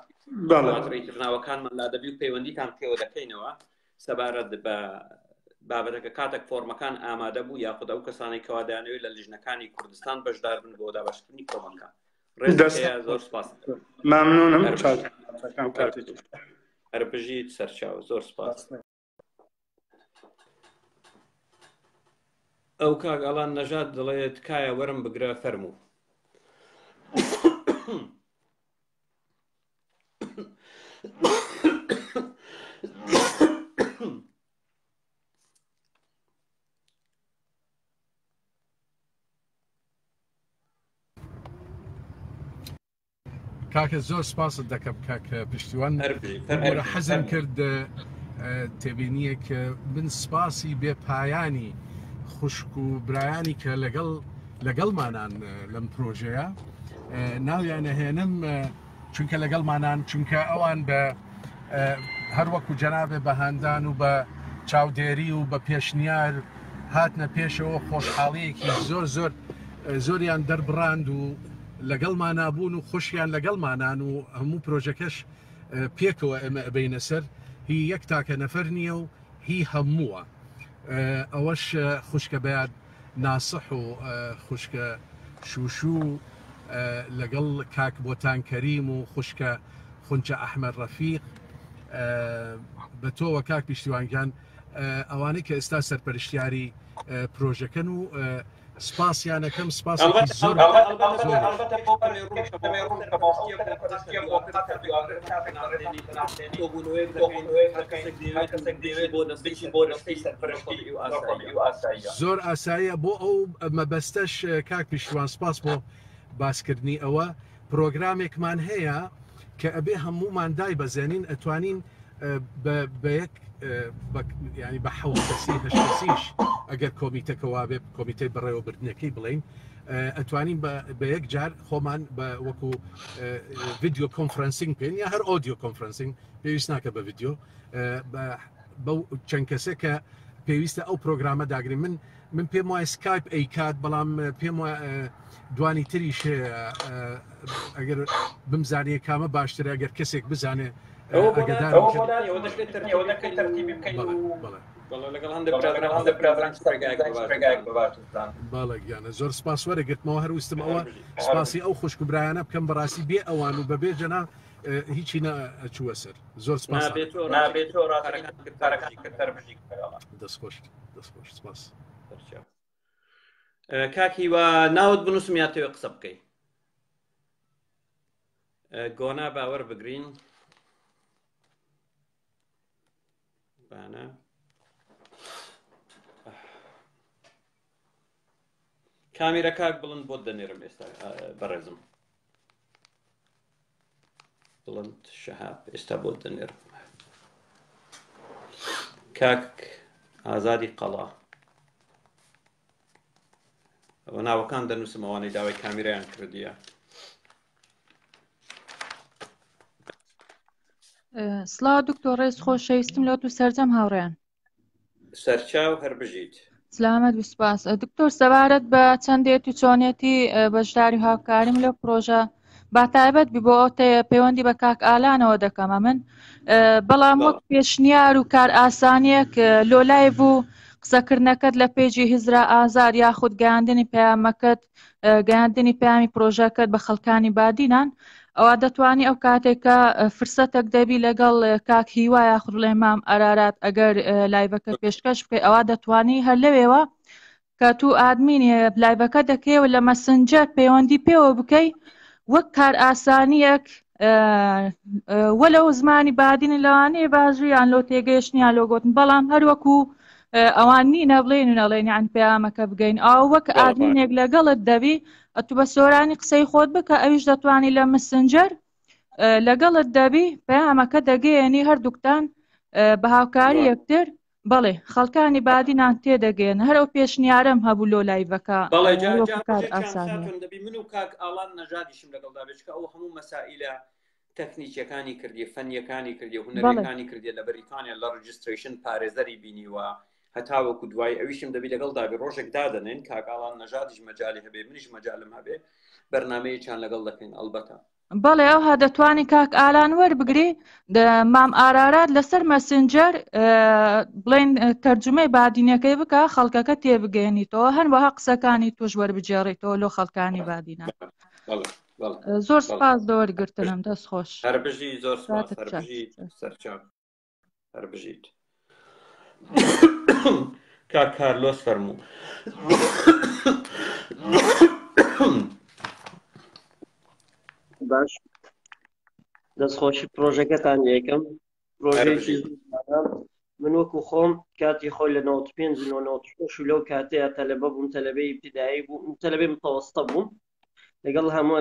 دواتر ناوەکانمان لا دەبی و پەیوەندیتان پێوە دەکەینەوە سەبارەت بە بابەتەکە کاتێک فۆرمەکان ئامادە بوو یاخود ئەو کەسانی کەوادانەوەی لە لیژنەکانی کوردستان بەشدار بن بۆ دابەشکردنی کۆمەکە زۆر سپاس ممنونم هەربژیت سەرچاو زۆر سپاس ئەو کاک ئەڵان نەژاد دەڵێت کایە وەرم بگرە فەرموو کاکە زۆر سپاست دەکەم کاکە پشتیوان حەزم کرد تێبینیەک من سپاسی بێ پایانی خوشک و برایانی کە لەگەڵمانان لەم پرۆژەیە ناویانە هێنم چونکە لەگەڵمانان چونکە ئەوان بە هەروەکو جەنابێ بەهاندان و بە چاودێری و بە پێشنیار هاتنە پێشەوە خۆشحاڵیەکی زۆریان دەربڕاند و لەگەڵمان نابوون و خۆشیان لەگەڵمانان و هەموو پرۆژەکەش پێکەوە ئێمە ئەبینە سەر هی یەک تاکە نەفەر نییە و هی هەمووە ئەوەش خوشکە بەیاد ناسح و خوشکە شوشوو لەگەڵ کاک بۆتان کەریم و خوشکە خونچە ئەحمەد ڕەفیق بە تۆوە کاک پیشتیوانگیان ئەوانەی کە ئێستا سەرپەرشتیاری پرۆژەکەن و سپاسیانەکەم سپاسێکی زۆر زۆر ئاساییە بۆ ئەو مەبەستەش کاک پیشوان سپاس بۆ باسکردنی ئەوە پرۆگرامێکمان هەیە کە ئەبێ هەموومان دای بەزێنین ئەتوانین بە یەک ینی بە حەوت کەسی هەشت کەسیش ئەگەر کۆمیتەکەوا بێ کۆمیتەی بەڕێوەبردنەکەی بڵین ئەتوانین بە یەک جار خۆمان بە وەکو ڤیددیو کۆنفرەنسینگ پێین یا هەر ئۆدیۆ کۆنفرەنسینگ پێویست ناکە بە ڤیددیۆ بەو چەند کەسێک کە پێویستە ئەو پرۆگرامە داگرین من پێم وایە سکایپ ئەیکات بەڵام پێم وایە دوانی تریش ئەگەر بمزانێ کامە باشترە ئەگەر کەسێک بزانێ باڵێکیانە زۆر سپاس وەرەگرتمەوە هەروستم ئەوە سپاسی ئەو خوشک و برایانە بکەم بەڕاستی بێ ئەوان و بەبێ جەنا هیچی نەچووە سەر زۆر سپاس دەستخۆش سپاس کاکی وە ناوت بنووسم یاتەوە قسە بکەی گۆنا باوەڕ بگرین بانە کامیرە کاک بڵند بۆ دەنێرم ئێستا بەڕێزم بڵند شەهاب ئێستا بۆ دەنێرم کاک ئازادی قەڵا ئەوە ناوەکان دەنووسم ئەوانەی داوای کامیرەیان کردیە سڵاو دکتۆر ڕێز خۆشەویستم لەوت و سەرجەم هاوڕێیان سەرچاو هەر بژیت سلامەت و سپاس دکتۆر سەبارەت بە چەندێت و چۆنێتی بەشداری و هاوکاریم لەو پرۆژە با تایبەت بی بۆ پەیوەندی بە کاک ئالانەوە دەکەمە من بەڵام وەک پێشنیار و کار ئاسانیەک لۆلای بوو قسەکردنەکەت لە پێیجی هیزرا ئازار یاخود گەیاندنی پەیامەکەت گەیاندنی پەیامی پرۆژەکەت بە خەڵکانی بادینان ئەوە دەتوانی ئەو کاتێکە فرسەتێک دەبی لەگەڵ کاک هیوا یاخود بڵێ مام ئەرارات ئەگەر لایڤەکە پێشکەش بکەی ئەوە دەتوانی هەر لەوێوە کە تو ئادمینی لایڤەکە دەکەیەوە لە مەسنجەر پەیوەندی پێوە بکەی وەک کار ئاسانیەک وەلەو زمانی بادینی لەوانەیە باشیان لۆ تێگەیشتنیان لۆ گوتن بەڵام هەروەکو ئەوان نینە بڵێن و نەڵێن یان پەیامەکە بگەین ئەو وەک ئادمینێک لەگەڵت دەبی ئەتو بە سۆرانی قسەی خۆت بکە ئەویش دەتوانی لە مسنجەر لەگەڵت دەبی پەیامەکە دەگەیەنی هەردووکتان بە هاوکاری یەکتر بەڵێ خەڵکانی بادینان تێدەگەن هەرەو پێشنیارم هەبوو لۆ لایڤەکە دەبی من و کاک ئاڵان نەژادیشم لەگەڵدا بێچکە ئەو هەموو مەسائلە تەکنیکیەکانی کردی فەنیەکانی کردی و هونەرەکانی کردی لە بەریتانیا لە ڕجستریشن پارێزەری بینیوە هەتاوەکو دوای ئەویشم دەبی لەگەڵ دابی ڕۆژێک دادەنێن کاکاڵان نەژادیش مەجای هەبێ منیش مەجالم هەبێ بەرنامەیەکیان لەگەڵ دەکەین ئەلبەتە بەڵێ ئەو هەدەتوانی کاک ئالان وەربگری مام ئارارات لەسەر مەسنجەر بڵێن تەرجمەی بادینەکەی بکە خەڵکەکە تێبگەێنیتەوە هەروەها قسەکانی توش وەربجێڕیتەوە لۆ خەڵکانی بادینە زۆر سپاس دەوەرگرتنم دەست خۆش هەربژی زۆر سپاس سەرچاو هەربژیت کاک کارلۆس فەرموو باش دەستخۆشی پرۆژەکەتان یەکەم پرۆژێکی من وەکو خۆم کاتی خۆی لە 95 و لەو کاتەیە تەلەبە بووم تەلەبەی ابتدایی بووم تەلەبەی متەوەسطە بووم لەگەڵ هەموو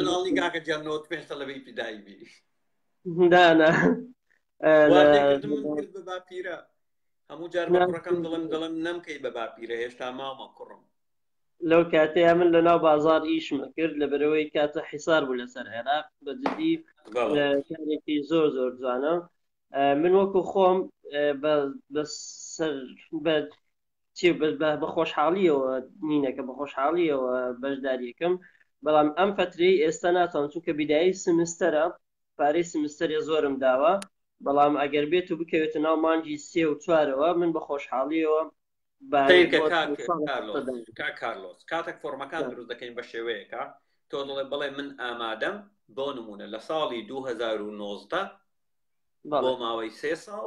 مناڵی کاکە جیان 95 تەلەبەی ابتدایی بی دانا بە باپیرە هەموو جار بەڕەکەم دڵم نەمکەی بە باپیرە هێشتا ماڵمە کوڕم لەو کاتەیە من لە ناو بازار ئیشمە کرد لەبەرەوەی کاتە حیسار بوو لەسەر عێراق بەجددی کارێکی زۆر زۆر جوانە من وەکو خۆم بە خۆشحاڵیەوە نینەکە بە خۆشحاڵیەوە بەشداریەکەم بەڵام ئەم فترەی ئێستا ناتوانم چونکە بیدایی سمستەرە پارەی سمستەری زۆرم داوە بەڵام ئەگەر بێت و بکەوێتە ناو مانجی 3 و 4ەوە من بە خۆشحاڵیەوە کارلۆس کاتێک فۆرمەکان دروست دەکەین بە شێوەیەکە تۆ دەڵێ بڵێ من ئامادەم بۆ نمونە لە ساڵی 2019 بۆ ماوەی 3 ساڵ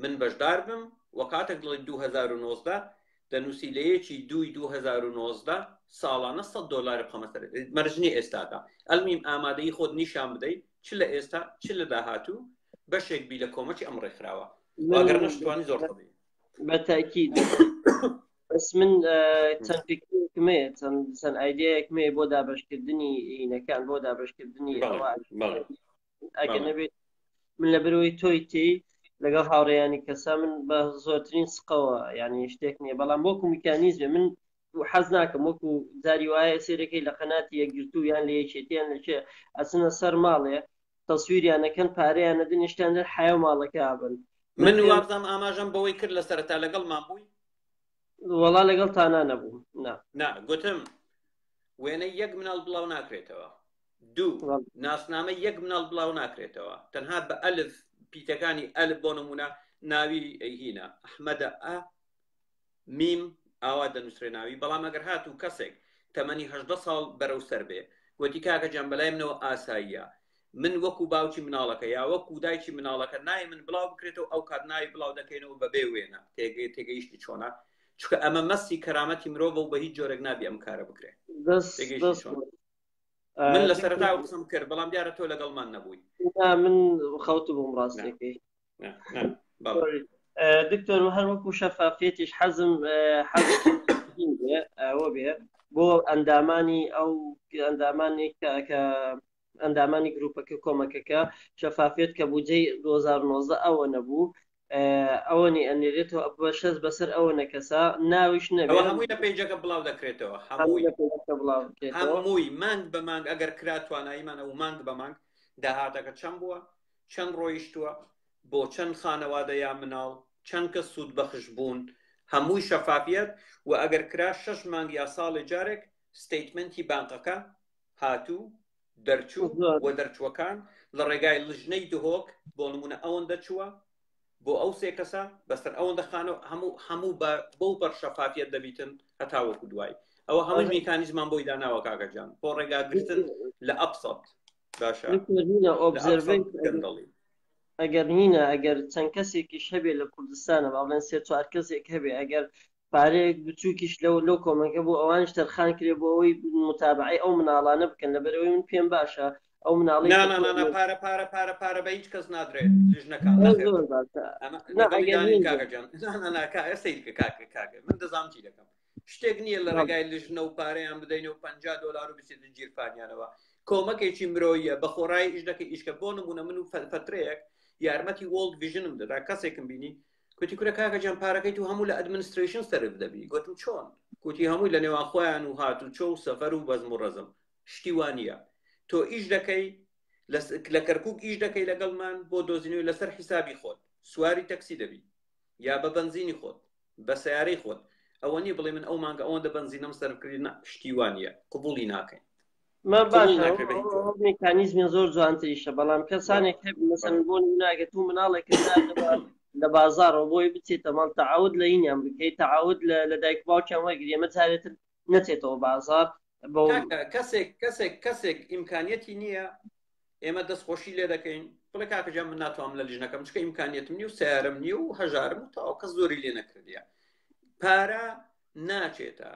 من بەشدار بم وە کاتێک دڵی 2019 دەنووسی لە یەکی 2019 ساڵانە $100 بخەمەسەر مەرجنی ئێستاکە ئەلمیم ئامادەی خۆت نیشان بدەیت چ لە ئێستا چ لە داهاتوو بەشێک بی لە کۆمەکی ئەم ڕێکخراوە واگەر نەشتوانی زۆر قەبی بەتاکید بەس من چەند فکرێکمەیە چەند ئایدەیەکمێ بۆ دابەشکردنی عینەکان بۆ دابەشکردنی ئەگەر نەبێت من لە بەرەوەی تۆی تێی لەگەڵ هاوڕێیانی کەسا من بە زۆرترین سقەوە ینی شتێک نییە بەڵام وەکو میکانیزمێ من حەز ناکەم وەکو جاری وایە سێرەکەی لە قەناتی یەکگرتوو یان لە یەکێتیان لەکێ ئەچنە سەر ماڵێ تەسویریانەکەن پارەیانە دنیشتیان دەر حیا ماڵەکە بن من وابزانم ئاماژەم بەوەی کرد لە سەرەتا لەگەڵمان بووی وەڵا لەگەڵ تانا نەبوو نا گوتم وێنەی یەک مناڵ بڵاو ناکرێتەوە دوو ناسنامە یەک مناڵ بڵاو ناکرێتەوە تەنها بە ئەلف پیتەکانی ئەلف بۆ نمونە ناوی هینە ئەحمەدە ئە میم ئاوا دەنووسێ ناوی بەڵام ئەگەر هاتوو کەسێک تەمەنی 18 ساڵ بەرەو سەر بێ گوتی کاکە جان بەلای منەوە ئاساییە من وەکو باوکی مناڵەکە یا وەکو دایکی مناڵەکە نای من بڵاو بکرێتەوە ئەو کات ناوی بڵاو دەکەینەوە بەبێ وێنە تێگەیشتی چۆنە چونکە ئەمە مەسی کەرامەتی مرۆڤ و بە هیچ جۆرێک نابی ئەم کارە بکرێت من لە سەرەتا قسم کرد بەڵام دیارە تۆ لەگەڵمان نەبووی من خەوت بووم ڕاستێکی دکتۆر هەر وەکو شەفافێتیش حەزم ئەوە بێ بۆ ئەندامانی ئەو ئەندامانی کە ئەندامانی گروپەکە کۆمەکەکە شەفافێت کە بودجەی 2019 ئەوە نەبوو ئەوەنی ئەنێرێتەوە بەشەز بەسەر ئەوە نەکەسا ناویش نەبێت هەمووی لە پێیجەکە بڵاو دەکرێتەوە هەمووی مانگ بە مانگ ئەگەر کرا تواناییمانە و مانگ بە مانگ داهاتەکە چەند بووە چەند ڕۆیشتووە بۆ چەند خانەوادە یا مناڵ چەند کە سوود بەخش بوون هەمووی شەفافیت و ئەگەر کرا 6 مانگ یا ساڵی جارێک ستیتمنتی بانقەکە هاتوو دەرچوو و دەرچووەکان لە ڕێگای لژنەی دهۆک بۆ نمونە ئەوەندە چووە بۆ ئەو سێ کەسە بەسەر ئەوەندە خانەوە هەموو بۆ بەر شەفافیت دەبیتن هەتاوەکو دوای ئەوە هەموو میکانیزمان بۆی داناوە کاکەجان بۆ ڕێگاگرتن لە ئەبسەت باشە ئەگەر نینە ئەگەر چەند کەسێکیش هەبێ لە کوردستانە باڵێن 3-4 کەسێک هەبێ ئەگەر پارەیەک بچووکیش لەو کۆمەکە بۆ ئەوانش تەرخان کرێ بۆ ئەوەی متابعی ئەو مناڵانە بکەن لەبەرەوەی من پێم باشە ئەو مناڵی پارە بە هیچ کەس نادرێت لژنەکان کاکە من دەزانم چی دەکەم شتێک نییە لە ڕێگای لژنە و پارەیان بدەینەوە $50 و بچێت گیرفانیانەوە کۆمەکێکی مرۆیە بە خۆڕایی ئیش دەکە ئیشکە بۆ نمونە من و فترەیەک یارمەتی وڵد ڤیژنم دەدا کەسێکم بینی گوتی کورە کاکەجان پارەکەی تو هەموو لە ئەدمنستریشن سەرف دەبی گوتم چۆن گوتی هەمووی لە نێوان خۆیان و هات و چۆ و سەفەر و بەزم و ڕەزم شتی وانە تۆ ئیش دەکەی لە کەرکووک ئیش دەکەی لەگەڵمان بۆ دۆزینەوەی لەسەر حیسابی خۆت سواری تەکسی دەبی یا بە بەنزینی خۆت بە سیارەی خۆت ئەوە نیە بڵێ من ئەو مانگە ئەوەندە بەنزینەم سەرفکردی شتی وانە قبوڵی ناکەین ما باشە میکانیزمی زۆر جوانتریشە بەڵام کەسانێک هەب مەسەن بۆ ناگەت و مناڵێک لە بازارەوە بۆی بچێتە ماڵ تەعاود لە ئینیان بکەی تەعاود لە دایک باوکیان وەرگری ئەمە جارێتتر نەچێتەوە بازار کەسێک ئیمکانیەتی نییە ئێمە دەستخۆشی لێ دەکەین بڵێ کاکەجان من ناتوانم لە لیژنەکەم چکە ئیمکانیەتم نیە و سیارم نییە و هەژارم و تاو کەس زۆری لێ نەکردیە پارە ناچێتە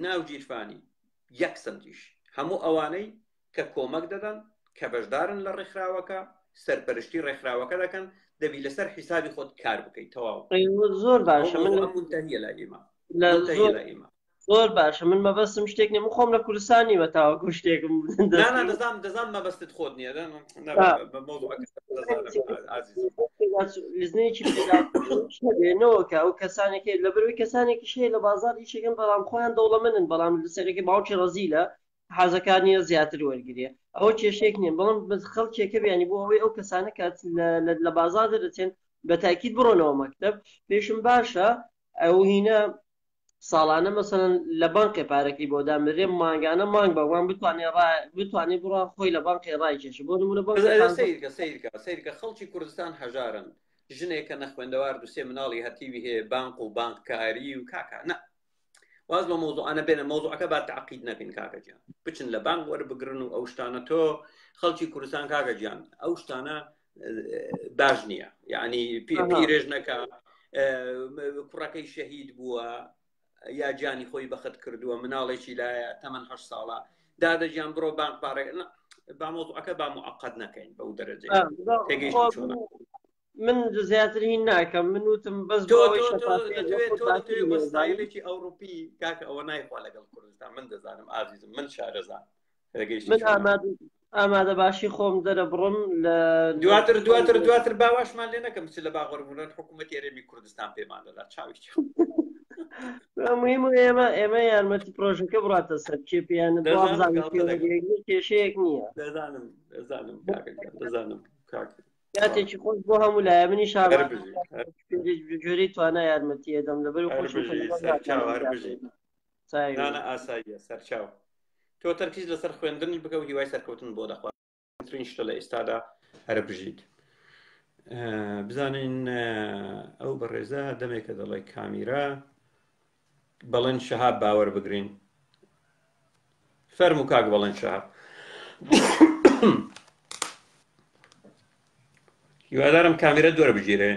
ناو جیرفانی 1 سنتیش هەموو ئەوانەی کە کۆمەک دەدەن کە بەشدارن لە ڕێکخراوەکە سەرپەرشتی ڕێکخراوەکە دەکەن دەبی لەسەر حیسابی خۆت کار بکەیت تەواو زۆر باشە من منتهیە لە ئێمە زۆر باشە من مەبەستم شتێک نیە من خۆم لە کوردستانی بە تاوەکو شتێکم دەزانم مەبەستت خۆت نییە لزنەیەکی پێدابێنەوەکە ئەو کەسانێکی لە بەروی کەسانێکی شەیە لە بازار ئیشەکەن بەڵام خۆیان دەوڵەمەندن بەڵام لەسەرێکی باوکی ڕەزیلە حەزەکانیە زیاتر وەرگریە ئەوە کێشێک نییە بەڵام خەڵکێکە بیانی بۆ ئەوەی ئەو کەسانە کات لە بازار دەچێن بە تاکید بڕۆنەوە مەکتەب پێشم باشە ئەو هینە ساڵانە مەسەن لە بانقی پارەکەی بۆ دامرێ مانگانە مانگ بەوان بتوانێت بڕۆ خۆی لە بانقی ڕای کێشە بۆ نمونە سیرکە خەڵکی کوردستان هەژارن ژنێکە نەخوێندەوار دوسێ مناڵی هەتیوی هەیە بانق و بانککاری و کاکە نە واز بە مۆزوعانە بێنە مۆزوعەکە با تعقید نەکەین کاکەجیان بچن لە بانک وەربگرن و ئەو شتانە تۆ خەڵکی کوردستان کاکەجیان ئەو شتانە باش نییە یعنی پیرێژنەکە کوڕەکەی شەهید بووە یا جانی خۆی بەخت کردووە مناڵێکی لایە تەمەن 8 ساڵە دادەجیان بڕۆ بانک پارێک با مۆزوعەکە با معقد نەکەین بەو دەرەجێ تێگەیشت چۆنە من زیاتر هین ناکەم من وتم بەس مەسایلێکی ئەوروپی کاکە ئەوە نایخوا لەگەڵ کوردستان من دەزانم ئازیزم من شارەزان ئامادە باشی خۆم دەرەبڕم لە دواتر باواشمان لێ نەکەم چ لە باغڕبوونەوە حکوومەتی هەرێمی کوردستان پێمان دەدا چاوی مهم ئێمە یارمەتی پرۆژەکە بڕاتە سەر کێپیان کێشەیەک نییە دەزانم کاتێکی خۆش بۆ هەموو لایە منی شاجۆری توانە یارمەتی ئەدەم لەبەر ئاساییە سەرچاو تۆ تەرکیز لەسەر خوێندنی بکە و هیوای سەرکەوتن بۆ دەخواترین شتە لە ئێستادا هەرە بژیت بزانین ئەو بەڕێزە دەمێکە دەڵێ کامیرە بەڵێن شەهاب باوەڕ بگرین فەرموو کاک بەڵێن شەهاب هیوادارم کامیرە دووەرە بگیرێ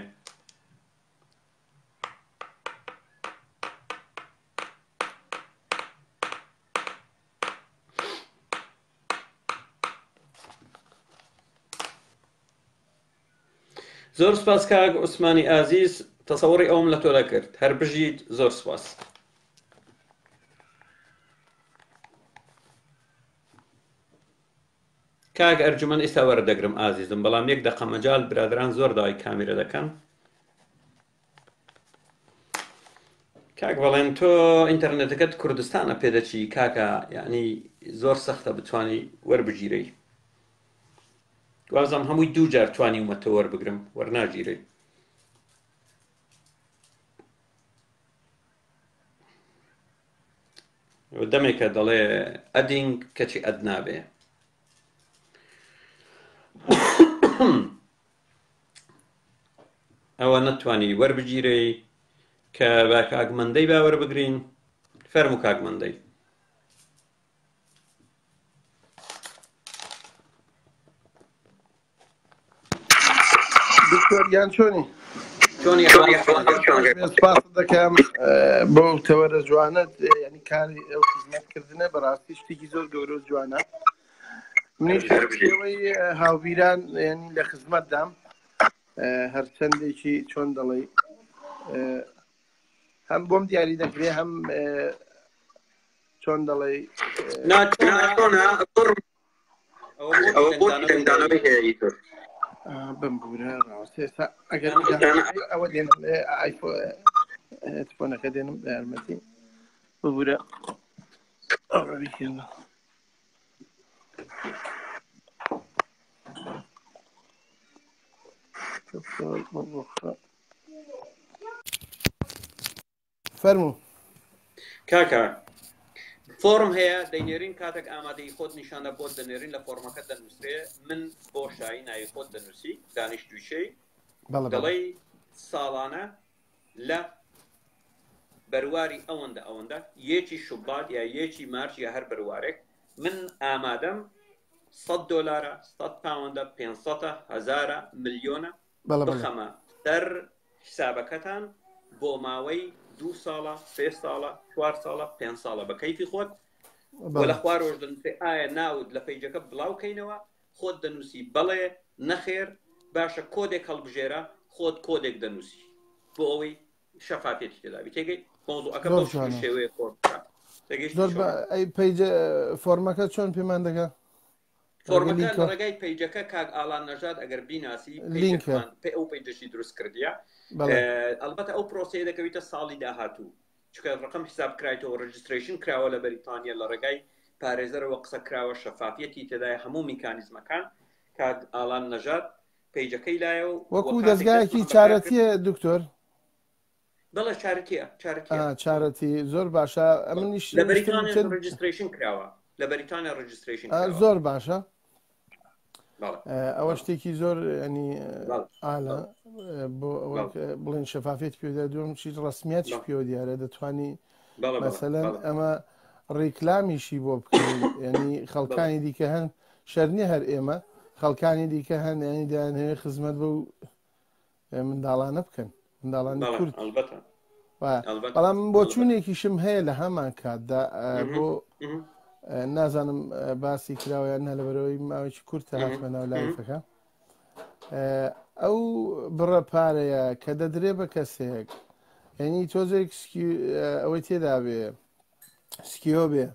زۆر سپاس کاک عوسمانی ئازیز تەسەوڕی ئەوم لە تۆ دەکرد هەر بژیت زۆر سپاس کاک ئەرجومەند ئێستا وەردەگرم ئازیزم بەڵام یەک دەقە مەجال برادران زۆر داوای کامیرە دەکەن کاک بەڵێن تۆ ئینتەرنێتەکەت کوردستانە پێدەچی کاکە یعنی زۆر سەختە بتوانی وەربگیرەی وازم هەمووی دوو جار توانی ومەتە وەربگرم وەرناگیرەی دەمێکە دەڵێ ئەدینگ کەچی ئەد نابێ ئەوە نەتوانی وەربگیرەی کە با کاگمەندەی باوەڕ بگرین فەرموو کاگمەندەی دکتۆریان چۆنی سپاس دەکەم بۆ تەوەرە جوانت ینی کاری ئەو خزمەتکردنە بەڕاستی شتێکی زۆر گەورە و جوانە منیش شێوەی هاوبیران ینی لە خزمەتدام هەرچەندێکی چۆن دەڵێ هەم بۆم دیاری دەکرێ هەم چۆن دەڵێ بمبورە ڕاستێستا ئەگەر ئەوە دێنم تفۆنەکە دێنم یارمەتی ببورە ئەوڕیکردن فەرموو کاکە فۆرم هەیە دەینێرین کاتێک ئامادەی خۆت نیشانە بۆت دەنێرین لە فۆرمەکە دەنووسێ من بۆ شایی ناوی خۆت دەنووسی دانیشتووشەی دەڵێ ساڵانە لە بەرواری ئەوەندە یەکی شوبات یا یەکی مارچ یا هەر بەروارێک من ئامادەم $100 100 پاوەندە 500 هەزارە ملیۆنە بخەمە سەر حسابەکەتان بۆ ماوەی 2 ساڵە 3 ساڵە 4 ساڵە 5 ساڵە بە کەیفی خۆت وە لە خوا ڕۆژ دەنووسێ ئایا ناود لە پەیجەکە بڵاوکەینەوە خۆت دەنووسی بەڵێ نەخێر باشە کۆدێک هەڵبژێرە خۆت کۆدێک دەنووسی بۆ ئەوەی شەفافێتی تێدابی تێگەی مۆزوعەکە بەو شێوەیە خۆت پەیجە فۆرمەکە چۆن پێمان دەکات فۆرمەکە لە ڕێگای پەیجەکە کاک ئالان نەژاد ئەگەر بیناسی ئەو پەیجەشی دروست کردیە ئەلبەتە ئەو پرۆسەیە دەکەویتە ساڵی داهاتوو چکە ڕقم حساب کرایتەوە ڕێجستریشن کراوە لە بەریتانیا لە ڕێگای پارێزەرەوە قسە کراوە شەفافیەتی تێدایە هەموو میکانیزمەکان کاک ئالان نەژاد پەیجەکەی لایە و وەکو دەستگایەکی چارەتیە دکتۆر بەڵێ چارەتی زۆر باشە ئەمنیش لە بەریتانیا ڕێجستریشن کراوە لە بەریتانیا ڕێجستریشن زۆر باشە ئەوە شتێکی زۆر ینی ئالە بۆ بڵێن شەفافێت پێدا دوم چیت ڕسمیەتش پێ دیارە دەتوانی مەسەلەن ئەمە ڕێکلامیشی بۆ بکەین ینی خەڵکانی دیکە هەن شەرنی هەر ئێمە خەڵکانی دیکە هەن ینی دایانهەیە خزمەت بە منداڵانە بکەن منداڵانی کورد بەڵام بۆ چوونێکیشم هەیە لە هەمان کاتدا بۆ نازانم باسی کراوەیان نە لەبەرەوەی ماوەی کورتە هاتمە ناو لایفەکە ئەو بڕە پارەیە کە دەدرێ بە کەسێک ینی تۆزێک ئەوەی تێدا بێ سکیۆ بێ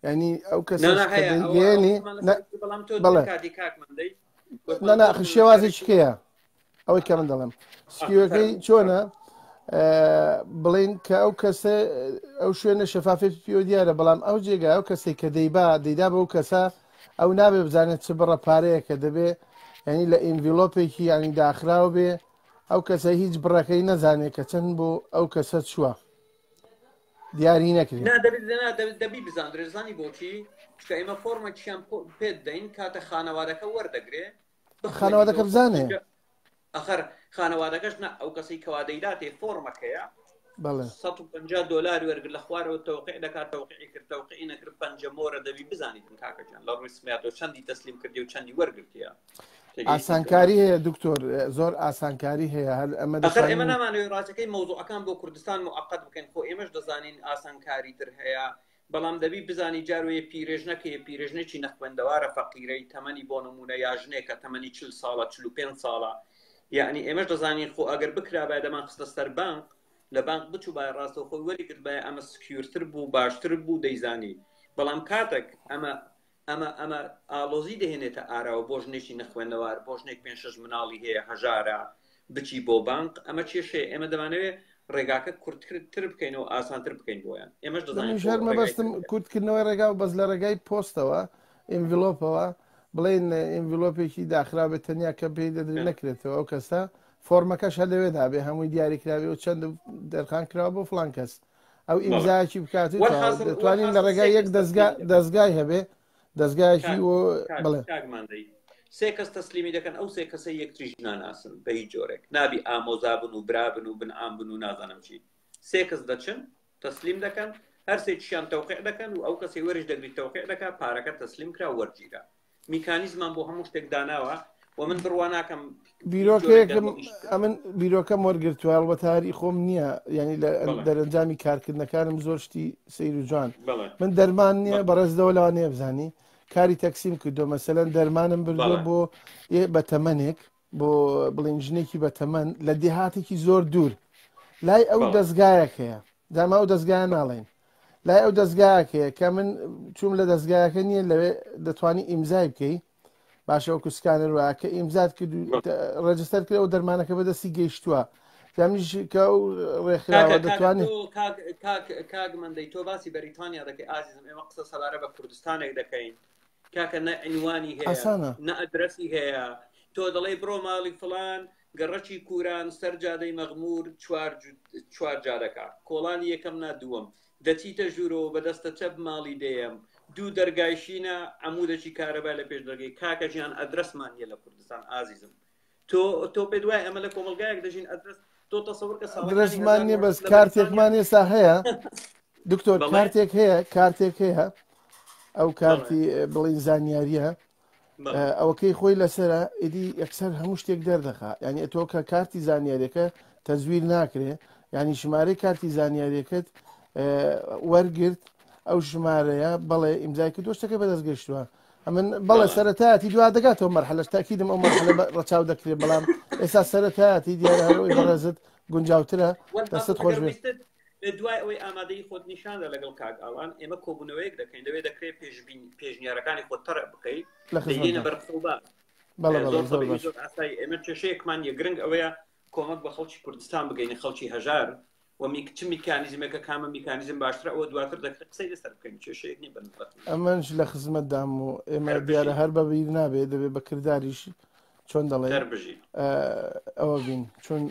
ینی ئەو کەسێنی بەڵێ شێوازی چکەیە ئەوەی کە من دەڵێم سکیوەکەی چۆنە بڵین کە ئەو کەسە ئەو شوێنە شەفافێت پێ دیارە بەڵام ئەو جێگا ئەو کەسێک کە دەیدا بە ئەو کەسە ئەو نابێ بزانێت چ بڕە پارەیە کە دەبێ ینی لە ئینڤیلۆپێکی ینی داخراو بێ ئەو کەسە هیچ بڕەکەی نەزانێت کە چەند بۆ ئەو کەسە چووە دیاری نەکرێت دەبی بزانێزانی بۆچی کە ئێمە فۆرمێکیان پێت دەین کاتە خانەوادەکە وەردەگرێ خانەوادەکە بزانێ ئەخەر خانەوادەکەش ئەو کەسی کەوا دەیداتێ فۆرمەکەیە $150 وەرگر لە خوارەوە تەوقع دەکات تەوقعی کرد تەوقعی نەکرد 5 مۆرە دەبی بزانیتن کاکەجان لە ڕووی سمێتەوە چەندی تەسلیم کردی و چەندی وەرگرتیە ئاسانکاری هەیە دکتۆر زۆر ئاسانکاری هەیە هەر ئێمە نامانەوێت ڕاستەکەی مۆزوعەکان بۆ کوردستان موعقد بکەین خۆ ئێمەش دەزانین ئاسانکاری تر هەیە بەڵام دەبی بزانی جاروەیە پیرێژنەکەی پیرێژنێکی نەخوێندەوارە فەقیرەی تەمەنی بۆ نمونە یاژنێکە تەمەنی 40 ساڵە 45 ساڵە یعنی ئێمەش دەزانین خۆ ئەگەر بکرابای دەمان خستە سەر بانک لە بانک بچوو بای ڕاستەوە خۆی وەریگرت بای ئەمە سکیورتر بوو باشتر بوو دەیزانی بەڵام کاتێک ئەمە ئالۆزی دەهێنێتە ئاراوە بۆ ژنێکی نەخوێندەوار بۆ ژنێک 5-6 مناڵی هەیە هەژارە بچی بۆ بانک ئەمە کێشەیە ئێمە دەمانەوێت ڕێگاکە کورتتر بکەینەوە ئاسانتر بکەین بۆیان ئێمەش دەزانین مەبەستم کورتکردنەوەی ڕێگا و بەس لە ڕێگای پۆستەوە ئینڤیلۆپەوە بڵێن ئینڤیلۆپێکی داخرا بێت تەنیا کە پێی دەدرێت نەکرێتەوە ئەو کەسە فۆرمەکەش هەلەوێدا بێ هەمووی دیاریکراوی و چەند دەرخان کراوە بۆ فڵان کەس ئەو ئیمزایکی بکات دەتوانین لە ڕێگای یەک دەستگای هەبێ دەستگایکی بڵێ سێ کەس تەسلیمی دەکەن ئەو سێ کەسە یەکتریش ناناسن بە هیچ جۆرێک نابی ئامۆزابن و برابن و بنعام و نازانم چی سێ کەس دەچن تەسلیم دەکەن هەر سێکیان تەوقیع دەکەن و ئەو کەسی وەرش دەگریت تەوقیع دەکات پارەکە تەسلیم کرا وەرگیرە میکانیزمان بۆ هەموو شتێک داناوە و من بڕواناکەم بیرۆکەیەکم ئەمن بیرۆکەم وەرگرتووە ئەڵبەتە هەری خۆم نییە ینی لە دەرەنجامی کارکردنەکانم زۆر شتی سەیر و جوان من دەرمان نییە بەڕێزدەوە لەوانەیە بزانی کاری تەکسیم کردو مەسەلەن دەرمانم بردووە بۆ بە تەمەنێک بۆ بڵین ژنێکی بە تەمەن لە دێهاتێکی زۆر دوور لای ئەو دەستگایەک هەیە داما ئەو دەستگایە ناڵێن لای ئەو دەستگایەکەیە کە من چوم لە دەستگایەکە نییە لەوێ دەتوانی ئیمزای بکەی باشە ئەو کوسکانە ڕوا کە ئیمزات کرد ڕێجستەر کرد ئەو دەرمانەکە بەدەستی گەیشتووە دامیش کە ئەو ڕێکخراوە دەتوانێت کاگمەندەی تۆ باسی بەریتانیا دەکەی ئازیزم ئێمە قسە سەلارە بە کوردستانێک دەکەین کاکە نە عنوانی هەیە نە ئەدرەسی هەیە تۆ دەڵێ بڕۆ ماڵی فڵان گەڕەکی کوران سەر جادەی مەغمور چوار جادەکە کۆڵانی یەکەم نادووەم دەچیتە ژوورەوە بەدەستە چەپ ماڵی دێم دوو دەرگایشینە عمودێکی کارەبای لە پێش دەرگەی کاکە ژیان ئەدرەسمان نیە لە کوردستان ئازیزم تۆ پێ دوای ئەمە لە کۆمەلگایەک دەژین ئەدرەس تۆ تەسەوور کە ئەدرەسمان نیە بەس کارتێکمان ئێستا هەیە دکتۆر کارتێک هەیە ئەو کارتی بڵین زانیاریە ئەوەکەی خۆی لەسرە ئیدی یەکسەر هەموو شتێک دەردەخا ینی تۆ کە کارتی زانیاریەکە تەزویر ناکرێ ینی ژمارەی کارتی زانیاریەکەت وەرگرت ئەو ژمارەیە بەڵێ ئیمزای کە دۆشتەکە بەدەستگەشتووە ئەمن بەڵێ سەرەتایەتی دوا دەگاتەوە مەرحەلەش تاکیدم ئەو مەرحەلە ڕەچاو دەکرێت بەڵام ئێستا سەرەتایەتی دیارە هەرەوەی بەڕێزت گونجاوترە دەستت خۆش بێت دوای ئەوەی ئامادەی خۆت نیشاندا لەگەڵ کاک ئاڵان ئێمە کۆبوونەوەیەک دەکەین دەوێت دەکرێت پێشنیارەکانی خۆت تەڕ بکەیت دەیدێنە بەرخەوبا ئێمە کێشەیەکمان یە گرنگ ئەوەیە کۆمەک بە خەڵکی کوردستان بگەینە خەڵکی هەژار و چ میکانیزمێکە کامە میکانیزم باشترە ئەوە دواتر دەکرێت قسەی لەسەر بکەین کێشەیەک نیە بەنسبەت ئەمەش لە خزمەتدام و ئێمە دیارە هەر بەبیر نابێت دەبێت بە کرداریش چۆن دەڵێ ئەوە بین چۆن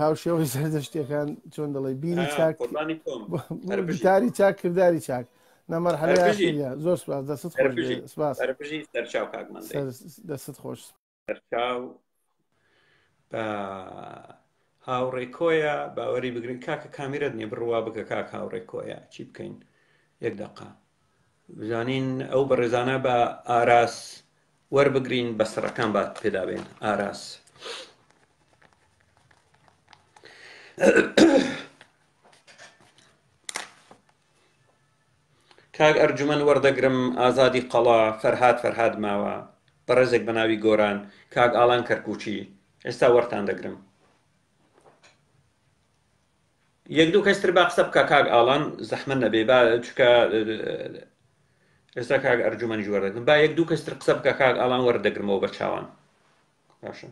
هاوشێوەی سەردەشتەکان چۆن دەڵێ بینی چاکتاری چاک کردداری چاک نەمەرحەلەیە زۆر سپاس دەست سپاس دەست خۆش هاوڕێکۆیە باوەری بگرین کاکە کامیرەت نیە بڕوا بکە کاک هاوڕێکۆیە چی بکەین یەک دقا بزانین ئەو بەڕێزانە بە ئاراس وەربگرین بەسەرەکان بات پێدابێن ئاراس کاک ئەرجومەن وەردەگرم ئازادی قەڵا فەرهاد ماوە بەڕێزێک بە ناوی گۆران کاک ئاڵان کەرکوچی ئێستا وەرتان دەگرم یەک دوو کەستر با قسە بکە کاک ئاڵان زەحمە نەبێ با چکە ئێستا کاک ئەرجومەنیش وەردەگرم با یەک دوو کەستر قسە بکە کاک ئاڵان وەردەگرمەوە بە چاوان باشە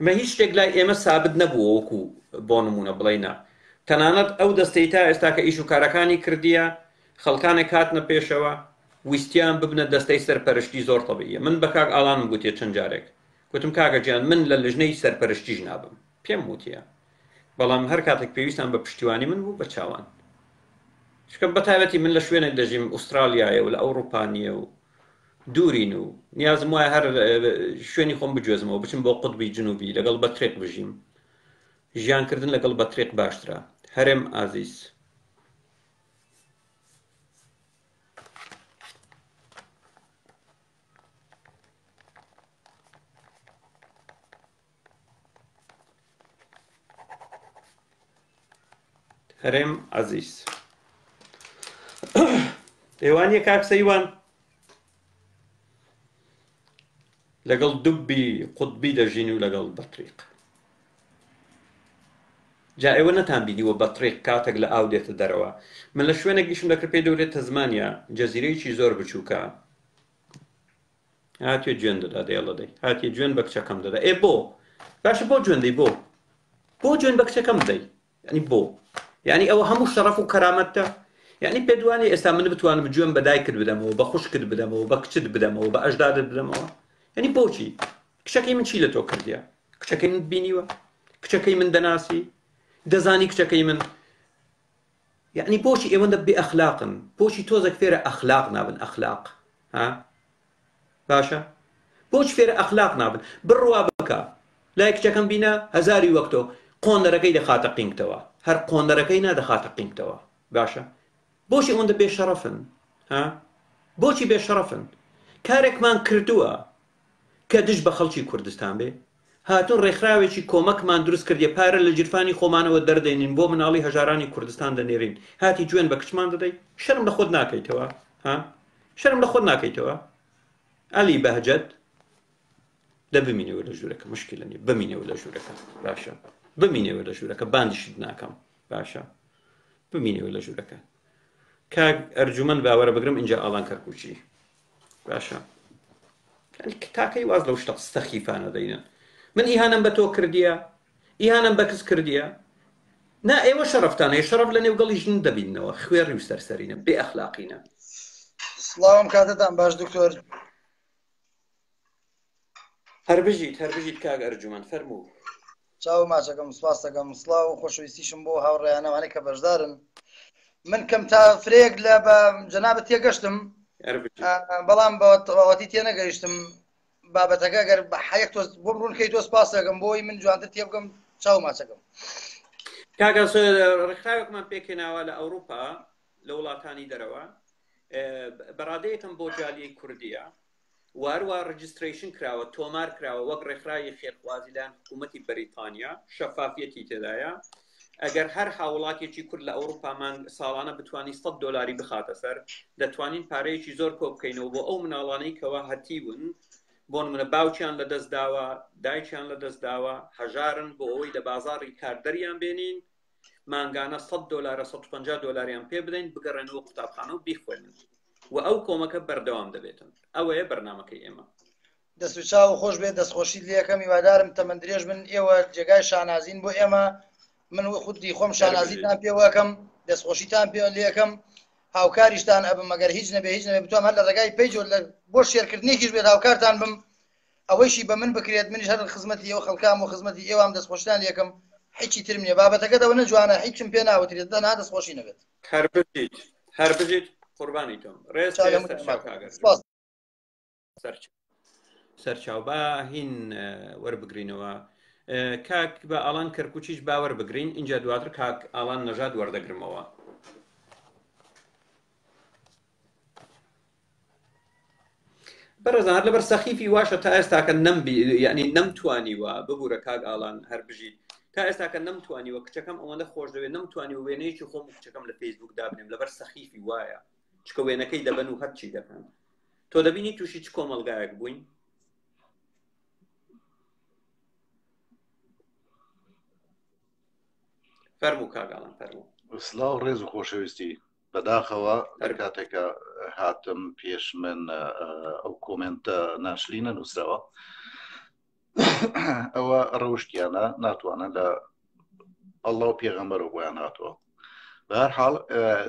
مە هیچ شتێک لای ئێمە سابت نەبووە وەکو بۆ نمونە بڵێنا تەنانەت ئەو دەستەی تا ئێستا کە ئیش و کارەکانی کردیە خەڵکانێک هاتنە پێشەوە ویستیان ببنە دەستەی سەرپەرشتی زۆر تەبیعیە من بە کاک ئاڵانم گوتێ چەند جارێک گوتم کاکە گیان من لە لژنەی سەرپەرشتیش نابم پێم وتیە بەڵام هەر کاتێک پێویستان بە پشتیوانی من بوو بە چاوان چکە بەتایبەتی من لە شوێنێک دەژیم ئوسترالیایە و لە ئەوروپا نییە و دوورین و نیازم وایە هەر شوێنی خۆم بگوێزمەوە بچم بۆ قوتبی جنوبی لەگەڵ بەترێک بژیم ژیانکردن لەگەڵ بەترێک باشترە هەرێم ئازیز هەرێم عەزیز ئێوانیە کاک سەیوان لەگەڵ دوبی قوتبی دەژین و لەگەڵ بەتریق جا ئێوە نەتان بینیوە بەتریق کاتێک لە ئاو دێتە دەرەوە من لە شوێنێک گیشم دەکرد پێی دەورێت تەزمانیا جەزیرەیەکی زۆر بچووکە هاتیێ گوێن دەدا دێڵە دەی هاتیێ گوێن بە کچەکەم دەدا ئێ بۆ باشە بۆ گوێن دەی بۆ گوێن بە کچەکەم دەی ینی بۆ یعنی ئەوە هەموو شەرەف و کەرامەتە یعنی پێدوانی ئێستا من بتوانم گوێم بە دایکت بدەمەوە بە خوشکت بدەمەوە بە کچت بدەمەوە بە ئەژدادت بدەمەوە ینی بۆچی کچەکەی من چی لە تۆ کردیە کچەکەی من بینیوە کچەکەی من دەناسی دەزانی کچەکەی من یعنی بۆچی ئێوەندە بێ ئەخلاقن بۆچی تۆزێک فێرە ئەخلاق نابن ئەخلاق ها باشە بۆچ فێرە ئەخلاق نابن بڕوا بکە لای کچەکەم بینە هەزاری وەکتۆ قۆنەرەکەی دەخاتە قینگتەوە هەر قۆنەرەکەی نادەخاتە قینگتەوە باشە بۆچی ئەوەندە بێشەرەفن ها بۆچی بێشەرەفن کارێکمان کردووە کە دش بە خەڵکی کوردستان بێ هاتون ڕێکخراوێکی کۆمەکمان دروست کردیە پارە لە جیرفانی خۆمانەوە دەردێنین بۆ مناڵی هەژارانی کوردستان دەنێرین هاتی گوێن بە کچمان دەدەی شەرم لە خۆت ناکەیتەوە ها شەرم لە خۆت ناکەیتەوە ئەلی بەهجەت لە بمینەوە لە ژوورەکە مشکلە نیە بمینەوە لە ژوورەکە باشە بمینەوە لە ژوورەکە باندیشت ناکەم باشە بمینەوە لە ژوورەکە کاک ئەرجومەند باوەرە بگرم اینجا ئاڵان کەرکوچی باشە تاکەی واز لەو شتە سەخیفانە دەینن من ئیهانم بە تۆ کردیە ئیهانم بە کەس کردیە نا ئێوە شەرەفتانەیە شەرەف لە نێوگەڵی ژن دەبینەوە خوێڕی و سەرسەرینە بێ ئەخلاقینە سڵاوم کاتتان باش دکتۆر هەر بژیت کاک ئەرجومەند فەرموو چاو ماچەکەم سپاس دەکەم سڵاو و خۆشەویستیشم بۆ هاوڕێیانەوانەی کە بەشدارن من کەم تا فرێک لە بە جەنابەت تێگەشتم بەڵام بەواتی تێ نەگەیشتم بابەتەکە گەر حەیەک تۆ بۆ بڕونکەی تۆ سپاس دەکەم بۆی من جوانتر تێ بکەم چاو ماچەکەم کاکە ڕێکخراوێکمان پێکێناوە لە ئەوروپا لە وڵاتانی دەرەوە بەڕادەیەکم بۆ جالیەی کوردیە وارووا ڕجستریشن کراوە تۆمار کراوە وەک ڕێکخراوی خێرخوازی لەلایەن حکوومەتی بەریتانیا شەفافیەتی تێدایە ئەگەر هەر هاوڵاتێکی کورد لە ئەوروپامان ساڵانە بتوانی $100 بخاتە سەر دەتوانین پارەیەکی زۆر کۆ بکەینەوە بۆ ئەو مناڵانەی کەوا هەتیون بۆ نمونە باوکیان لەدەست داوە دایکیان لەدەست داوە هەژارن بۆ ئەوەی لە بازاڕی کاردەریان بێنین مانگانە $100 $150 پێ بدەین بگەڕێنەوە قوتابخانە و بیخوێنن و ئەو کۆمەکە بەردەوام دەبێتن ئەوەیە بەرنامەکەی ئێمە دەست و چاو خۆش بێت دەستخۆشی لەکەم هیوادارم تەمەند درێژ بن ئێوە جێگای شانازین بۆ ئێمە من خودی خۆم شانازیتان پێوەکەم دەستخۆشیتان پێ لەکەم هاوکاریشتان ئەبم مەگەر هیچ نەبێ بتوانم هەر لە ڕێگای پێیجۆ بۆ شێرکردنێکیش بێت هاوکارتان بم ئەوەیشی بە من بکرێت منیش هەر خزمەتی ئەو خەڵکام و خزمەتی ئێوام دەستخۆشیتان لەکەم هیچی ترم نییە بابەتەکەتەوە نەجوانە هیچم پێ ناوەترێت دەنا دەستخۆشی نەبێت هەر بژیت قوربانی تۆم ڕێز سەرچاو با هین وەربگرینەوە کاک بە ئاڵان کەرکوچیش باوەڕ بگرین اینجا دواتر کاک ئاڵان نەژاد وەردەگرمەوە بەرەزان لەبەر سەخیفی واشە تا ئێستاکە یعنی نەمتوانیوە ببوورە کاک ئاڵان هەر بژیت تا ئێستاکە نەمتوانیوە کچەکەم ئەوەندە خۆش دەوێت نەمتوانی وێنەیەکی خۆم کچەکەم لە فەیسبوک دابنێم لەبەر سەخیفی وایە چکە وێنەکەی دەبن و هەرچی دەکەن تۆ دەبینی تووشی چ کۆمەلگایەک بووین فەرموو کاگاڵان فەرموو سلااو ڕێز و خۆشەویستی بەداخەوە کاتێکە هاتم پێش من ئەو کۆمنتە ناشرینە نووسراوە ئەوە ڕەوشتیانە ناتوانن لە ئەڵڵا و پێغەمبەر بۆیان هاتووە بە هەر حاڵ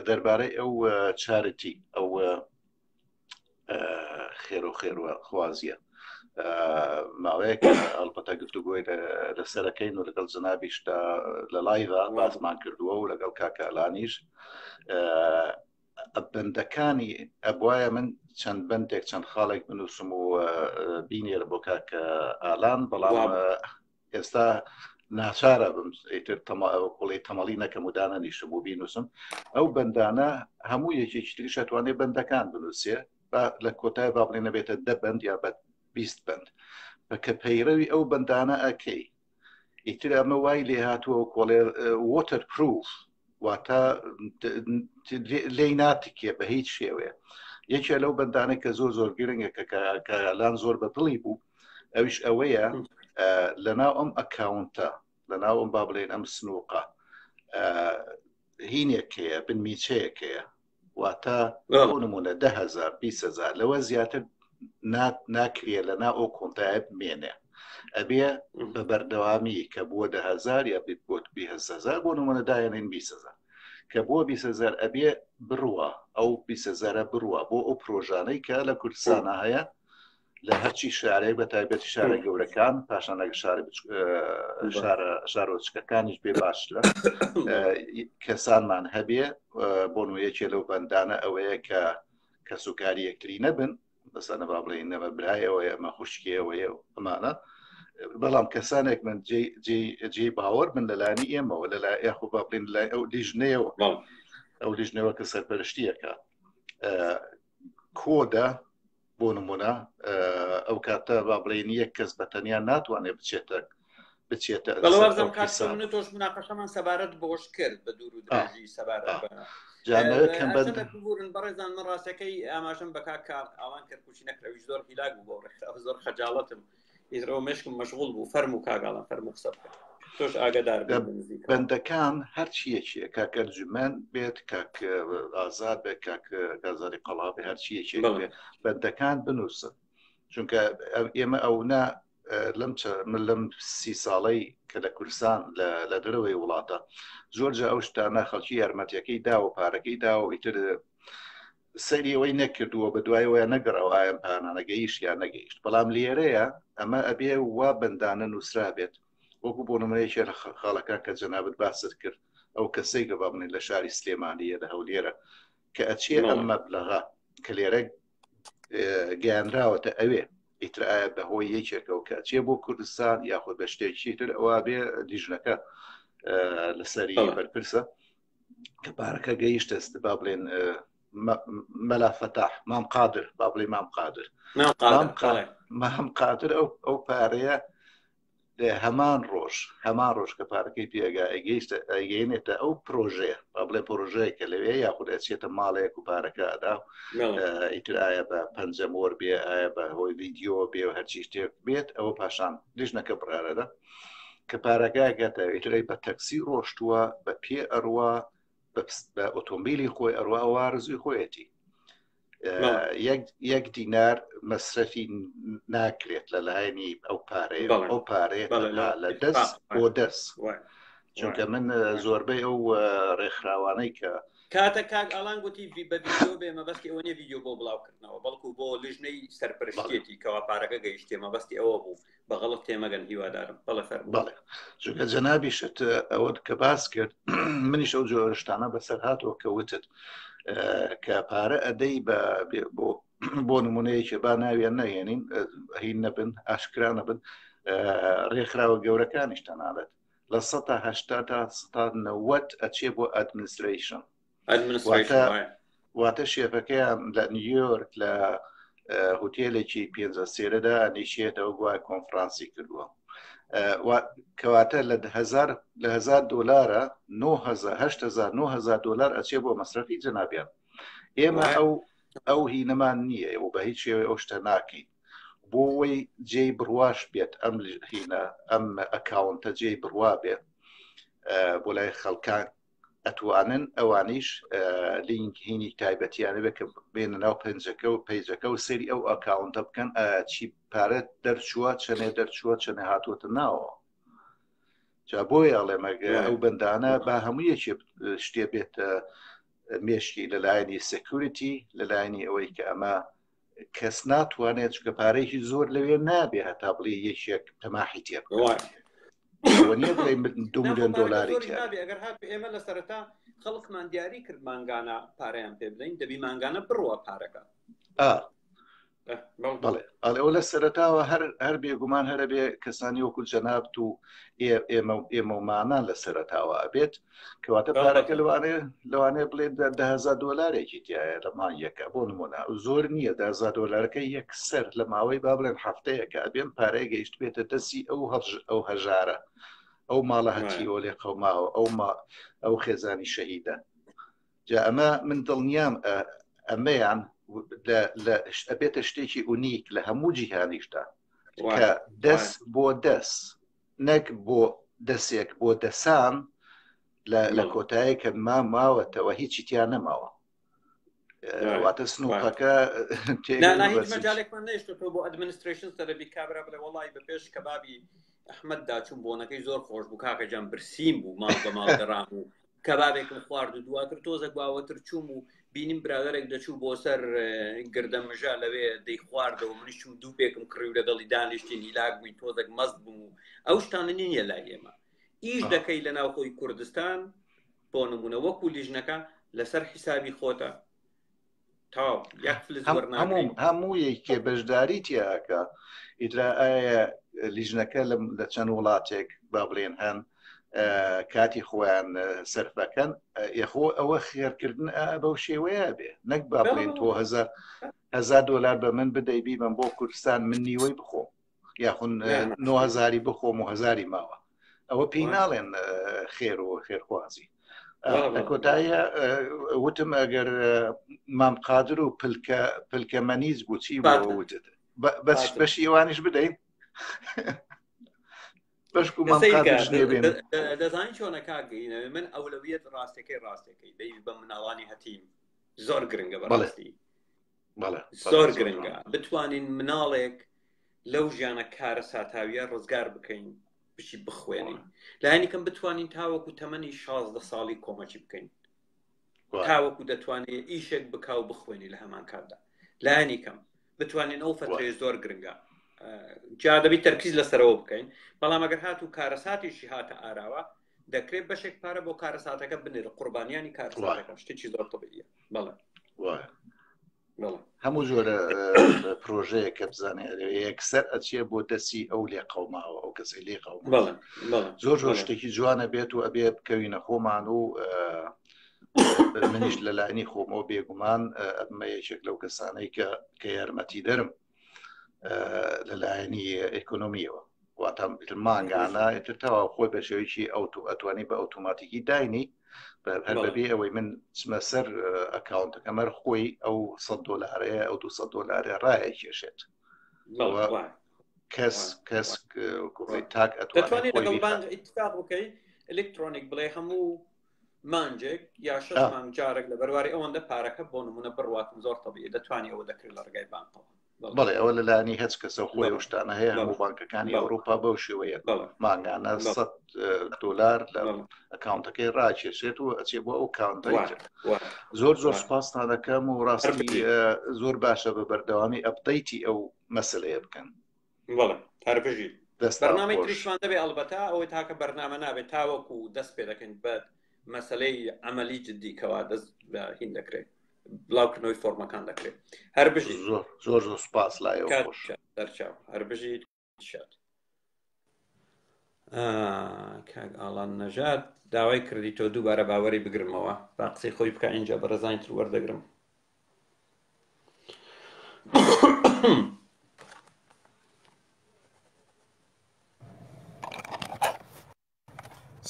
دەربارەی ئەو چارەتی ئەو خێر و خێروە خوازیە ماوەیەک ئەڵبەتە گفتوگۆی لەسەرەکەین و لەگەڵ جەنابیشدا لە لایڤە باسمان کردووە و لەگەڵ کاکەلانیش بەندەکانی ئەبواە من چەند بەندێک چەند خاڵێک بنووسم و بینێر بۆ کاکە ئالان بەڵام ئێستا ناچارە بم ئیتر قوڵی تەمەڵی نەکەم و دانەنیشم و بینوسم ئەو بەندانە هەموو یەکێکی تریش ئەتوانێت بەندەکان بنووسێ لە کۆتای با بڵێ نەبێتە 10 بەند یا بە 20 بەند بەکە پەیڕەوی ئەو بەندانە ئەکەی ئیتر ئەمە وای لێ هاتووە کۆڵێ وۆتەر پروف واتە لێی ناتکێ بە هیچ شێوەیە یەکێ لەو بەندانە کە زۆر گرنگە کەلان زۆر بەدڵی بوو ئەویش ئەوەیە لەناو ئەم ئەکاونتە لەناو ئەم با بڵێن ئەم سنووقە هینێکەیە بنمیچەیەکەیە واتە بۆ نمونە 10,000 20,000 لەوە زیاتر ناکرێ لەناو ئەو کۆنتایە بمێنێ ئەبێ بە بەردەوامی کە بووە 10,000 یا بێت بۆ 20,000 بۆ نمونە دایەنین 20,000 کە بۆ 20,000 ئەبێ بڕوە ئەو 20,000 بڕوە بۆ ئەو پرۆژانەی کە لە کوردستانە هەیە لە هەرچی شارێک بە تایبەتی شارە گەورەکان پاشان لەگە شارۆچکەکانیش بێ باشترە کەسانمان هەبێ بۆ نوەیەکێ لەو بەندانە ئەوەیە کە کەسوکاری یەکتری نەبن بەسانە با بڵێن نەمە برایەوەیە ئەمە خوشکیەوەیە ئەمانە بەڵام کەسانێک من جێ باوەڕ من لەلانی ئێمەوە لە لای یاخۆ با بڵێن لای ئەو لیژنەیەوە ئەو لیژنەوە کە سەرپەرشتیەکە کۆدە بۆ نمونە ئەو کاتە با بڵێن یەک کەس بەتەنیا ناتوانێت بچێتە تۆش مناقەشەمان سەبارەت بۆش کرد بە دوور و درێژی سەبارەت بورن بەڕێزان من ڕاستەکەی ئاماژەم بە کاک ئەوان کرد کوچی نەکرەویش زۆر هیلاک بوو بۆ زۆر خەجاڵەتم ئیترەوە مشکم مەشغوڵ بوو فەرم و کاگاڵان فەرمو قسە بکە تۆش ئاگادار بەندەکان هەرچیەکیە کاکەرجمەن بێت کاک ئازاد بێت کاک گازاری قەڵا بێ هەرچیەکێک بێ بەندەکان بنووسن چونکە ئێمە ئەونا لەم 30 ساڵەی کە لە کوردستان لە دەرەوەی وڵاتە زۆرجە ئەو شتانە خەڵکی یارمەتیەکەی داوە پارەکەی داوە ئیتر سەریەوەی نەکردووە بە دوایەوەیە نەگەڕەوە ئایم پانانە گەیشت یان نەگەیشت بەڵام لێرەیە ئەمە ئەبێ وا بەندانە نووسرا بێت وەکو بۆ نمونەیەکێ لە خاڵەکان کە جەنابەت باست کرد ئەو کەسەی کە با بڵێن لە شاری سلێمانیە لە هەولێرە کە ئەچێ ئەم مەبلەغا کە لێرە گەیاندراوەتە ئەوێ ئیتر ئایا بەهۆی یەکێکەوە کە ئەچێ بۆ کوردستان یاخود بە شتێکی تر ئەوە بێ لیژنەکە لەسەری بەرپرسە کە پارەکە گەیشتە با بڵێن مەلا فەتاح مام قادر با بڵێ مام قادر ئەو پارەیە هەمان ڕۆژ کە پارەکەی پێگا ئەگەینێتە ئەو پرۆژەیە با بڵێ پرۆژەیە کە لەوێ یاخود ئەچێتە ماڵەیەک و پارەکە ئەدا ئیتر ئایا بە پەنجەمۆر بێ ئایا بە هۆی ڤیدیۆ بێ و هەرچی شتێک بێت ئەوە پاشان لیژنەکە بڕارەدا کە پارەکە گاتە ئیترەی بە تەکسی ڕۆشتووە بە پێ ئەڕوا بە ئۆتۆمبیلی خۆی ئەڕوا وارزوی خۆیەتی یەک دینار مەسرەفی ناکرێت لە لایەنی ئەو پارەیە ئەو پارەیە لە دەست بۆ دەست چونکە من زۆربەی ئەو ڕێکخراوانەی کە کاتە کاک ئالان گوتی بە ڤیدیۆ بێ مەبەستی ئەوە نیە ڤیدیۆ بۆ بڵاوکردنەوە بەڵکو بۆ لیژنەی سەرپەرشتێتی کەوا پارەکە گەیشتێ مەبەستی ئەوە بوو بەغەڵت تێمەگەن هیوادارم بەڵێ فەرموو بەڵێ چونکە جەنابیشت ئەوە کە باس کرد منیش ئەو جۆرەشتانە بەسەر هاتەوە کە وتت کە پارە ئەدەی بۆ نمونەیەکی با ناویان نەهێنین هین نەبن ئاشکرا نەبن ڕێکخراوە گەورەکانیش تەنانەت لە 180 تا 90 ئەچێ بۆ ئەدمنستریشن واتە شێفەکەیان لە نیویۆرک لە هۆتێلێکی 5 سێرەدا نیشێتەوە گوای کۆنفرانسی کردووە کەواتە لە 1000 دۆلارە 8,000 دۆلار ئەچێ بۆ مەسرەفی جەنابیان ئێمە ئەو هینەمان نییە و بە هیچ شێوەیە ئەو شتە ناکەین بۆ ئەوەی جێی بڕواش بێت ئەم هینە ئەم ئەکاونتە جێی بڕوا بێت بۆ لای خەڵکان ئەتوانن ئەوانیش لینک هینی تایبەتیانە بێ کە بێنە ناو پەیجەکە و سەری ئەو ئەکاونتە بکەن چی پارە دەرچووە چەنێ دەرچووە چەنێ هاتووەتە ناوە جا بۆی ئەڵێمەگە ئەو بەندانە با هەموو یەکێ شتێ بێتە مێشکی لەلایەنی سێکوریتی لەلایەنی ئەوەی کە ئەمە کەس ناتوانێت چکە پارەیەکی زۆر لەوێ نابێ هەتا بڵێ یەکێک تەماحی تێ نیە بڵێ 2 ملیۆن دۆلاری ئەگەر هات ئێمە لە سەرەتا خەڵکمان دیاری کرد مانگانە پارەیان پێ بدەین دەبی مانگانە بڕوە پارەکە بەڵێ ئەو لە سەرەتاوە هەر بێگومان هەرە بێ کەسانی وەکو جەنابت و ئێمەمانان لە سەرەتاوە ئەبێت کەواتە پارەکە لەوانەیە بڵێ $10,000 تایە لە مانگیەکە بۆ نمونە زۆر نییە $10,000 یەکسەر لە ماوەی با بڵێن هەفتەیەکە ئەبێن پارەی گەیشت بێتە دەستی ئەو هەژارە ئەو ماڵە هەتیوە لێ قەوماوە ئەو خێزانی شەهیدە جا ئەمە من دڵنیام ئەمەیان ئەبێتە شتێکی ئونیک لە هەموو جیهانیشدا کە دەست بۆ دەست نەک بۆ دەستێک بۆ دەسان لە کۆتایی کە ماوەتەوە هیچی تیان نەماوە واتە سنووقەکە هیچ مەجالێکمان نەیشتۆ بۆ ئەدمنستریشن سەرەبی کابرا بڵێ وەڵی بە پێش کەبابی ئەحمەددا چوون بۆنەکەی زۆر خۆش بوو کاکە جان برسیم بوو ماڵ بە ماڵ دەڕام و کەبابێکم خوارد و دواتر تۆزە گواوەتر چوم و بینیم برادێک دەچوو بۆ سەر گردەمژە لەوێ دەی خواردەوە منیش چوم دوو پێکم کڕی و لەگەڵی دانیشتین هیلاک بووین تۆزێک مەست بووم و ئەو شتانە نییە لای ئێمە ئیش دەکەی لە ناوخۆی کوردستان بۆ نمونە وەکو لیژنەکە لەسەر حیسابی خۆتە تاو یەک فلس وەرناگرین هەموو یەکێ بەشداری تیاکە ئیترا ئایا لیژنەکە لە چەند وڵاتێک با بڵێن هەن کاتی خۆیان سەرفەکەن یەخۆ ئەوە خێرکردن بەو شێوەیە بێ نەک با بڵێن تۆ $1,000 بە من بدەی بیبم بۆ کوردستان من نیوەی بخۆم یاخون 9,000 بخۆم و 1,000 ماوە ئەوە پێی ناڵێن خێر و خێرخوازی لە کۆتاییە وتم ئەگەر مام قادر و پلکە مەنیز بچی وتت بەشی ئێوانیش بدەین دەزانین چۆنە کاگەینەوە من ئەولەویەت ڕاستەکەی دەی بە مناڵانی هەتیم زۆر گرنگە بەڕاستی زۆر گرنگە بتوانین مناڵێک لەو ژیانە کارە ساتاویە ڕزگار بکەین بچی بخوێنین لایەنی کەم بتوانین تاوەکو تەمەنی 16 ساڵی کۆمەکی بکەین تاوەکو دەتوانێت ئیشێک بکاو بخوێنی لە هەمان کاردا لایەنی کەم بتوانین ئەو فترەیە زۆر گرنگە جا دەبی تەرکیز لەسەرەوە بکەین بەڵام ئەگەر هاتوو کارەساتیشی هاتە ئاراوە دەکرێت بەشێک پارە بۆ کارەساتەکە بنێرە قوربانیانی کارەساتەکە شتێکی زۆر تەبیعیە بەڵێ هەموو جۆرە پرۆژەیە کە بزانێت یەکسەر ئەچێ بۆ دەستی ئەو لێ قەوماوە ئەو کەسی لێ قەوم زۆر شتێکی جوانە بێت و ئەبێ بکەوینە خۆمان و منیش لەلایەنی خۆمەوە بێگومان ئەمە یەکێک لەو کەسانەی کە یارمەتی دەرم لەلایەنی ئێکۆنۆمیەوە واتە مانگانە تەوا خۆی بە شێوەیەکی ئەتوانی بە ئۆتۆماتیکی داینی هەر بەبێ ئەوەی من چمە سەر ئەکاونتەکە مەر خۆی ئەو $100 ئەو $200 ڕایە کێشێت کەس تاک ئەتوانێت لەگەڵ بانک ئیتفاق بکەی ئەلکترۆنیک بڵێ هەموو مانجێک یا 6 مانگ جارێک لە بەرواری ئەوەندە پارەکە بۆ نمونە بڕواتم زۆر تەبیعی دەتوانێت ئەوە دەکرێت لە ڕێگای بانکەوە بەڵێ ئەوە لەلایەنی هەچ کەسە خۆی ئەو شتانە هەیە هەموو بانکەکانی ئەوروپا بەو شێوەیە مانگانە $100 لە ئەکاونتەکەی ڕاکێشێت و ئەچێ بۆ ئەو کاونتەی زۆر سوپاسان دەکەم و ڕاستی زۆر باشە بە بەردەوامی ئەپدەیتی ئەو مەسلەیە بکەن بەڵێ هەربژیت بەرنامەی تریشمان دەبێ ئەلبەتا ئەوەی تاکە بەرنامە نابێت تاوەکو دەست پێ دەکەین بە مەسلەی عەمەلی جددیکەوە دەست بە هین دەکرێت بڵاوکردنەوەی فۆرمەکان دەکرێت هەر بژیت زۆر سوپاس لایەوە خۆش دەرچاو هەر بژیت شاد کاک ئاڵان نەژاد داوای کردی تۆ دووبارە باوەری بگرمەوە با قسەی خۆی بکە اینجا بەڕێزانی تر وەردەگرم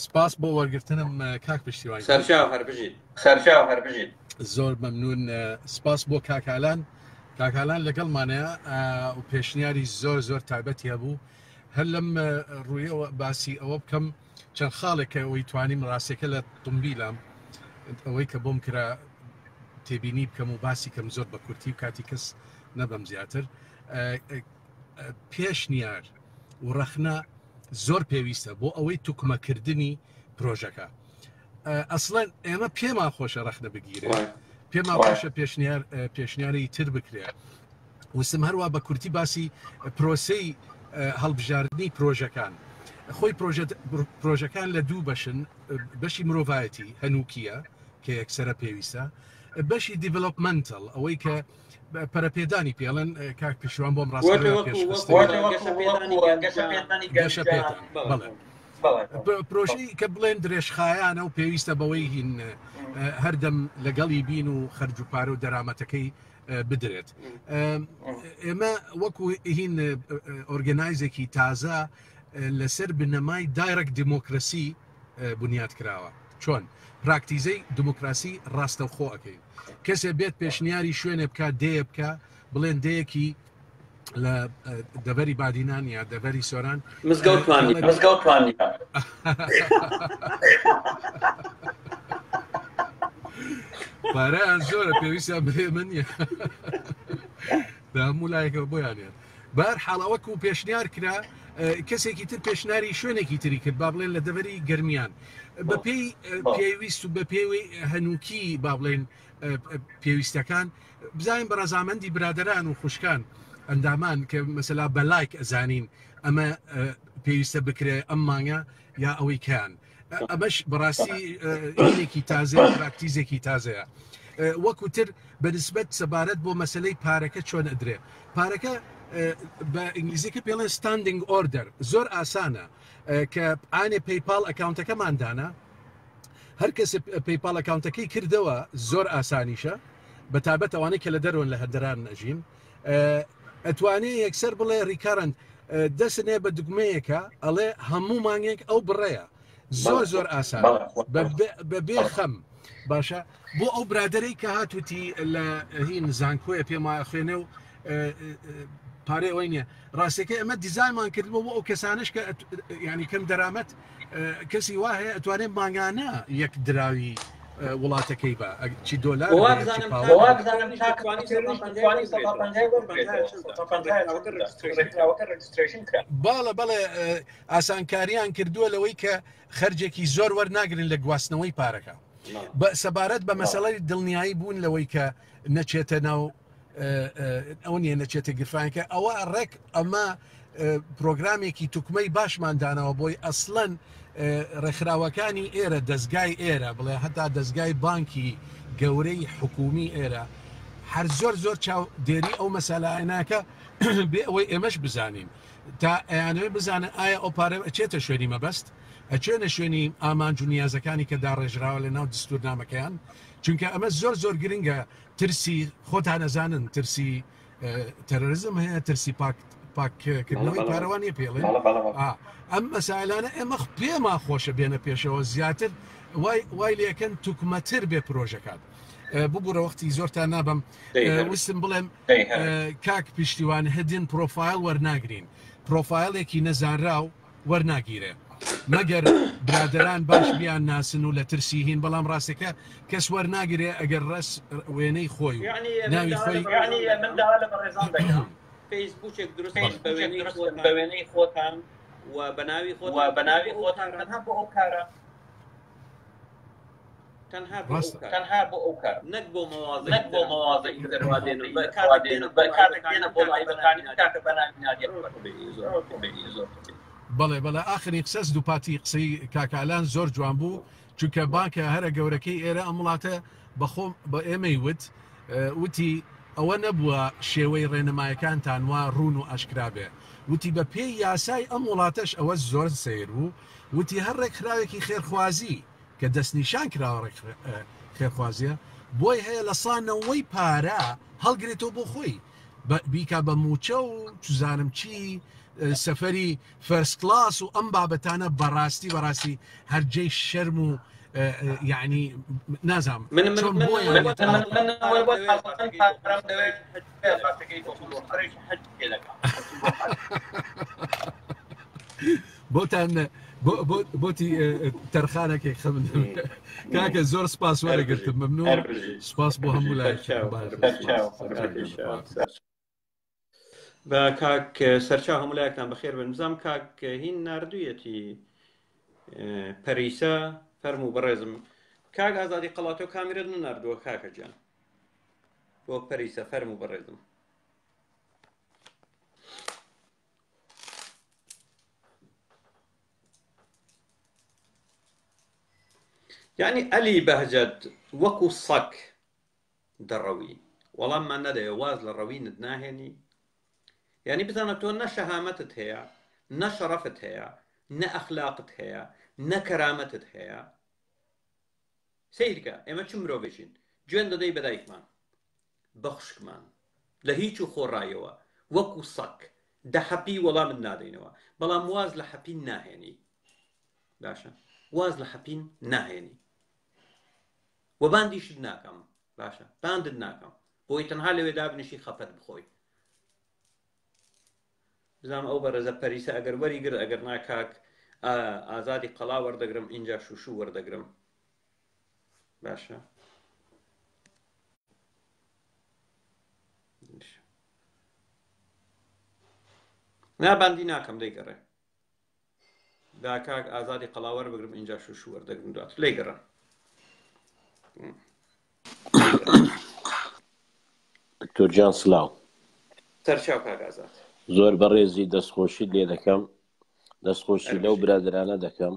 سپاس بۆ وەرگرتنم کاک پشتیوانی سەرچاو هەر بژیت زۆر مەمنون سپاس بۆ کاکالان لەگەڵمانەیە و پێشنیاری زۆر تایبەتی هەبوو هەر لەم ڕوویەوە باسی ئەوە بکەم چەند خاڵێکە ئەوەی توانیم ڕاستیەکە لە تۆمبیلم ئەوەی کە بۆم کرا تێبینی بکەم و باسی کەم زۆر بە کورتی و کاتی کەس نەبەم زیاتر پێشنیار و ڕەخنە زۆر پێویستە بۆ ئەوەی توکمەکردنی پرۆژەکە. ئەسڵەن ئێمە پێمان خۆشە ڕەخنە بگیرێ، پێمان خۆشە پێشنیارەی تر بکرێ. وسم هەروە بە کورتی باسی پرۆسەی هەڵبژاردننی پرۆژەکان. خۆی پرۆژەکان لە دوو بەشن، بەشی مرۆڤایەتی هەنووکیە کە یەکسرە پێویستە، بەشی دیڤلۆپمنتال ئەوەی کە پەرەپێدانی پێڵەن کاک پیشوان بۆم پرۆژەی کە بڵێن درێژخایانە و پێویستە بەوەی هین هەردەم لەگەڵی بین و خەرج و پارە و دەرامەتەکەی بدرێت. ئێمە وەکو هین ئۆرگەنایزێکی تازە لەسەر بنەمای دایرەکت دیمۆکراسی بنیاد کراوە. چۆن پراکتیزەی دموکراسی ڕاستەوخۆ ئەەکەین. کەسێ بێت پێشنیاری شوێنێ بکات دەیە بکە بڵێن دەیەکی لە دەڤەری بادینان یا دەڤەری سۆران مزگەوتوانی پارەیان زۆرە پێویستیان بێ من هەموو لایەکەوە بۆیانێت بەر حاڵەوەکو پێشنیار کرا کەسێکی تر پێشناری شوێنێکی تری کرد با بڵێن لە دەڤەری گەرمیان بە پێی پێویست و بە پێوەی هەنووکی با بڵێن پێویستەکان بزانین بە ڕەزامەندی برادەران و خوشکان ئەندامان کە مەسەلا بە لایک ئەزانین ئەمە پێویستە بکرێ ئەم مانگە یا ئەوەی کیان ئەمەش بەڕاستی هینێکی تازە پراکتیزێکی تازەیە. وەکوتر بەنسبەت سەبارەت بۆ مەسلەی پارەکە چۆن ئەدرێ پارەکە بە ئینگلیزیکە پێڵێن ستاندینگ ئۆردەر زۆر ئاسانە کە ئانێ پەیپاڵ ئەکاونتەکەماندانە هەر کەس پەیپاڵ ئەکاونتەکەی کردەوە زۆر ئاسانیشە بە تابەت ئەوانەی کە لە دەرۆن لە هەردەران نەژین ئەتوانێت یەکسەر بڵێ ریکارنت دەستنێ بە دوگمەیەکە ئەڵێ هەموو مانگێک ئەو بڕێە زۆر زۆر ئاسان بە بێ خەم باشە بۆ ئەو برادەرەی کە هاتووتی لە هین زانکۆیە پێم وایە خوێنێ و پارێ ئەوەی نییە ڕاستەکە ئەمە دیزایمان کردبوو بۆ ئەو کەسانش کە ینی کەم دەرامەت کەسی وا هەیە ئەتوانێت ماگانە یەک دراوی وڵاتەکەی بە چی دۆلار باڵە بەڵێ ئاسانکاریان کردووە لەوەی کە خەرجێکی زۆر وەرناگرن لە گواستنەوەی پارەکە بە سەبارەت بە مەسەڵەی دڵنیایی بوون لەوەی کە نەچێتە ناو ئەو نیە نەچێتە گرفانکە ئەوە ڕێک ئەمە پرۆگرامێکی توکمەی باشماندانەوە بۆی ئەسڵەن ڕێکخراوەکانی ئێرە دەستگای ئێرە بڵێ هەتا دەستگای بانکی گەورەی حکومی ئێرە هەر زۆر زۆر چاو دێری ئەو مەسەلایەناکە بێ ئەوەی ئێمەش بزانین تا ئەیانەوەی بزانن ئایا ئەو پارە ئەچێتە شوێنی مەبەست ئەچێنە شوێنی ئامانج و نیازەکانی کە داڕێژراوە لە ناو دستورنامەکەیان چونکە ئەمە زۆر زۆر گرنگە ترسی خۆتان نەزانن ترسی تەرۆریزم هەیە ترسی پاکردنەوەی پارەوانی پێڵێن ئەم مەسائلانە ئێمە پێمان خۆشە بێنە پێشەوە زیاتر وای لەکەن توکمەتر بێ پرۆژەکات ببوورە وەختی زۆرتان نابم وستم بڵێم کاک پشتیوان هەدین پرۆفایل وەرناگرین پرۆفایلێکی نەزانرا و وەرناگیرێ مەگەر برادران باش بیان ناسن و لە ترسی هین بەڵام ڕاستەکە کەس وەرناگرێ ئەگەر ڕست وێنەی خۆی ناوی خۆی فیسبوکێک دروست بە وێنەی خۆتان و بەناوی خۆتان تەنها بۆ ئەو کارە تەنها بۆ ئەو کار نەک بۆ مەوازە ئینتەروادێن بەکاتێنە بۆ لایبەکانی کاکە بەناوی نادیە بەڵێ بەڵێ ئاخری قسەس دووپاتی قسەی کاکالان زۆر جوان بوو چونکە بانکە هەرە گەورەکەی ئێرە ئەم وڵاتە بەخۆم بە ئێمەی وتی ئەوە نەبووە شێوەی ڕێنەمایەکانتان وا ڕوون و ئاشکرا بێ وتی بە پێی یاسای ئەم وڵاتەش ئەوە زۆر سیر بوو وتی هەر ڕێکخراوێکی خێرخوازی کە دەستنیشان کراوە خێرخوازیە بۆی هەیە لە سانەوەی پارە هەڵگرێتەوە بۆ خۆی بیکا بە موچە و چزانم چی سەفەری فەرس کلاس و ئەم بابەتانە بەڕاستی هەرجەی شەرم و یعنی نازام بۆتان بۆتی تەرخانەکەی خەم کاکە زۆر سپاس وەرەگرتم مەمنوون سپاس بۆ هەموو لای بە کاک سەرچاو هەموو لایەکتان بەخێر بن بزانم کاک هین نردوویەتی پەریسە فەرموو بەڕێزم کاک ئازادی قەڵاتۆ کامیرەت نردووە کاکە گیان بۆ پەریسە فەرموو بەڕێزم یعنی ئەلی بەهجەت وەکو سەک دەڕەوی وەڵاممان نەدەیە واز لە ڕەوینت ناهێنی یعنی بزانە تۆ نە شەهامەتت هەیە نە شەڕەفت هەیە نە ئەخلاقت هەیە نە کەرامەتت هەیە سەیرکە ئێمە چ مرۆڤێکین گوێن دەدەی بەدایکمان بەخشکمان لە هیچ و خۆڕایەوە وەکو سەک دەحەپی وەڵامت نادەینەوە بەڵام واز لە حەپین ناهێنی باشە واز لە حەپین ناهێنی و باندیشت ناکەم باشە باندت ناکەم بۆی تەنها لەوێ دابنیشی خەفەت بخۆی بزانم ئەو بەرەزە پەریسە ئەگەر وەریگر ئەگەر ناکاک ئازادی قەڵا وەردەگرم اینجا شوشو وەردەگرم باشە ناباندی ناکەم دەیگەڕێ دا کاک ئازادی قەڵا وەربگرم اینجا شوشو وەردەگرم دوات لێگەڕە دکتۆر گیان سلااو سەرچاو کاک ئازاد زۆر بەڕێزی دەستخۆشی لێ دەکەم دەستخۆشی لەو برادرانە دەکەم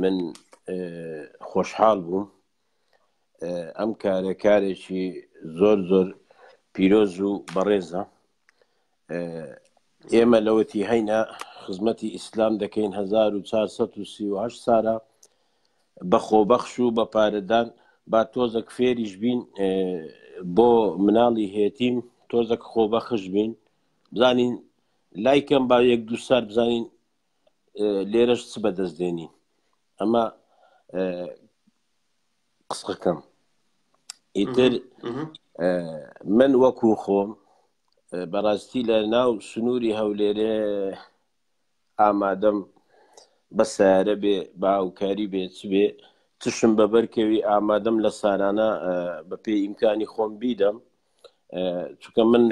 من خۆشحاڵ بووم ئەم کارە کارێکی زۆر زۆر پیرۆز و بەڕێزە ئێمە لەوەتی هەینە خزمەتی ئیسلام دەکەین 1438 ساڵە بە خۆبەخش و بە پارەدان با تۆزێک فێریش بین بۆ مناڵی هێتیم تۆزێک خۆبەخش بین بزانین لایکەم با یەک دوو سار بزانین لێرەش چ بەدەستدێنین ئەمە قسەکەم ئیتر من وەکو خۆم بەڕاستی لە ناو سنووری هەولێرێ ئامادەم بە سیارە بێ بە هاوکاری بێ چ بێ تشم بەبەرکەوی ئامادەم لە سارانە بە پێی ئیمکانی خۆم بیدەم چونکە من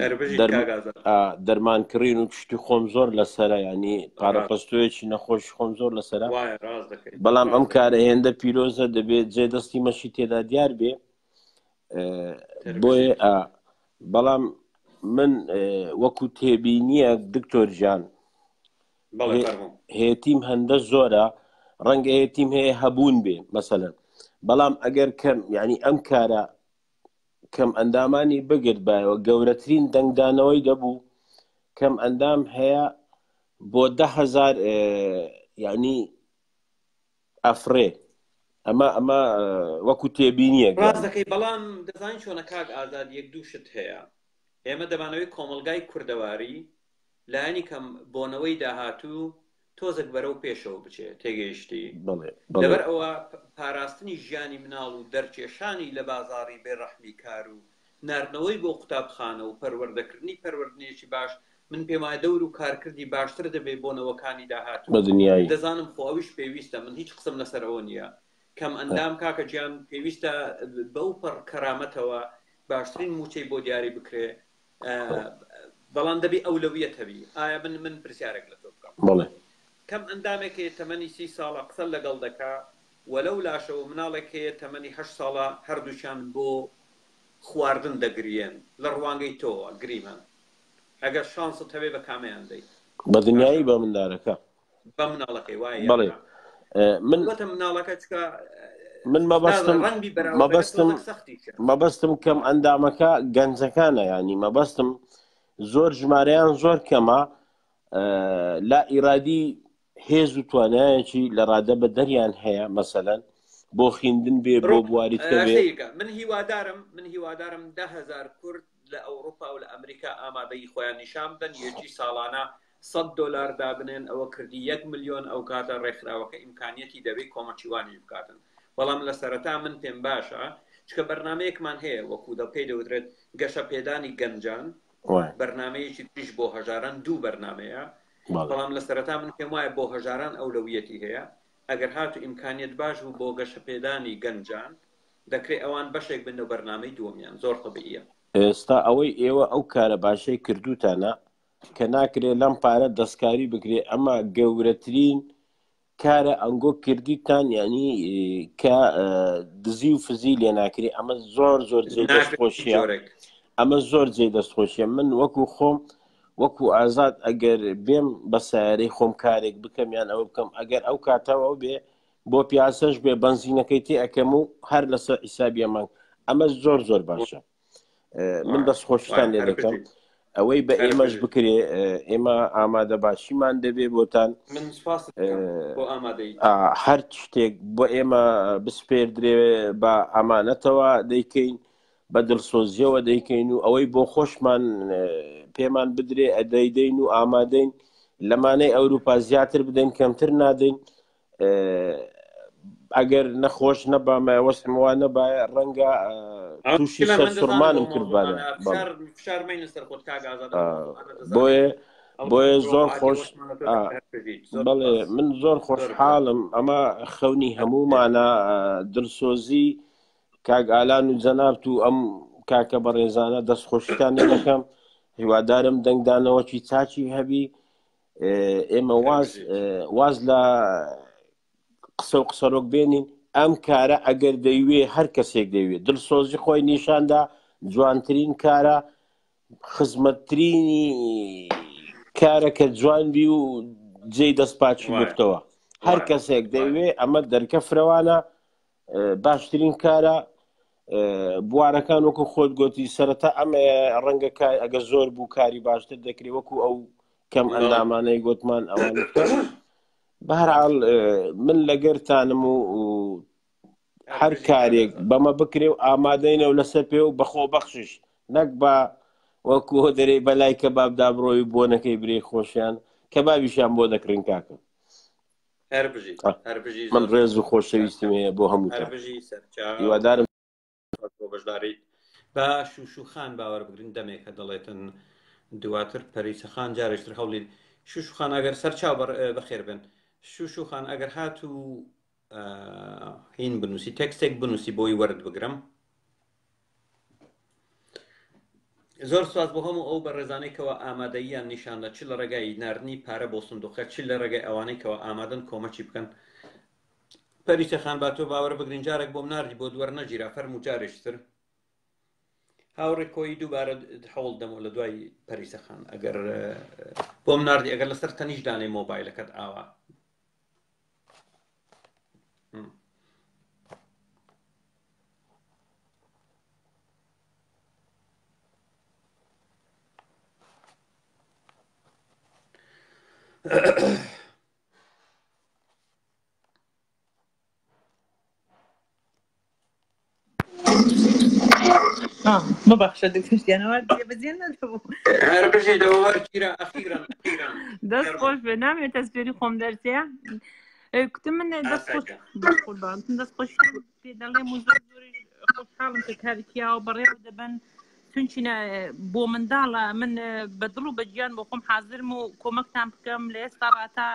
دەرمانکڕین و تشتی خۆم زۆر لەسەرە ینی پارەپەستۆیەکی نەخۆش خۆم زۆر لەسەرە بەڵام ئەم کارە هێندە پیرۆزە دەبێت جێ دەستی مەشی تێدا دیار بێ بۆیە بەڵام من وەکو تێبینیە دکتۆر گیان هێتیم هەندە زۆرە ڕەنگە هێتیم هەیە هەبوون بێ مەسەلەن بەڵام ئەگەر کەم یعنی ئەم کارە کەم ئەندامانی بگرت بایەوە گەورەترین دەنگدانەوەی دەبوو کەم ئەندام هەیە بۆ 10,000 یعنی ئەفرێ ئەمە وەکو تێبینیە ڕاست دەکەی بەڵام دەزانین چۆنە کاک ئازاد یەک دوو شت هەیە ئێمە دەمانەوەی کۆمەلگای کوردەواری لایەنی کەم بۆنەوەی داهاتوو تۆزێک بەرەو پێشەوە بچێت تێگەیشتی لەبەر ئەوە پاراستنی ژیانی مناڵ و دەرکێشانی لە بازاڕی بێڕەحمی کار و ناردنەوەی بۆ قوتابخانە و پەروەردەکردنی پەروەردنێکی باش من پێم وایە دەور و کارکردی باشتر دەبێت بۆنەوەکانی داهاتوو بە دنیای دەزانم خۆ ئەویش پێویستە من هیچ قسم لەسەر ئەوە نییە کەم ئەندام کاکە گیان پێویستە بەو پەڕ کەرامەتەوە باشترین موچەی بۆ دیاری بکرێ بەڵام دەبی ئەولەویەت هەبی ئایا من پرسیارێک لە تۆ بکەم بەڵێ کەم ئەندامێک هەیە تەمەنی 30 ساڵە قسە لەگەڵ دەکا وەلەو لاشەوە مناڵێک هەیە تەمەنی 8 ساڵە هەردووچیان بۆ خواردن دەگرێن لە ڕوانگەی تۆوە گریمە ئەگەر شانست هەبێ بە کامیان دەیت بە دنیایی بە مندارەکە بە مناڵەکەی وایە بەڵێ مناڵەکە چکە من مەبەستم کەم ئەندامەکە گەنجەکانە ینی مەبەستم زۆر ژمارەیان زۆر کەمە لا ئیرادی هێز و توانایەکی لە ڕادە بە دەریان هەیە مەسەلەن بۆ خوێندن بێ بۆ بواریتکە بێ من هیوادارم 10,000 کورد لە ئەوروپا و لە ئەمریکا ئامادەی خۆیان نیشان بدەن یەکی ساڵانە $100 دابنێن ئەوە کردی 1 ملیۆن ئەو کاتە ڕێکخراوەکە ئیمکانیەتی دەبێت کۆمەچیوانی بکاتن بەڵام لە سەرەتا من پێم باشە چکە بەرنمەیەکمان هەیە وەکو دەپێی دەوترێت گەشە پێدانی گەنجان بەرنمەیەکی تریش بۆ هەژاران دوو بەرنمەیە بەڵام لە سەرەتا من پێم وایە بۆ هەژاران ئەولەویەتی هەیە ئەگەر هاتو ئیمکانیت باش بوو بۆ گەشەپێدانی گەنجان دەکرێت ئەوان بەشێک بن و بەرنامەی دووەمیان زۆر طبیعیە. ئێستا ئەوەی ئێوە ئەو کارە باشەی کردوتانە کە ناکرێت لەم پارە دەستکاری بکرێ ئەمە گەورەترین کارە ئەنگۆ کردیتان یعنی کە دزی و فزی لێ ناکرێ ئەمە زۆر زۆر جێ دەستخۆشیە ئەمە زۆر جێ دەستخۆشیە. من وەکو خۆم وەکو ئازاد ئەگەر بێم بە سیارەی خۆم کارێک بکەم یان ئەوە بکەم ئەگەر ئەو کاتەوە بێ بۆ پیاسەش بێ بنزینەکەی تێ ئەەکەم و هەر لەسەر حیسابیە مانگ ئەمە زۆر زۆر باشە. من دەستخۆشتان لێ دەکەم ئەوەی بە ئێمەش بکرێ ئێمە ئامادە باشیمان دەبێ بۆتان هەر شتێک بۆ ئێمە بسپێردرێ بە ئامانەتەوە دەیکەین بە دڵسۆزیەوە دەیکەین و ئەوەی بۆ خۆشمان پێمان بدرێ ئەدەیدەین و ئامادەین لەمانەی ئەوروپا زیاتر بدەین کەمتر نادەین. ئەگەر نەخۆش نەبامە وەسمەوە نەبایە ڕەنگە تووشی سەر سوڕمانم کردبارە بۆیە زۆر خۆش بەڵێ من زۆر خۆشحاڵم ئەمە خەونی هەمومانە دڵسۆزی کاک ئالان و جەنابت و ئەم کاکە بەڕێزانە دەستخۆشیتان لێ دەکەم هیوادارم دەنگدانەوەکی چاچی هەبی ئێمە واز لە قسە و قسەرۆک بێنین ئەم کارە ئەگەر دەیوێ هەر کەسێک دەیوێت دڵسۆزی خۆی نیشاندا جوانترین کارە خزمەتترینی کارە کە جوانبی و جێی دەستپاچی گرتەوە هەر کەسێک دەیوێ ئەمە دەرکە فرەوانە باشترین کارە. بوارەکان وەکو خۆت گوتی سەرەتا ئەمە ڕەنگە ئەگەر زۆر بوو کاری باشتر دەکرێت وەکو ئەو کەم ئەندامانەی گوتمان ئەوان بەهەرحاڵ من لەگەرتانم و هەر کارێک بەمە بکرێ و ئامادەینە و لەسەر پێ و بەخۆ بەخشش نەک بە وەکو دەرەی بەلای کەبابدا بڕۆی بۆنەکەی برێ خۆشیان کەبابیشیان بۆ دەکڕین کاکە. من ڕێز و خۆشەویستیم هەیە بۆ هەمووتان هیوادارم بەشداری بە شوشوخان باوەڕ بگرین دەمێکە دەڵێتن دواتر پەریسەخان جارێکتر هەوڵی شوشوخان ئەگەر سەرچاو بەخێر بن شوشوخان ئەگەر هات و هین بنووسی تێکستێک بنووسی بۆی وەرد بگرم. زۆر سواز بۆ هەموو ئەو بە ڕێزانێکەوە ئامادەییان نیشاندا چ لە ڕێگای ناردنی پارە بۆ سندوقە چ لە ڕێگای ئەوانەیەکەوە ئامادەن کۆمەکی بکەن. پەریسەخان با تۆ باوەڕ بگرین جارێک بۆم ناردی بۆ دووەر نەگیرا فەرموو جارێکتر هاوڕێ کۆی دووبارە هەوڵ دەمەوە لە دوای پەریسەخان ئەگەر بۆم ناردی ئەگەر لەسەر تەنیشدانەی مۆبایلەکەت ئاوا ببخشە دکتۆریانەوە بەجێ نەدەبوو دەست خۆش بێ نامێت تەسبێری خۆم دەرسەیە کوتم من دەست خۆش پێ دەڵێم و زۆر زۆری خۆشحاڵم کە کارێکیاوە بەڕێوە دەبن چونچینە بۆ منداڵە من بە دڵ و بەجیان بۆ خۆم حازرم و کۆمەکتان بکەم لە ئێستا ڕاتە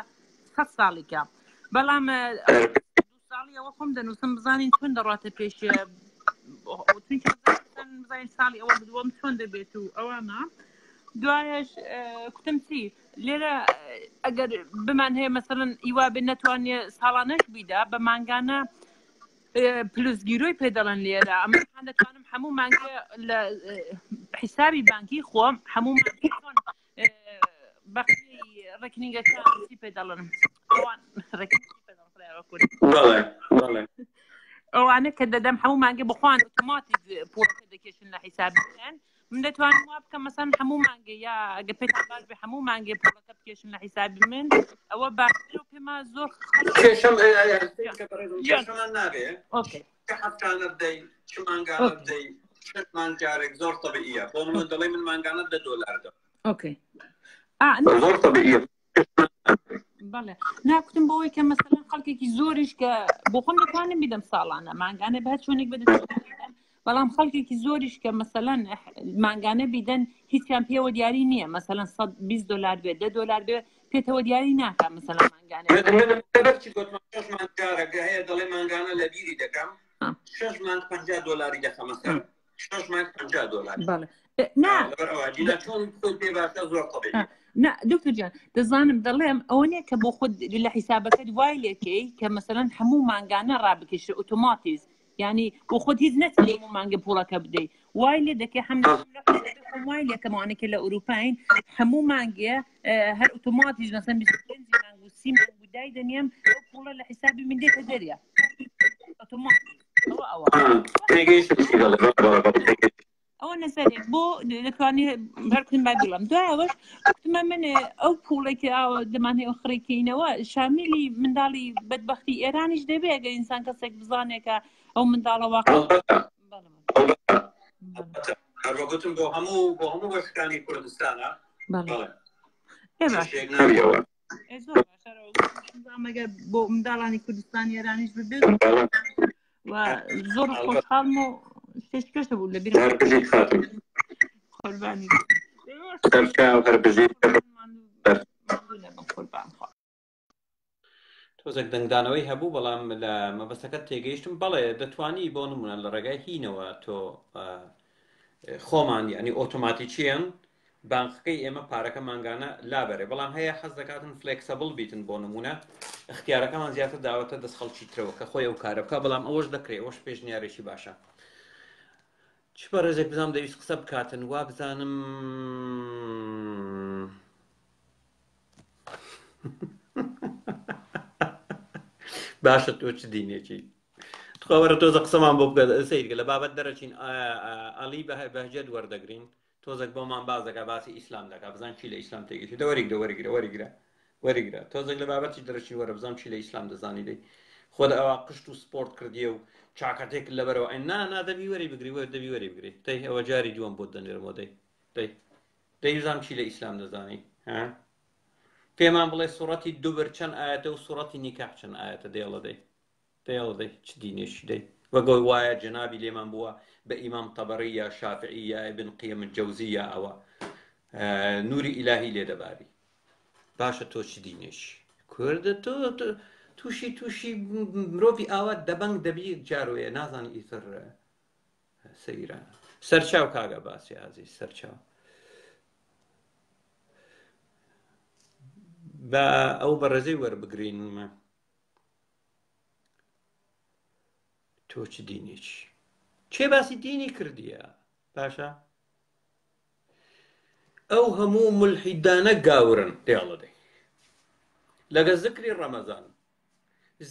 7 ساڵێکە بەڵام 2 ساڵی ئەوە خۆم دەنووسم بزانین چۆن دەڕاتە پێش بزانین ساڵی ئەوە بدووەم چۆن دەبێت و ئەوانە دوایش کوتم چی لێرە ئەگەر بمان هەیە مەسەڵەن ئیوا بێ نەتوانێ ساڵانەش بیدا بە مانگانە پلوسگیرۆی پێدەڵێن لێرە ئەمەان دەتوانم هەموو مانگە لە حیسابی بانکی خۆم هەموو بەختی ڕێکنینگەکانی پێدەڵن ئەوانە کە دەدەم هەموو مانگە بخوان ئۆتۆماتیک پۆڵەکە دەکێشن لە حیسابیان من دەتوانم وا بکەم مەسەڵەن هەموو مانگە یا ئەگە پێتان باش بێ هەموو مانگێ پۆڵەکە بکێشن لە حیسابی من ئەوە باشتر و پێما زۆر هەفتانە بدەین چ مانگانە بدەین شت مانگارێک زۆر طبیعیە بۆ من دەڵێ من مانگانە $10 ئۆکەی زۆر طبیعیە بەڵێ ناکوتم بۆەوەی کە مەسەڵەن خەڵکێکی زۆریش کە بۆ خۆم دەتوانم بیدەم ساڵانە مانگانە بەهەر چۆنێک بدەن بەڵام خەڵکێکی زۆریش کە مەسەڵەن مانگانە بیدەن هیچیان پێوە دیاری نییە مەسەڵەن $120 بێ $10 بێ پێتەوە دیاری ناکە مثلا مانگانە شش مانگ جارەکە هەیە دەڵێ مانگانە لە بیری دەکەم 6 مانگ $50 دەخەمە سەر 6 مانگ $50 بەڵێ چۆن پێ باشە زۆر قەبێ دکتۆر جان دەزانم دەڵێم ئەوە نیە کە بۆ خۆت لە حیسابەکەت وای لێکەی کە مەسەلەن هەموو مانگانە ڕابکەشە ئۆتۆماتیز ینی بۆ خۆت هیچ نەچێت هەموو مانگە پوڵەکە بدەیت وای لێ دەکەی وای لێکەمانێکە لە ئەوروپاین هەموو مانگێ هەر ئۆتۆماتیز مەسەن 25 مانگ و 30 مانگ و دای دەنێم ئەو پوڵە لە حیسابی من دێتە دەریا ئۆتۆماتیز ئەوە نەسەرێک بۆ دەتوانێت بەرکن با بڵم دوایەوەش وتمە من ئەو پوڵێکی دەمانێ خڕێکینەوە شامیلی منداڵی بەدبەختی ئێرانیش دەبێ ئەگەر ئینسان کەسێک بزانێکە ئەو منداڵە واقع هەروەگوتم بۆ هەموو بەشەکانی کوردستانە زۆر باشەگەر بۆ منداڵانی کوردستانی ئێرانیش ببێت زۆر خۆشحاڵم و شتێشکەشە بوو لە بیر قوربانی تۆزێک دەنگدانەوەی هەبوو بەڵام لە مەبەستەکەت تێگەیشتم بەڵێ دەتوانی بۆ نمونە لە ڕێگای هینەوە تۆ خۆمان ینی ئۆتۆماتیکیان بانقەکەی ئێمە پارەکە مانگانە لابەرێ بەڵام هەیە حەز دەکاتن فلێکسەبڵ بیتن بۆ نمونە اختیارەکەمان زیاتر داوەتە دەست خەڵکی ترەوە کە خۆی ئەو کارە بکە بەڵام ئەوەش دەکرێت ئەوش پێشنیارێکی باشە چ بە ڕێزێک بزانم دەویست قسە بکاتن وا بزانم باشە تۆ چ دینێکی خۆوەرە تۆزە قسەمان بۆ بکە سیرگە لە بابەت دەرەچین ئەلی بەهجەت وەردەگرین تۆزێک بۆمان بازەکە باسی ئیسلام دەکات بزان چی لە ئیسلام تێگەشت وەریگرە تۆزێک لە بابەتی دەرەچین وەرە بزانم چی لە ئیسلام دەزانی دەی خۆدا ئەوە قشت و سپۆرت کردیە و چاکەتێک لەبەرەوە ئەی نادەبی وەری بگری دەبی وەری بگری دەی ئەوە جاری دووەم بۆ دەنێرمەوە دەی بزانم چی لە ئیسلام دەزانی پێمان بڵێ سوڕەتی دووبەر چەند ئاەتە و سوڕەتی نیکاح چەند ئاەتە دەیڵەدەی چ دینێشی دەی وەگەی وایە جەنابی لێمان بووە بە ئیمام تەبەڕی یا شافعی یا ابن قیم الجەوزی یا ئەوە نوری ئیلاهی لێ دەباری باشە تۆ چ دینێشی کوردە تۆ تووشی مرۆڤی ئاوا دەبنگ دەبی جارۆیە نازانی ئیتر سەیرە سەرچاو کاگە باسی ئازیز سەرچاو بە ئەو بەڕێزەی وەربگرینمە تۆ چ دینێکی چێ باسی دینی کردیە باشە ئەو هەموو ملحیدانە گاورن دێڵەدەی لەگە زکری ڕەمەزان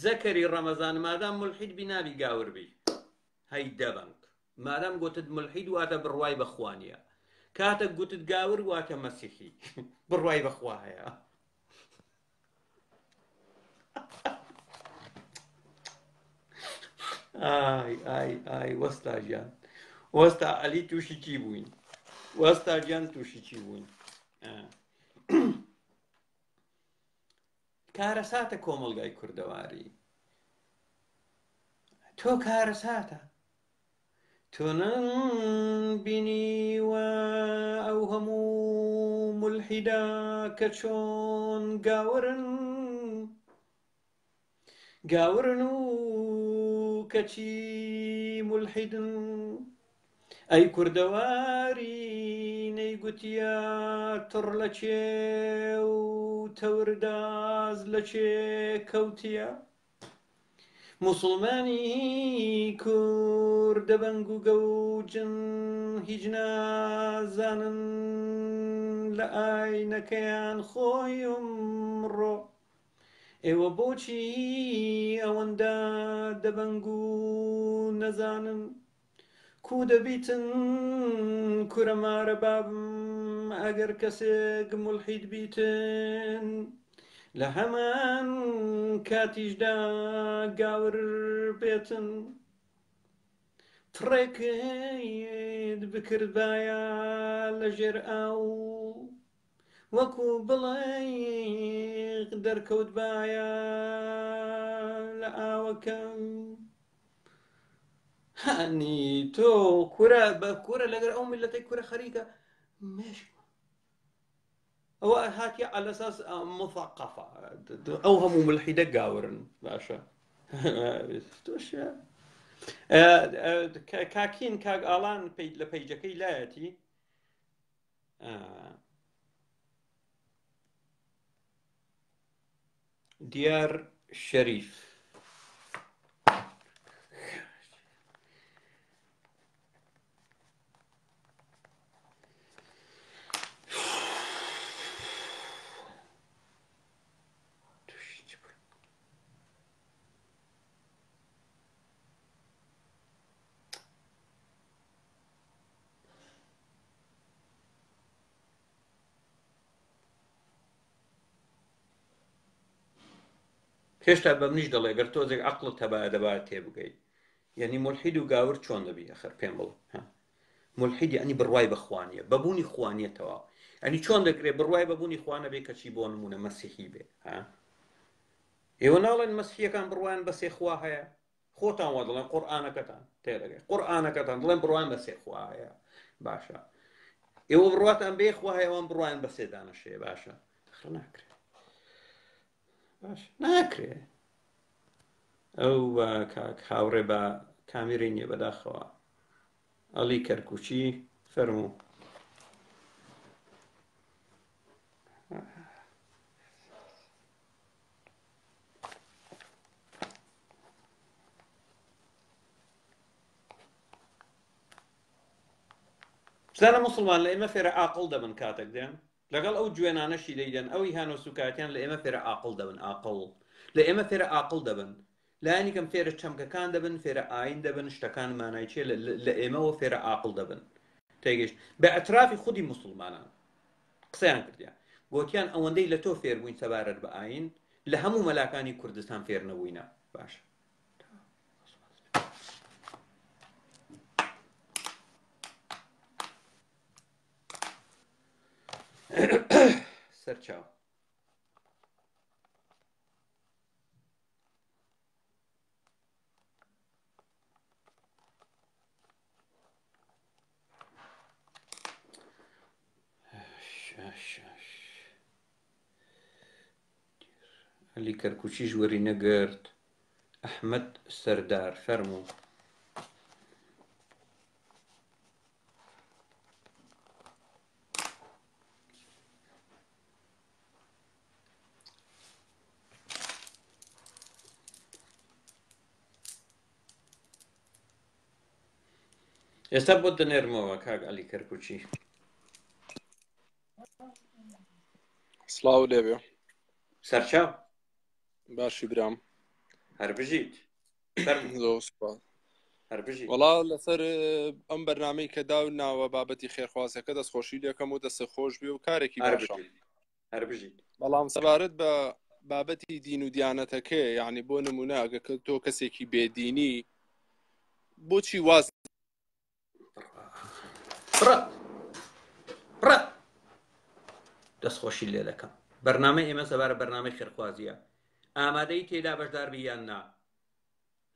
زەکەری ڕەمەزان مادام ملحید بی نابی گاور بی هەی دەبنگ مادام گوتت ملحید واتە بڕوای بەخوانیە کاتە گوتت گاور واتە مەسیحی بڕوای بەخوا هەیە ئای وەستا گیان وەستا ئەلی تووشی چی بووین وەستا گیان تووشی چی بووین کارەساتە کۆمەڵگای کوردەواری تۆ کارەساتە تۆ نبینیوە ئەو هەموو ملحیدا کە چۆن گاورن و کەچی ملحیدن ئەی کوردەواری نەیگوتیە تڕ لە چێ و تەورداز لە چێ کەوتیە موسڵمانی کوردە بەنگ و گەوجن هیچ نازانن لە ئاینەکەیان خۆیم ڕۆ ئێوە بۆچی ئەوەندە دەبەنگ و نەزانن کو دەبیتن کورەمارە بابم ئەگەر کەسێک ملحید بیتن لە هەمان کاتیشدا گاور بێتن تڕێکت بکرد باە لە ژێر ئاو وەکو بڵێ دەرکەوت باە لە ئاوەکەم هەنی تۆ کورە بە کورە لەگەر ئەو میلەتەی کورە خەریکە مێش ئەوە هاتیە على ئەساس مثقفە ئەو هەموو ملحیدە گاورن باشە کاکین کاک ئاڵان لە پەیجەکەی لایەتی دیار شەریف هێشتا بە منیش دەڵێ گەر تۆزێک عەقڵت هەبایە دەبایە تێبگەیت یعنی مولحید و گاور چۆن دەبی ئەخر پێم بڵێ مولحید یعنی بڕوای بە خوانیە بەبوونی خوانیەتەوە ئەنی چۆن دەکرێت بڕوای بەبوونی خوانە بێ کەچی بۆ نمونە مەسیحی بێ ئێوە ناڵێن مەسیحیەکان بڕوایان بە سێ خوا هەیە خۆتان وا دەڵێن قورئانەکەتان تێدەگەی قورئانەکەتان دڵێن بڕوایان بە سێ خوا هەیە باشە ئێوە بڕواتان بێ خوا هەیە ئەوان بڕوایان بە سێ دانەشەیە باشە ئەخر ناکرێت باش ناکرێ ئەو کاک هاوڕێ بە کامیرەی نییە بەداخەوە ئەڵی کەرکوچی فەرموو زانە مسلمان لە ئێمە فێرە عاقڵ دەبن کاتێک دێن لەگەڵ ئەو جوێنانەشی دەیدەن ئەوی هان و سوکاتیان لە ئێمە فێرە عاقڵ دەبن عاقڵ لە ئێمە فێرە عاقڵ دەبن لایەنی کەم فێرە چەمکەکان دەبن فێرە ئاین دەبن شتەکان مانای چێ لە ئێمەوە فێرە عاقڵ دەبن تێگەیشت بە ئەترافی خودی مسلمانان قسەیان کردیان گوتیان ئەوەندەی لە تۆ فێر بووین سەبارەت بە ئاین لە هەموو مەلاکانی کوردستان فێر نەبووینە باشە سەرچاو علی کەرکوچیش وەری نەگرت ئەحمەد سەردار فەرموو ئێستا بۆ دەنێرمەوە کاک علی کەرکوچی سڵاو لێبێ سەرچاو باشی برام هەر بژیت هەر بژیت وەڵا لەسەر ئەم بەرنامەی کە داو ناوە بابەتی خێرخوازەکە دەستخۆشی لێکەم و دەستە خۆش بێ و کارێکی باشە هەر بژیت بەڵام سەبارەت بە بابەتی دین و دیانەتەکە یعنی بۆ نمونە ئەگە تۆ کەسێکی بێدینی بۆچی واز ڕە دەستخۆشی لێ دەکەم بەرنامەی ئێمە سەبارە بەرنامەی خێرخوازیە ئامادەی تێدا بەشدار بیان نا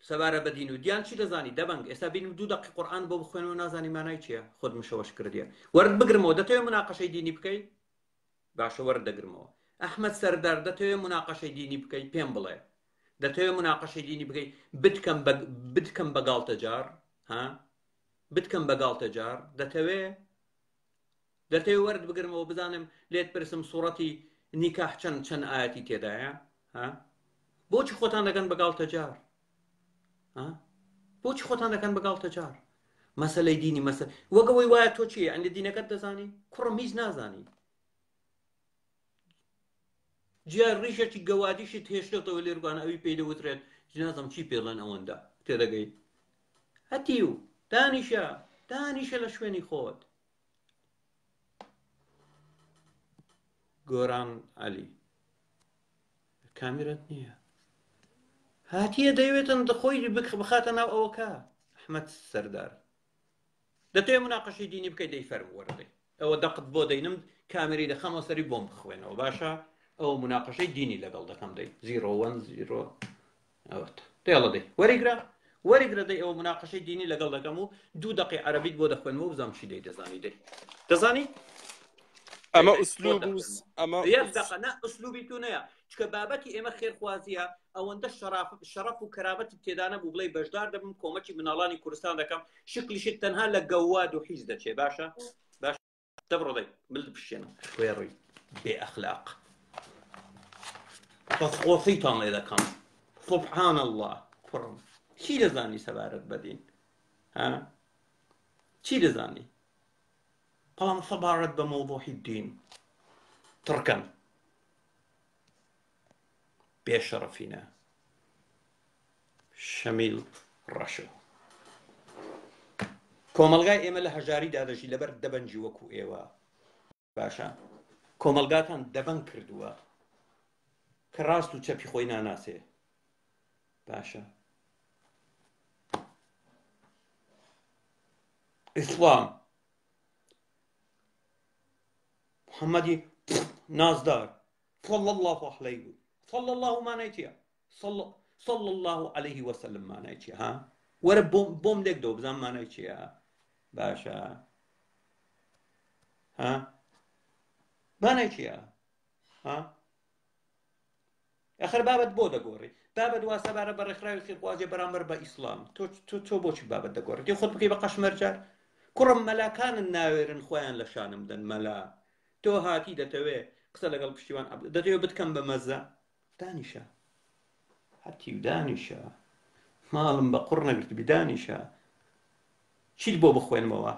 سەبارە بە دین و دیان چی دەزانی دەبنگ ئێستا بینیم 2 دقیقە قورئان بۆ بخوێنەوە نازانی مانای چییە خۆت مشەوەش کردیە وەرد بگرمەوە دەتەوێت مناقەشەی دینی بکەیت باشە وەرد دەگرمەوە ئەحمەد سەردار دەتەوێت مناقەشەی دینی بکەیت پێم بڵێ دەتەوێت مناقەشەی دینی بکەیت بتکەم بە گاڵتە جار بتکەم بە گاڵتە جار دەتەوێت وەرد بگرمەوە بزانم لێت پرسم سوڕەتی نیکاح چەند ئاەتی تێدایە بۆچی خۆتان دەکەن بە گاڵتە جار بۆچی خۆتان دەکەن بە گاڵتە جار مەسەلەی دینی مەسەل وەگەوەی وایە تۆ چیە ئەندە دینەکەت دەزانی کوڕم هیچ نازانی جیار ڕیشێکی گەوادیشت هێشتێتەوە لێرگانە ئەوی پێی دەوترێت جنازم چی پێڵێن ئەوەندە تێدەگەی هەتی و دانیشە لە شوێنی خۆت گۆران عەلی کامیرەت نییە هاتیە دەیەوێتن خۆی بخاتە ناو ئەوەکە ئەحمەد سەردار دەتەوێت مناقەشەی دینی بکەیت دەی فەرموو وەردەی ئەوە دەقت بۆ دەینم کامێری دەخەمەوە سەری بۆم بخوێنەوە باشە ئەوە مناقەشەی دینی لەگەڵ دەکەم دەی 010 ئەوەت دێڵە دەی وەریگرە دەی ئەوە مناقەشەی دینی لەگەڵ دەکەم و 2 دقیقە عەرەبیت بۆ دەخوێنەوە بزانم چی دەی دەزانی ئەمە ئوسلوب ئەمە دقەنا ئوسلوبی تو نەیە چکە بابەتی ئێمە خێرخوازیە ئەوەندە شەرەف و کەرامەتی تێدا نەبوو بڵێ بەشدار دەبم کۆمەکی مناڵانی کوردستان دەکەم شکلیشت تەنها لە گەواد و حیز دەچێ باشە باش دەبڕڵێ بل بشێنە خوێڕی بێ ئەخلاق بەخۆفیتان لێ دەکەم سبحان الله کوڕم چی دەزانی سەبارەت بەدین ها چی دەزانی بەڵام سەبارەت بە مەوضوعی دین تڕکەن بێشەڕەفینە شەمیل ڕەشە کۆمەلگای ئێمە لە هەژاری دادەژی لەبەر دەبەنجی وەکو ئێوە باشە کۆمەلگاتان دەبەن کردووە کە ڕاست و چەپی خۆی ناناسێ باشە ئیسلام محەممەدی نازدار صلى الله عليه صلى الله مانایتیە صلى الله عليه وسلم مانایتیە ها وەرە بۆم لێک دۆ بزان مانایتیە باشە ها مانایتیە ها ئەخر بابەت بۆ دەگۆڕی بابەت وا سەبارە بە ڕێکخراوی خێرخوازی بەرامبەر بە ئیسلام تۆ بۆچی بابەت دەگۆڕی تێ خۆت بکەی بە قەشمەرجار کوڕم مەلاکانن ناوێرن خۆیان لە شانم دەن مەلا تۆ هاتی دەتەوێ قسە لەگەڵ پشتیوان دەتەوێت بتکەم بە مەزە دانیشە هەتی و دانیشە ماڵم بە قوڕ نەگرتبی دانیشە چیت بۆ بخوێنمەوە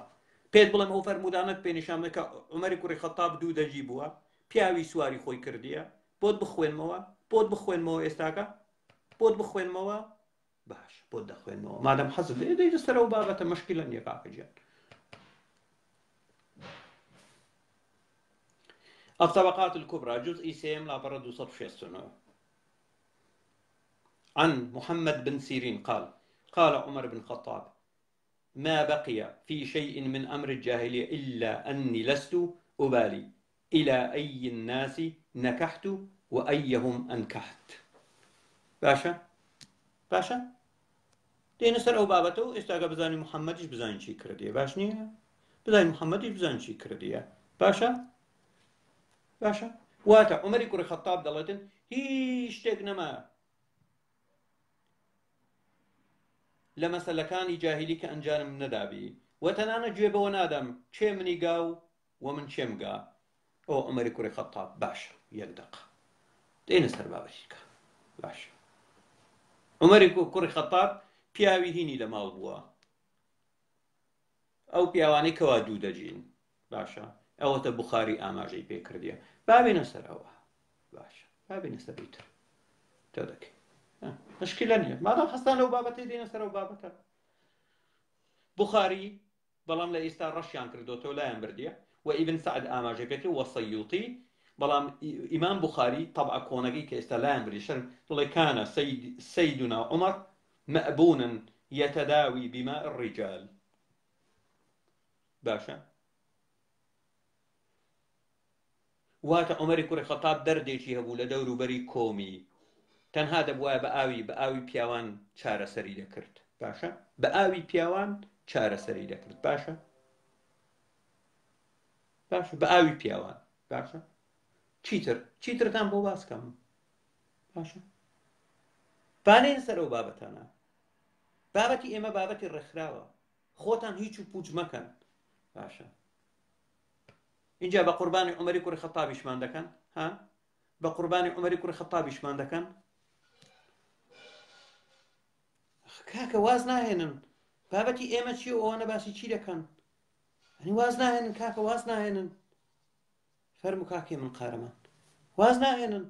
پێت بڵێم ئەو فەرمودانت پێ نیشان دەکە عومەری کوڕی خەتاب دوو دەژی بووە پیاوی سواری خۆی کردیە بۆت بخوێنمەوە ئێستاکە بۆت بخوێنمەوە باش بۆت دەخوێنمەوە مادەم حەزت لێ دەیدە سەرە و بابەتە مشکلە نییە کاکەجیان الطبقات الكبرى جزء سيم لا برد 269 عن محمد بن سيرين قال عمر بن الخطاب ما بقي في شيء من أمر الجاهلية إلا أني لست أبالي إلى أي الناس نكحت وأيهم أنكحت باشا دين سر أو بابته استاقى بزاني محمد بزاني شي كردية باش نية بزاني محمد بزاني شي كردية باشا واتە عومەری کوڕی خەتاب دەڵێتن هیچ شتێک نەما لە مەسەلەکانی جاهیلی کە ئەنجامم نەدابی وەتەنانە گوێ بەوە نادەم چێ منی گا و من چێم گا ئەو عومەری کوڕی خەتاب باشە یەک دەقە دێنە سەر بابەتیکە باشە عومەری کوڕی خەتاب پیاوی هینی لە ماڵ بووە ئەو پیاوانەی کەوا دوو دەجین باشە ئەوەتە بوخاری ئاماژەی پێ کردیە بابێنە سەرەوە باشە بابێنە سەر ئیتر تۆ دەکەی مشکلە نییە مادام هەستان لەو بابەتی دێنە سەرەوە بابەتە بوخاری بەڵام لە ئێستا ڕەشیان کردوتەوە لایەن بردیە و ئیبن سەعد ئاماژەی پێ کرد وە سەیوطی بەڵام ئیمام بوخاری طەبعە کۆنەگەی کە ئێستا لایەن بردی شەرم دڵێ کانە سەیدنا عومەر مەئبوونًا يتداوي بماء الرجال باشە واتە عومەری کوڕی خەتاب دەردێکی هەبوو لە دەوروبەری کۆمی تەنها دەبوایە بە ئاوی پیاوان چارەسەری دەکرد باشە بە ئاوی پیاوان چارەسەری دەکرد باشە بە ئاوی پیاوان باشە چیترتان بۆ باسکەم باشە بانێن سەر ئەو بابەتانە بابەتی ئێمە بابەتی ڕێکخراوە خۆتان هیچ و پوچ مەکەن باشە اینجا بە قوربانی عومەری کوڕی خەتابیشمان دەکەن ها بە قوربانی عومەری کوڕی خەتابیشمان دەکەن کاکە واز ناهێنن بابەتی ئێمە چی و ئەوانە باسی چی دەکەن هەنی واز ناهێنن کاکە واز ناهێنن فەرموو کاکێ من قارەمان واز ناهێنن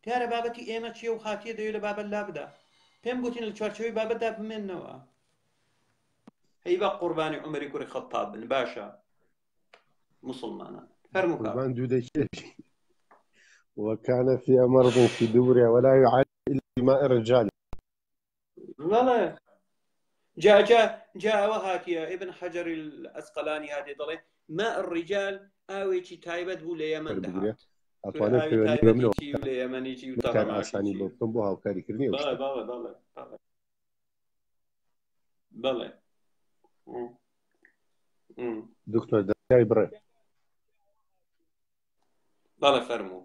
دیارە بابەتی ئێمە چیە و خاتیە دەوێت لە بابەت لا بدا پێم گوتین لە چوارچەوەی بابەتدا بمێننەوە هەی بە قوربانی عومەری کوڕی خەتاب بن باشە مسلمانا قربان دودكيش وكان فيها مرض في دبرها ولا يعالج الا بماء الرجال لا جاء وهاتيا ابن حجر الاسقلاني هذه ضله ماء الرجال اويتي تايبت بو ليمن دهات اطوانه في اليمن ليمنيتي كان اساني بوتم بو هاوكاري كرني بله دكتور داي بري بەڵێ فەرموو.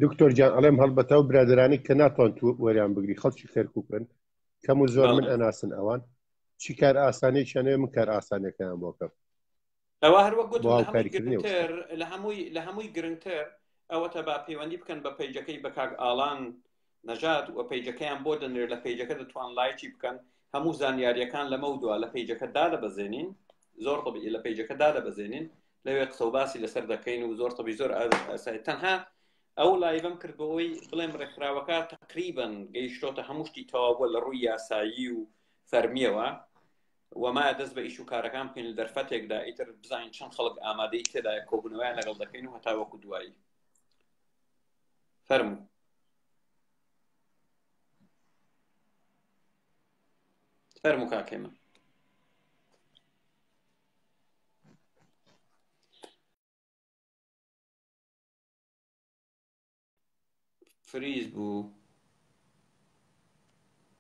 دکتۆر گیان ئەڵێم هەڵبەتە و برادرانی کە ناتوان وەریان بگری خەڵکی کەرکووکن کەم و زۆر من ئەناسن ئەوان چی کار ئاسانێکیانێ من کار ئاسانەکەیان بۆ کەم ئەوە هەروە گوتم لە هەمووی گرنگتر ئەوەتە با پەیوەندی بکەن بە پەیجەکەی بە کاک ئاڵان نەژاد و پەیجەکەیان بۆ دەنێر لە پەیجەکە دەتوان لایکی بکەن هەموو زانیاریەکان لەمە دووە لە پەیجەکەدا دەبەزێنین زۆر طبیعی لە پەیجەکەدا دەبەزێنین لەوێ قسە و باسی لەسەر دەکەین و زۆر طبیعی زۆر ئاسایی تەنها ئەو لایڤم کرد بەوەی بڵێم ڕێکخراوەکە تقریباً گەیشتۆتە هەموو شتی تەواوە لە ڕووی یاسایی و فەرمیەوە وەما دەست بە ئیش و کارەکان بکەین لە دەرفەتێکدا ئیتر بزانین چەند خەڵک ئامادەی تێدایە کۆبوونەوەیان لەگەڵ دەکەین و هەتا وەکو دوایی فەرموو. فەرموو کاکێمە. فریز بوو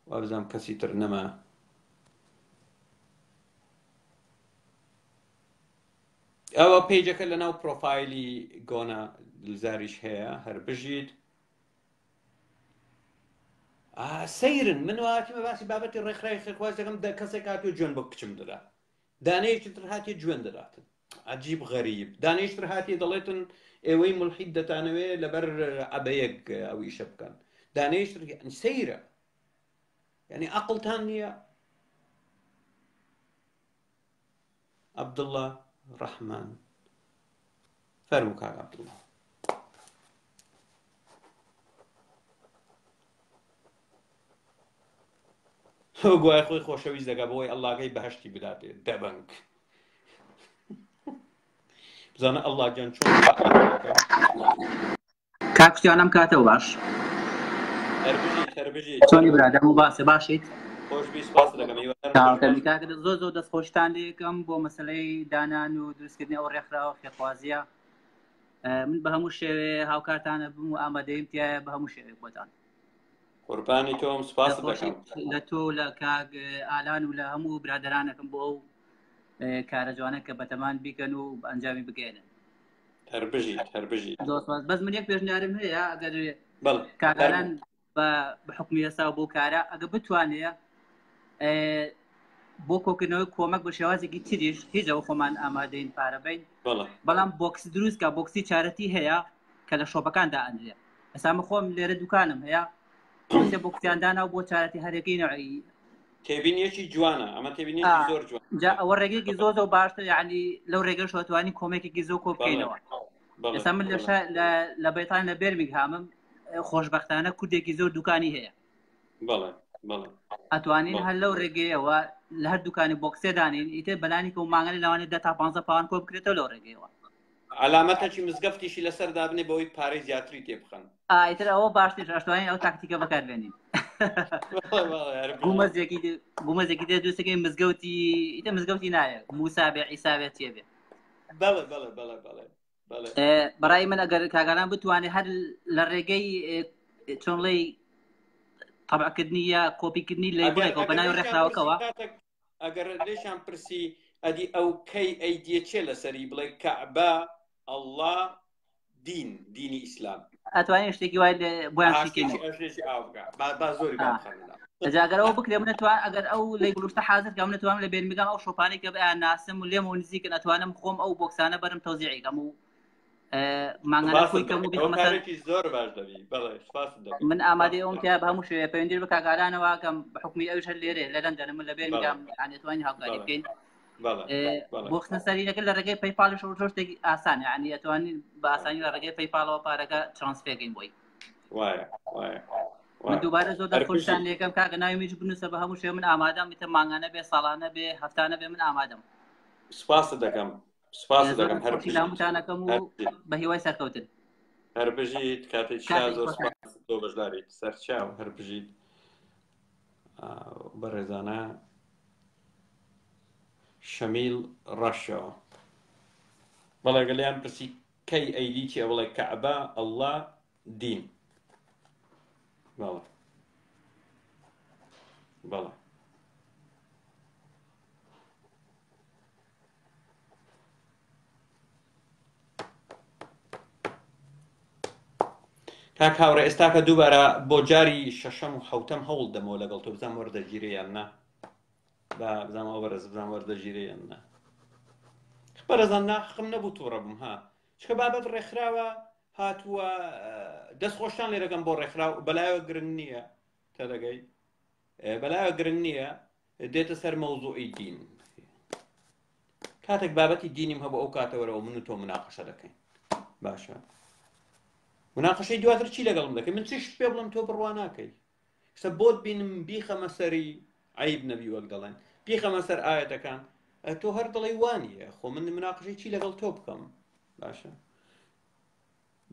وابزانم کەسی تر نەما. ئەوە پێیجەکە لەناو پرۆفایلی گۆنا دلزاریش هەیە هەر بژیت سەیرن من واتیمە باسی بابەتی ڕێکخراوی خێرخواز دەکەم کەسێک هاتووە جوێن بۆ کچم دەدا دانەیەکی تر هاتیە جوێن دەداتن عەجیب غەریب دانەیەکی تر هاتیە دەڵێتن ئێوەی مولحید دەتانەوێ لەبەر عەبەیەک ئەو ئیشە بکەن دانەیەکی تر سەیرە یعنی عەقڵتان نییە. عەبدوڵڵا ڕەحمان فەرموو کاک عەبدوڵڵا. گوای خۆی خۆشەویست دەگا بۆی ئەڵڵاگەی بەهەشتی بداتێ دەبنگ بزانە ئەڵڵا گیان چۆن کاکتیانم کاتەوە باش چۆنی برادەم و باسێ باشیت زۆر دەستخۆشتان لێکم بۆ مەسەلەی دانان و دروستکردنی ئەو ڕێکخراوە خێرخوازیە من بە هەموو شێوێ هاوکارتانە بم و ئامادەیم تایە بە هەموو شێوێک بۆتان قوربانی تۆم سپاس دەکەم لە تۆ لە کاک ئالان و لە هەموو برادرانەکەم بۆ ئەو کارە جوانە کە بەتەمان بیکەن و ئەنجامی بگەێنن هەر بژیت بەس من یەک پێشنیارم هەیە ئەگەر کاک ئالان بە حکمی ئێستا بۆ کارە ئەگە بتوانێت بۆ کۆکردنەوەی کۆمەک بە شێوازێکی تریش هیچەوە خۆمان ئامادەین پارە بین بەڵام بۆکسی دروستکە بۆکسی چارەتی هەیە کە لە شۆپەکاندا ئەندرێ ئەسامە خۆم لێرە دوکانم هەیە بۆکسیانداناو بۆ چارەتی هەرێکی نوعی تێبینیەکی جوانە ئەمە تێبینیەکی زۆر جوان ئەوە ڕێگەیەکی زۆر زۆر باشتر یعنی لەو ڕێگەش توانی کۆمەکێکی زۆر کۆ بکەینەوە ئێستا من لە بەیتان لە بێرمینگهامم خۆشبەختانە کوردێکی زۆر دوکانی هەیە ئەتوانین هەر لەو ڕێگەیەوە لە هەر دوکانی بۆکسێ دانین ئیتر بەلانی کە و ماگەی لەوانێت 10 تا 15 پاوان کۆ بکرێتەوە لەو ڕێگەیەوە علامەتێکی مزگەفتیشی لەسەر دابنێ بەوەی پارەی زیاتری تێبخەن ئیتر ئەوە باشتر ئەشتوانی ئەو تاکتیکە بەکاربێنین بوومەزێکی دێ دووسەکەی مزگەوتی ئیتر مزگەوتی نایە موسابێ عیسابێت تێبێ بەڕای من ئەگەر کاگالان بتوانێت هەر لە ڕێگەی چۆنڵی تەبعکردنی یا کۆپیکردنی لێ بڵێکەوە بەناوی ڕێکخراوەکەوە ئەگەر لێشان پرسی ئەدی ئەو کەی ئەیدیە چێ لەسەری بڵێ کەعبە ئەڵڵا دینی ئیسلام ئەتوانین شتێکی وای بۆیان ئەجاگەرەوە بکرێ منەتوان ئەگەر ئەو لی گڵوشتە حازر کە منەتوانم لە بێنمیگان ئەو شۆپانێک کە بەیان ناسم و لێمە نزیکن ئەتوانم خۆم ئەو بۆکسانە بەرم تەوزیعیکەم و مانگانە خۆی کەم زۆر باش دەبی من ئامادەی ئەوم تیا بە هەموو شوێ پەیوەندی بە کاگالانەوە کەم بە حکمی ئەوش هەر لێرێ لە لەندەن من لە بێرمیگام ئەتوانین هاوکاری بکەین بۆکسنە سەرینەکە لە ڕێگەی پەیپاڵش زۆر شتێکی ئاسانە یعنی ئەتوانین بە ئاسانی لە ڕێگەی پەیپاڵەوە پارەکە ترانسفێرکەین بۆی من دووبارە زۆر دەستخۆشتان لێکەم کاکە ناوی میش بنووسە بە هەموو شوێ من ئامادەم میتە مانگانە بێ ساڵانە بێ هەفتانە بێ من ئامادەم سپاس دەکەم هەرتانەکەم و بە هیوای سەرکەوتن هەر بژیت کاتێک زۆر تۆ بەشداریت سەرچاو هەر بژیت بەڕێزانە شەمیل ڕەشەوە بەڵێ گەلیان پرسی کەی ئەیدی چێ بڵێ کەعبە ئەڵڵا دین بەڵێ کاک هاوڕێ ئێستا کە دووبارە بۆ جاری شەشەم و حەوتەم هەوڵ دەمەوە لەگەڵ تۆ بزانم وەردەگیرە یان نا بزانم ئەو بەرز بزانم وەردەگیرە یان نا بەرەزان ناحقم نەبوو تووڕە بووم ها چکە بابەت ڕێکخراوە هاتووە دەستخۆشتان لێرەکەم بۆ ڕێکخراو بەلایەوە گرنگ نییە تەدەگەی بەلایەوە گرنگ نییە دێتە سەر مەوزوعی دین کاتێک بابەتی دینیم هەبوو ئەو کاتەوەرەوە من و تۆ مناقەشە دەکەین باشە مناقەشەی دواتر چی لەگەڵم دەکەی من چیش پێ بڵم تۆ بڕوا ناکەی کە بۆت بینم بیخەمە سەری عیب نەبی وەک دەڵێن بیخەمە سەر ئاەتەکان تۆ هەر دڵی وانیە خۆ من مناقەشەی چی لەگەڵ تۆ بکەم باشە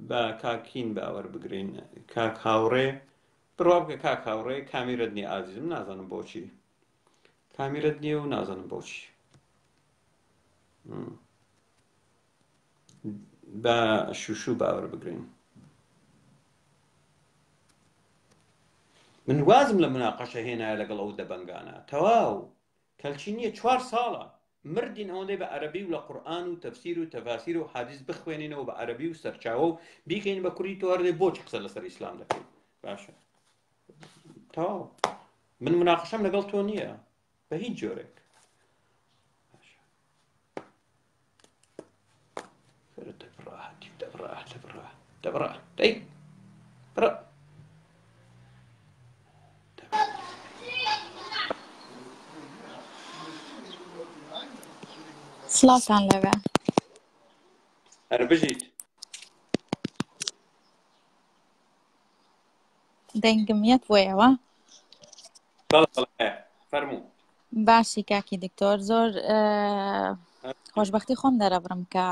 بە کاکین باوەڕ بگرین کاک هاوڕێ بڕوا بکە کاک هاوڕێ کامیرەت نییە ئازیزم نازانم بۆچی کامیرەت نییە و نازانم بۆچی بە شوشوو باوەڕ بگرین من وازم لە مناقەشە هێنایە لەگەڵ ئەو دەبەنگانە تەواو کەلچی نییە 4 ساڵە مردین ئەوەندەی بە عەرەبی و لە قورئان و تەفسیر و تەفاسیر و حادیث بخوێنینەوە بە عەرەبی و سەرچاوە و بیکەین بە کوردی تۆ هەردەی بۆچی قسە لەسەر ئیسلام دەکەین باشە تەواو من مناقەشەم لەگەڵ تۆ نییە بە هیچ جۆرێک دەبڕە دەی بڕە سڵاوتان لەوێ هەر بژیت دەنگمیەت بۆیەوە فەرموو باشی کاکی دکتۆر زۆر خۆشبەختی خۆم دەرەبڕم کە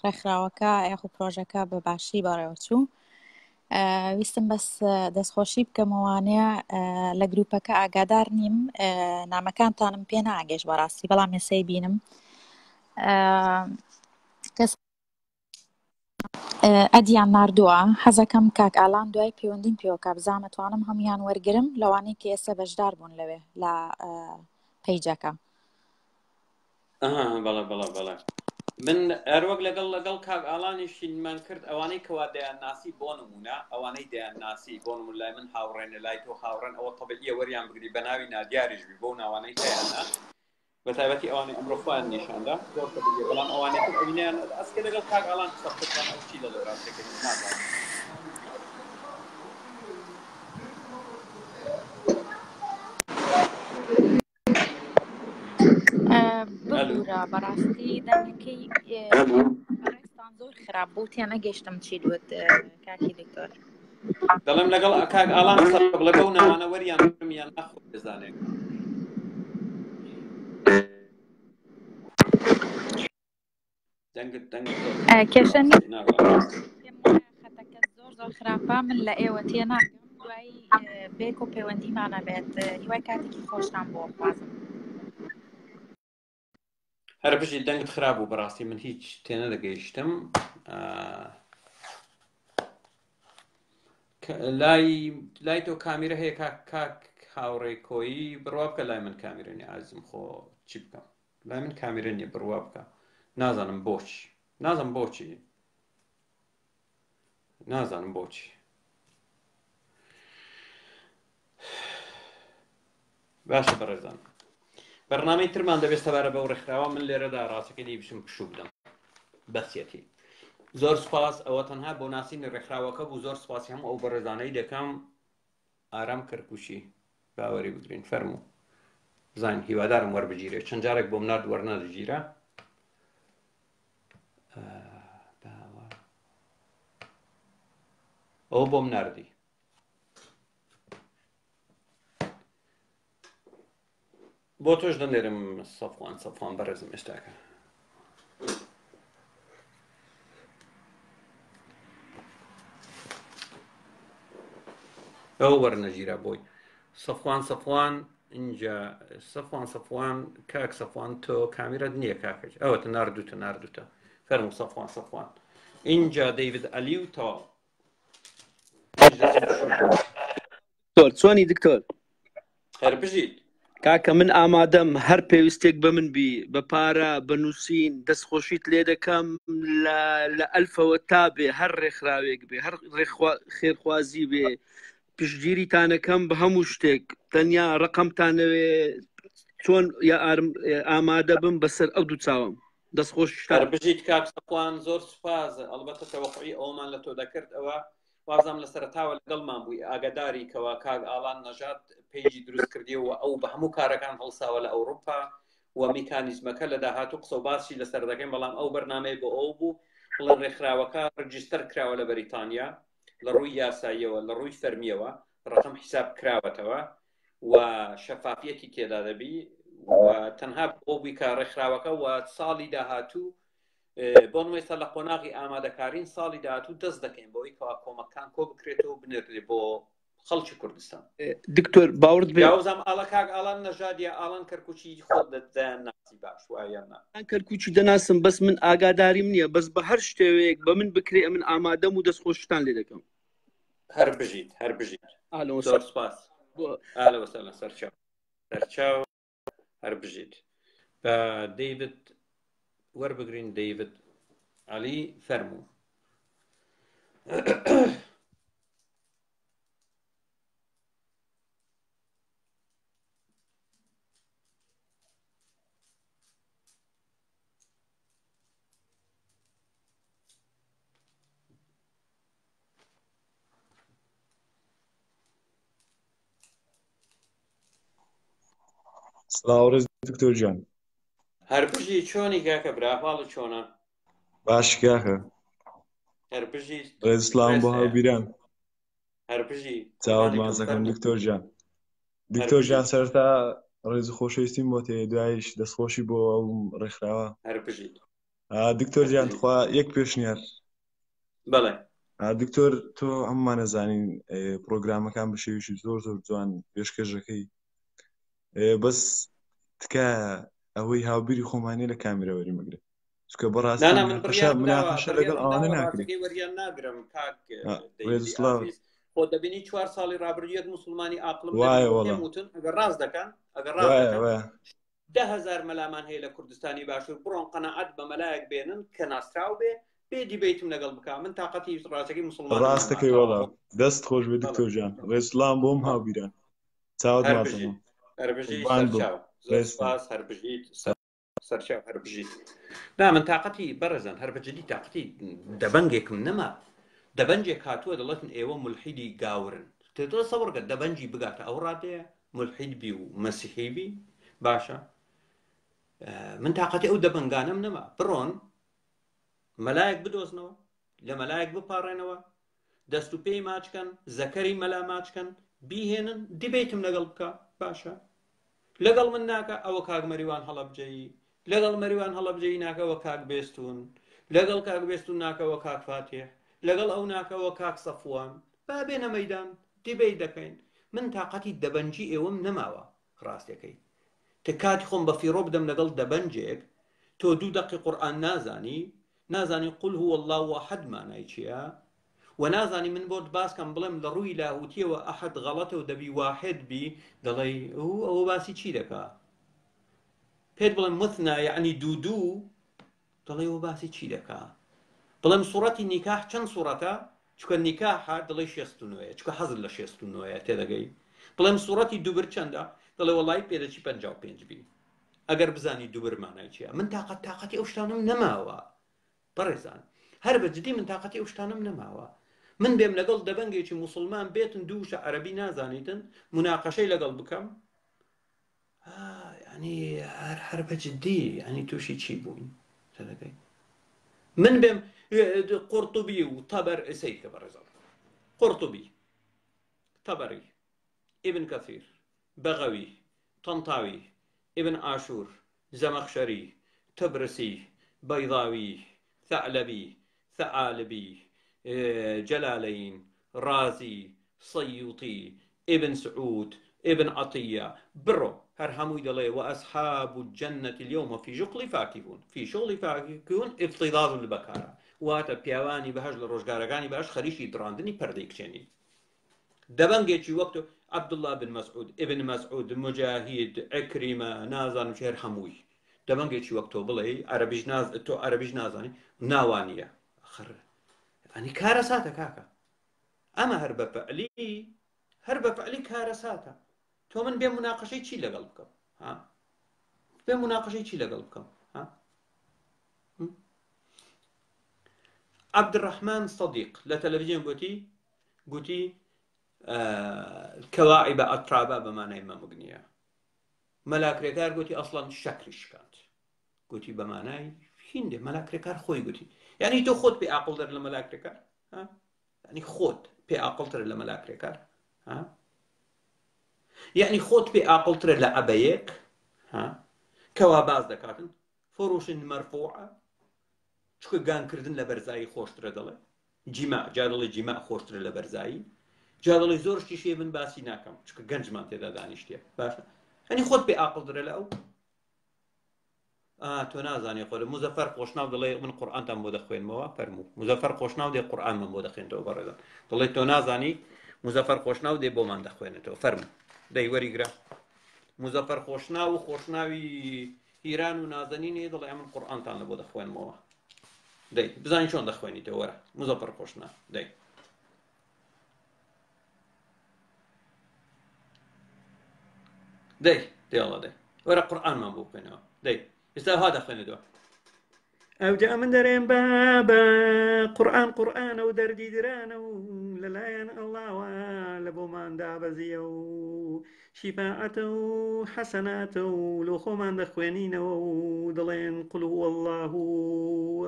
ڕێکخراوەکە یاخو پرۆژەکە بە باشی بەڕێوەچوو ویستم بەس دەستخۆشی بکەمەوانەیە لە گروپەکە ئاگادار نیم نامەکانتانم پێ ناگەشت بەڕاستی بەڵام مێسەی بینم کەس ئەدیان ناردووە حەزەکەم کاک ئالان دوای پەیوەندیم پێوەکە بزانم توانم هەمویان وەرگرم لەوانەی کە ئێستا بەشدار بوون لەوێ لە پەیجەکە بەڵێ بەڵێ بەڵێ من هەروەک لەگەڵ کاک ئالانیشینمان کرد ئەوانەی کەوا دەیان ناسی بۆ نمونە ئەوانەی دەیان ناسی بۆ نمونە لای من هاوڕێنە لای تۆ هاوڕێن ئەوە تەبیعیە وەریان بگری بە ناوی نادیاریش بی بۆ ناوانەی هەیەە بە تایبەتی ئەوانەی ئەمڕۆ خۆیان نیشاندا زۆر تەبیعیە بەڵام ئەوانەی تر ئەوینیان ئەسکە لەگەڵ کاک ئالان قسە بکەن ئەو چی لە ڕاستەکەی نازانم ببوورە بەڕاستی دەنگەکەی بەڕێستان زۆر خراپ بوو تێ نەگەیشتم چی دوت کاکی دکتۆر دەڵێم لەگەڵ کاک ئالان قسە بڵێ بەو ناوانە وەریان بمیان نەخۆ بزانێت کێشە خەتەکە زۆر خراپە من لە ئێوە تێ ناگەم دوایی بێک و پەیوەندیمانە بێت هیوای کاتێکی خۆشتان بۆ خوازم هەر بژی دەنگت خراپ بوو بەڕاستی من هیچ تێنە دەگەیشتم لای تۆ کامیرە هەیە کاک هاوڕێ کۆیی بڕوا بکە لای من کامیرە نیە ئازم خۆ چی بکەم لای من کامیرە نییە بڕوا بکە نازانم بۆچی نازانم بۆچی باشە بەڕێزان بەرنامەی ترمان دەبێت سەبارە بەو ڕێکخراوە من لێرەدا ڕاستەکەی دیبشم پشوو بدەم بەسیەتی زۆر سپاس ئەوە تەنها بۆ ناسینی ڕێکخراوەکە بوو زۆر سپاسی هەموو ئەو بەڕێزانەی دەکەم ئارام کەرکوشی باوەری بگرین فەرموو زین هیوادارم وەربگیرێ چەند جارێک بۆم نرد وەرنەدەگیرە ئەو بۆم نردی بۆ تۆش دەنێرم سەفوان بەڕێزم ئێستاکە ئەو وەرنەگیرە بۆی سەفوان اینجا سەفوان کاک سەفوان تۆ کامیرەت نییە کاکەج ئەوەتە نردوتە فەرموو سەفوان اینجا دەیڤید ئەلی و تۆ چۆنی دکتۆر هەر بژیت کاکە من ئامادەم هەر پێویستێک بە من بی بە پارە بنووسین دەستخۆشیت لێ دەکەم لە ئەلفەوە تا بێ هەر ڕێکخراوێک بێ هەر خێرخوازی بێ پشتگیریتانەکەم بە هەموو شتێک تەنیا ڕقمتانەوێ چۆن ئامادە بم بەسەر ئەو دوو چاوم دەستخۆشتان بژیت کاک سەپوان زۆر سوپاز ئەلبەتە تەوەقعی ئەومان لە تۆ دەکرد ئەوە وازام لە سەرتاوە لەگەڵمان بووی ئاگاداری کەوا کاک ئالان نەژاد پێیجی دروست کردیەوە ئەو بە هەموو کارەکان هەڵساوە لە ئەوروپا و میکانیزمەکە لە داهاتوو قسە و باسی لەسەر دەکەین بەڵام ئەو بەرنامەی بۆ ئەو بوو بڵێ ڕێکخراوەکە ڕجیستەر کراوە لە بەریتانیا لە ڕووی یاساییەوە لە ڕووی فەرمیەوە ڕقم حیساب کراوەتەوە و شەفافیەتی تێدا دەبی و تەنها بۆ بووی کە ڕێکخراوەکە و ساڵی داهاتوو بۆ نوێستا لە قۆناغی ئامادەکارین ساڵی داهاتوو دەست دەکەین بۆی کەوا کۆمەکان کۆ بکرێتەوە بنێردێ بۆ خەڵکی کوردستان. دکتۆر باورد بێ یاوزام ئاڵە کاک ئالان نەژاد یا ئالان کەرکوچی خۆت دەدایان ناسی باش وایە نا کەرکوچی دەناسم بەس من ئاگاداریم نییە بەس بە هەر شتێوەیەک بە من بکرێ من ئامادەم و دەستخۆشتان لێ دەکەم هەر بژیت زۆر سپاس ئالە وەسەلە سەرچاو هەر بژیت بە دەیڤد وەربگرین دەیڤد عەلی فەرموو. سلااوڕێز دکتۆر جان هەربژی چۆنی کاکە براهواڵ چۆنە باش کاکە هەربژی ڕێزسلام بۆ هاوبیران هەربژی چاوەڕ مازەکەم دکتۆر جان دکتۆر جان سەرتا ڕێز خۆشەویستیم بۆ تێ دوایش دەستخۆشی بۆ ئەو ڕێکخراوە هەربژی دکتۆر جان خوا یەک پێشنیار بەڵێ دکتۆر تۆ ئەممانە زانین پرۆگرامەکان بە شێویشی زۆر زۆر جوان پێشکەشەکەی بەس تکە ئەوەی هاوبیری خۆمانی لە کامێرە وەریمەگرێت چکە بەڕاستی مناقەشە لەگەڵ ئەوانە ناکرێت وەریان ناگرم کاک خۆ دەبینی 4 ساڵی ڕابردوویەک موسڵمانی عاقڵم وتن ئەگەر ڕاست دەکەن ئەگەر ڕاست 10,000 مەلامان هەیە لە کوردستانی باشوور بڕۆن قەنەعەت بە مەلایەک بێنن کە ناستراو بێ بێ دیبیتم لەگەڵ بکە من تااقەتی ڕاستەکەی موسڵمان ڕاستەکەی وەڵا دەست خۆش بێ دکتۆر جان ڕێزسلام بۆم هاوبیران چاوت مازەمە هەربژیت سەرچاو هەربژیت نا من تااقەتی بەڕێزان هەربەجدی تااقەتی دەبەنگێکم نەما دەبەنجێک هاتووە دەڵێتن ئێوە مولحیدی گاورن تۆ سەوەڕگە دەبەنجی بگاتە ئەو ڕاتەیە مولحید بی و مەسیحی بی باشە من تااقەتی ئەو دەبەنگانم نەما بڕۆن مەلایەک بدۆزنەوە لە مەلایەک بپارڕێنەوە دەست و پێی ماچکەن زەکەری مەلا ماچکەن بیهێنن دیبیتم لەگەڵ بکە باشە لەگەڵ من ناکە ئەوە کاک مەریوان هەڵەبجەیی لەگەڵ مەریوان هەڵەبجەیی ناکەوە کاک بێستون لەگەڵ کاک بێستون ناکەوە کاک فاتێح لەگەڵ ئەو ناکەوە کاک سەفوان با بێنە مەیدان دیبەی دەکەین من تااقەتی دەبەنجی ئێوەم نەماوە ڕاستەکەی تکاتی خۆم بە فیڕۆ بدەم لەگەڵ دەبەنجێک تۆ 2 دقی قورئان نازانی قل هو الله احد مانای چییە و نازانی من بۆت باسکەم بڵێم لە ڕووی لاهوتیەوە ئەحد غەڵەتە و دەبی واحد بی دەڵێ ئەوە باسی چی دەکا پێت بڵێم مثنا یعنی دوو دەڵێ ئەوە باسی چی دەکا بڵێم سوڕەتی نیکاح چەند سوڕەتە چکە نیکاحە دڵی 69 چکە حەزت لە 69 تێدەگەی بڵێم سوڕەتی دووبر چەندە دەڵێ وەڵای پێدەچی 55 بی ئەگەر بزانی دووبر مانای چییە من تااقەتی ئەو شتانم نەماوە بەڕێزان هەر بەجددی من تااقەتی ئەو شتانم نەماوە من بێم لەگەڵ دەبەنگێکی موسڵمان بێتن دووشە عەرەبی نازانیتن مناقەشەی لەگەڵ بکەم ینی هەر بەجددی ینی تووشی چی بووین تێدەگەی من بێم قورطوبی و تەبەر ئەسەیکە بەڕێزان قورطوبی تەبەری ئیبن کەثیر بەغەوی طەنطاوی ابن عاشور زمخشري تبرسي بيضاوي ثعلبي ثعالبي جلالين رازي سيوطي ابن سعود ابن عطية برو هر هموي دلي وأصحاب الجنة اليوم في شغل فاكهون افتضاض البكارة واتا بيواني بهج لروجگارگاني باش خريشي دراندني پرديك چني دبنگي چي وقتو عبد الله بن مسعود ابن مسعود مجاهد عكرمة نازن شهر حموي دمانجي شي وقتو بلاي عربيش ناز تو عربيش نازاني ناوانية آخر يعني كارساتا كاكا أما هرب فعلي كارساتا تو من بين مناقشة شي لقلبكم ها بين مناقشة شي لقلبكم ها عبد الرحمن صديق لتلفزيون قوتي كواعب أترابا بمعنى ما مغنية ملاك ريكار قوتي أصلا شكلش كانت قوتي بمعنى هندي ملاك ريكار خوي قوتي يعني تو خود بأقل در لملاك ريكار ها يعني خود بأقل در لملاك ريكار ها يعني خود بأقل در لأبيك ها كواباز دكاتن فروش مرفوعة شكو قان كردن لبرزاي خوش تردله جماع جادل جماع خوش تر لبرزاي جادل زور شي من باسي ناكم شكو گنج مان تدا دانشتي باشا يعني خود بعقل در لاو تو نازاني خود مظفر خوشناو دلي من قران تام بود خوين موا فرمو مظفر خوشناو دي قران من بود خوين تو بردا دلي تو نازاني مظفر خوشناو دي بو من خوين تو فرمو داي وري گرا مظفر خوشناوي ایران و نازنين دلي من قران تام بود خوين موا داي بزاني شلون دخويني تو ورا مظفر خوشناو داي الله داي ورا قرآن ما بوقنا داي يستاهل هذا خلينا دوا أو جاء من درين بابا قرآن ودردي درانه لا ين الله ولبو من دابزيو شفاعته حسناته لو خمان دخوينينه دلين قل هو الله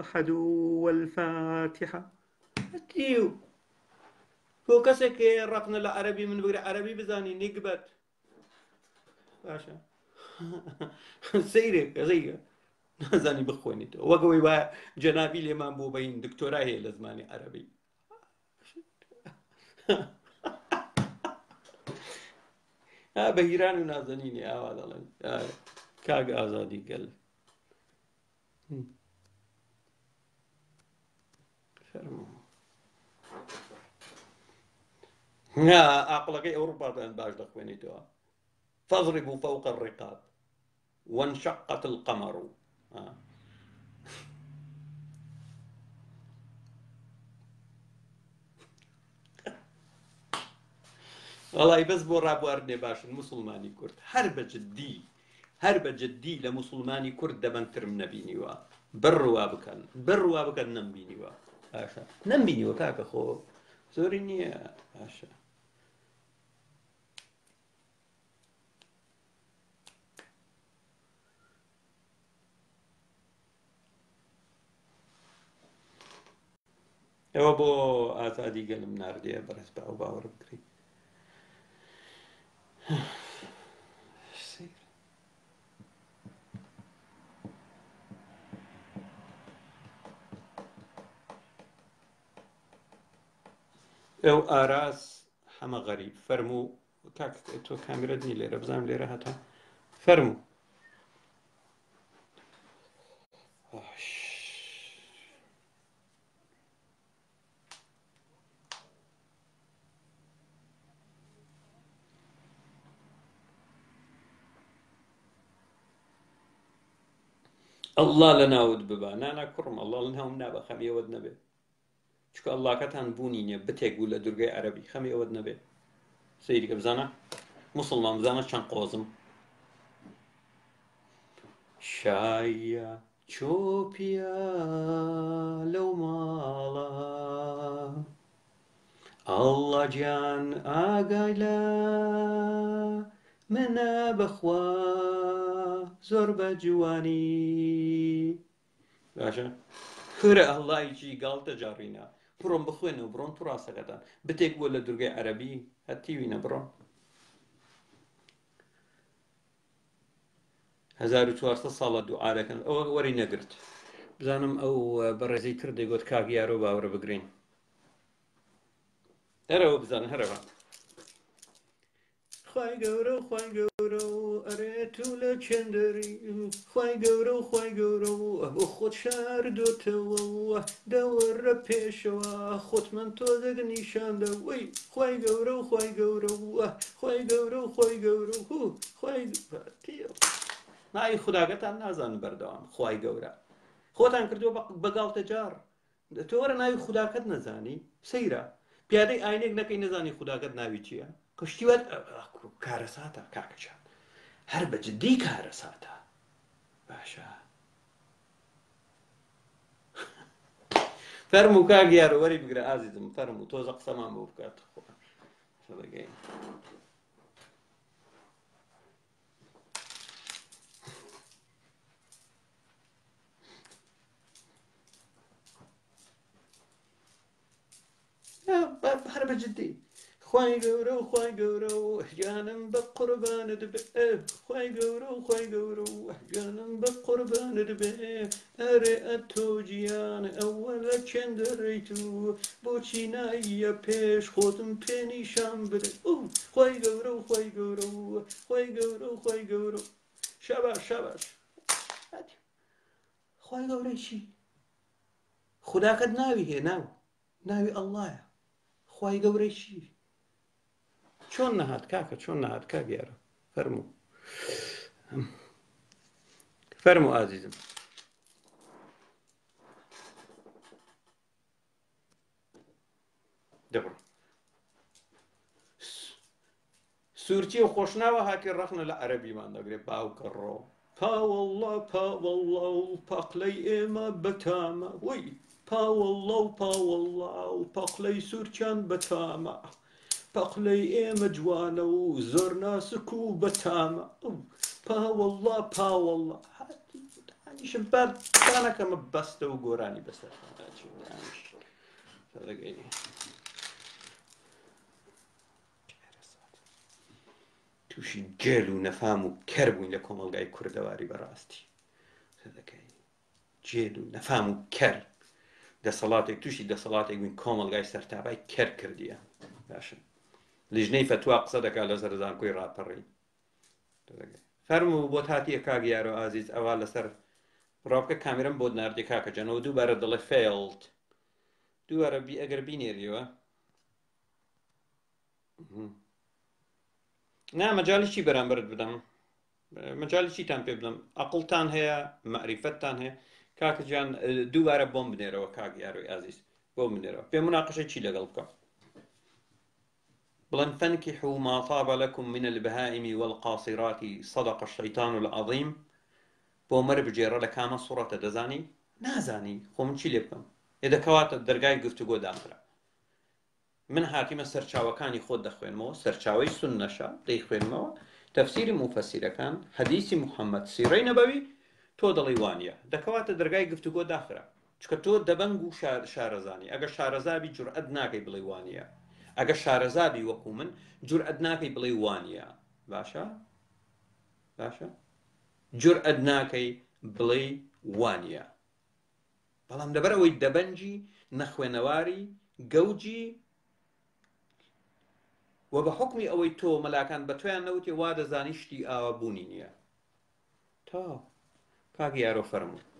أحد والفاتحة أتيو فوكسك رقنا العربي من بغير عربي بزاني نقبت باشا سيرك زي نازاني بخواني وقوي با جنابي الإمام بوبين دكتوراه هي لزماني عربي بهيران ونازنيني هذا كاغ آزادي قال فرمو عقلك أوروبا باش دخواني توا فاضربوا فوق الرقاب وانشقت القمر والله بس بو راب واردني باش المسلماني كرد هرب جدي لمسلماني كرد دبن ترم نبيني وا بروا بكن نمبيني وا باشا نمبيني وا كاكا خو زوريني يا باشا ئەوە بۆ ئازادی گەلم ناردێ بەڕێز بە ئەو باوەڕ بکری ئەو ئاراس هەمە غەریب فەرموو کاک تۆ کامێرەت نی لێرە بزانم لێرە هەتا فەرموو الله لناود ببا نانا كرم الله لنهم نابا خمي ود نبي چکە الله كتان بونينه بتێک بوو لە دورگەی عەرەبی خەمی ئەوەت نەبێ سەیریکە بزانە مسلمان بزانە چەند قۆزم شایە چۆپیە لەو ماڵە الله گیان ئاگای لە منە بەخوا زۆر بە جوانی باشە خورە ئەڵڵایکی گاڵتە جاڕینە بڕۆم بخوێنەوە بڕۆن تو ڕاستەکەتان بتێک بووە لە دورگەی عەرەبی هەتیوینە بڕۆن 1400 ساڵە دوعا دەکەن ئەوە وەری نەگرت بزانم ئەو بەڕێزەی تر دەیگوت کاک یارۆ باوەڕە بگرین هەرەوە بزانن هەرەوە خوای گەورە و خوای گەورە و ئەرێ تو لە چێندەری خوای گەورە و خوای گەورە و بۆ خۆت شاردۆتەوە دەوەڕە پێشەوە خۆت من تۆ دەگ نیشاندە وەی خوای گەورە و خوای گەورە و خوای گەورە و خوای گەورە و خوای ناوی خوداگەتان نازانن بەردەوام خوای گەورە خۆتان کردووە بەگاڵتە جار تۆ وەرە ناوی خوداکەت نەزانی سەیرە پیادەی ئاینێک نەکەی نەزانی خوداگەت ناوی چییە کشتیوەت کارەساتە کاکەچان هەر بە جددی کارەساتە باشە فەرموو کاک یارە وەری بگرە ئازیزم فەرموو تۆزە قسەمان بۆ بکات خۆگەی هەر بە جددی خوای گەورە و خوای گەورە و گیانم بە قوربانت بێ خوای گەورە و خوای گەورە و گیانم بە قوربانت بێ ئەرێ ئەتۆ گیان ئەوەلە چێندەڕێیت و بۆچی نایە پێش خۆتم پێنیشان بدە خوای گەورە و خوای گەورە و خوای گەورە و خوای گەورە شەباش شەباش خوای گەورەی چی خوداکەت ناوی هەیە ناوی ئەڵڵایە خوای گەورەی چی چۆن نەهات کاکە چۆن نەهات کاک یارە فەرموو ئازیزم دەبڕ سوورچی و خۆشناوە هاتی ڕەخنە لە عەرەبیمان دەگرێت باوکە ڕۆ پاوەڵڵا پاوەڵڵا و پاقلەی ئێمە بەتامە وەی پاوەڵڵا و پاوەڵڵا و پاقلەی سوورچان بەتامە پاقلەی ئێمە جوانە و زۆر ناسک و بەتامە پاوەڵڵا پاوەڵڵا هانیشم بارانەکەمە بەستە و گۆرانی بەسەر تووشی جێل و نەفام و کەر بووین لە کۆمەڵگای کوردەواری بەڕاستی جێل و نەفام و کەر دەسەڵاتێک تووشی دەسەڵاتێک بووین کۆمەڵگای سەرتابای کەر کردیە باشە لیژنەی فەتوا قسە دەکات لە سەرزانکۆی ڕاپەڕی فەرموو بۆ هاتیە کاک یارۆ ئازیز ئەوا لەسەر ڕاوکە کامێرەم بۆ ناردی کاکە جەنەوە دووبارە دڵێ فێڵد دووبارە ئەگەر بینێریەوە نا مەجالی چی بەرامبرت بدەم مەجالی چیتان پێ بدەم عەقڵتان هەیە مەعریفەتتان هەیە کاکە جان دووبارە بۆم بنێرەوە کاک یاڕۆی ئازیز بۆ بنێرەوە پێم مناقەشەی چی لەگەڵ بکەم بڵێن فەنکحوا ما طاب لكم من البهائم والقاصرات صدق الشيطان العظيم بۆ مەر بجێڕە لە کامە سوڕەتە دەزانی نازانی خۆ من چی لێ بکەم دەکەواتە دەرگای گفتوگۆ دامرا من هاتیمە سەرچاوەکانی خۆت دەخوێنمەوە سەرچاوەی سوننەشە دەیخوێنمەوە تەفسیری موفەسیرەکان حەدیسی محەممەد سیرەی نەبەوی تۆ دەڵی وانە دەکەواتە دەرگای گفتوگۆ داخرا چکە تۆ دەبەنگ و شارەزانی ئەگەر شارەزابی جورئەت ناکەی بڵێ وانە ئەگەر شارەزابی وەکو من جورئەت ناکەی بڵێ وانە باشە جورئەت ناکەی بڵێ وانە بەڵام لەبەر ئەوەی دەبەنجی نەخوێنەواری گەوجی و بە حکمی ئەوەی تۆ مەلاکان بە تۆیان نەوتێ وا دەزانی شتی ئاوا بوونی نییە تا کاک یارۆ فەرموو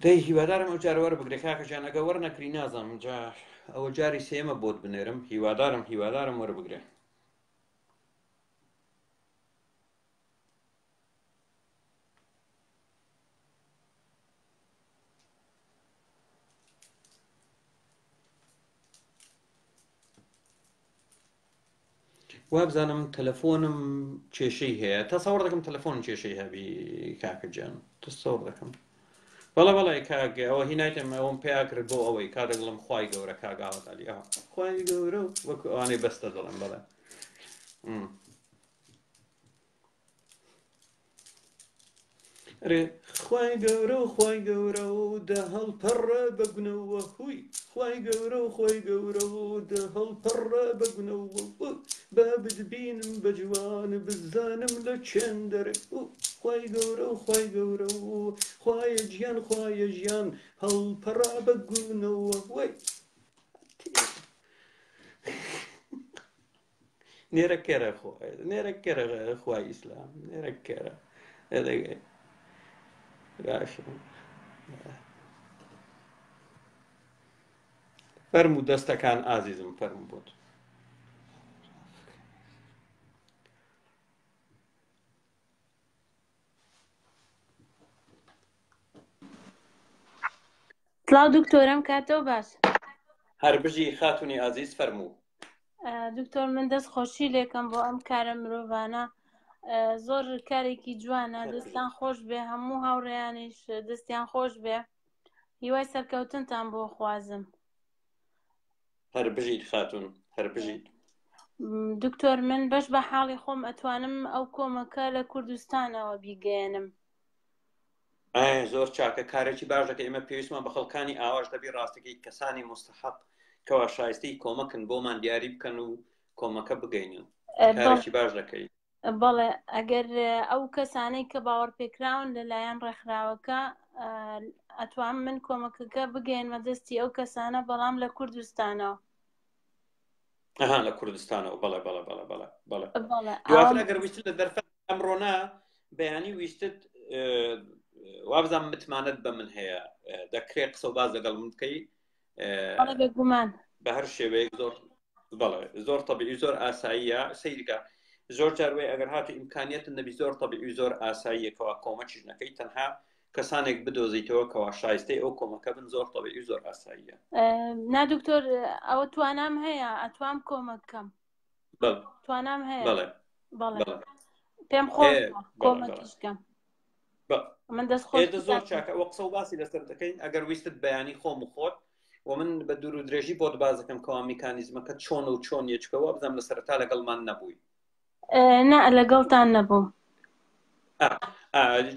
دەی هیوادارم ئەو جارە وەربگرێ کاکەجان ئەگە وەرنەکری نازانم جا ئەوە جاری سێمە بۆت بنێرم هیوادارم وەربگرێ وابزانم تەلەفۆنم کێشەی هەیە تەسەوڕ دەکەم تەلەفۆنم کێشەی هەبی کاکەجان تەسەوڕ دەکەم بەڵێ کاگە ئەوە هینایتم ئەوم پێیا کرد بۆ ئەوەی کاتێکڵم خوای گەورە کاگاوەتالی خوای گەورە وەکو ئەوانەی بەستە دەڵێم بەڵێ خوای گەورە و خوای گەورە و دە هەڵپەڕە بەگونەوە هوی خوای گەورە و خوای گەورە و دە هەڵپەڕە بەگونەوە با بتبینم بە جوان بزانم لە چێن دەرێ خوای گەورە و خوای گەورە و خوایە ژیان خوایە ژیان هەڵپەڕە بەگونەوە وای نێرە کێرە نێرە کێرە خوای ئیسلام نێرە کێرە فەرموو دەستەکان ئازیزم فەرموو بۆت سڵاو دکتۆرم کاتەوە باش هەر بژی خاتونی ئازیز فەرموو دکتۆر من دەست خۆشی لێکم بۆ ئەم کارە مرۆڤانە زۆر کارێکی جوانە دەستان خۆش بێ هەموو هاوڕێیانیش دەستیان خۆش بێ هیوای سەرکەوتنتان بۆ خوازم هەر بژیت خاتون هەر بژیت دکتۆر من بەش بە حاڵی خۆم ئەتوانم ئەو کۆمەکە لە کوردستانەوە بیگەێنم زۆر چاکە کارێکی باش دەکە ئێمە پێویستمان بە خەڵکانی ئاواش دەبی ڕاستەکەی کەسانی مستحق کەوا شایستەی کۆمەکن بۆمان دیاری بکەن و کۆمەکە بگەینن کارێکی باش دەکەی بەڵێ ئەگەر ئەو کەسانەی کە باوەڕ پێکراون لەلایەن ڕێکخراوەکە ئەتوان من کۆمەکەکە بگەێنمە دەستی ئەو کەسانە بەڵام لە کوردستانەوە لە کوردستانەوە بەڵێ بەڵێ بەڵێ بەڵێ بەڵێ دواتر ئەگەر ویستت لە دەرفەت ئەمڕۆنا بەیانی ویستت وابزانم متمانەت بە من هەیە دەکرێت قسە و باز لەگەڵ من بکەی بێگومان بە هەر شێوەیەک زۆر بەڵێ زۆر تەبیعی زۆر ئاساییە سەیرکە زۆر جاروێ ئەگەر هاتی ئیمکانیەتن نەبی زۆر تەبیعی زۆر ئاساییەکەوە کۆمەکیش نەکەی تەنها کەسانێک بدۆزیتەوە کەوا شایستەی ئەو کۆمەکە بن زۆر تەبیعی زۆر ئاساییە نا دکتۆر ئەوە توانام هەیە ئەتوام کۆمەکەم توانام هەیە بەڵێ پێم خۆش کۆمەکیشکەم من دەست خۆش زۆر چاکە ئەوە قسە و باسی لەسەر دەکەین ئەگەر ویستت بەیانی خۆم و خۆت و من بە دوور و درێژی بۆت باز دەکەم کەوا میکانیزمەکە چۆن و چۆن یەکەوە بزانم لە سەرەتا لەگەڵمان نەبووی نا لەگەڵتان نەبووم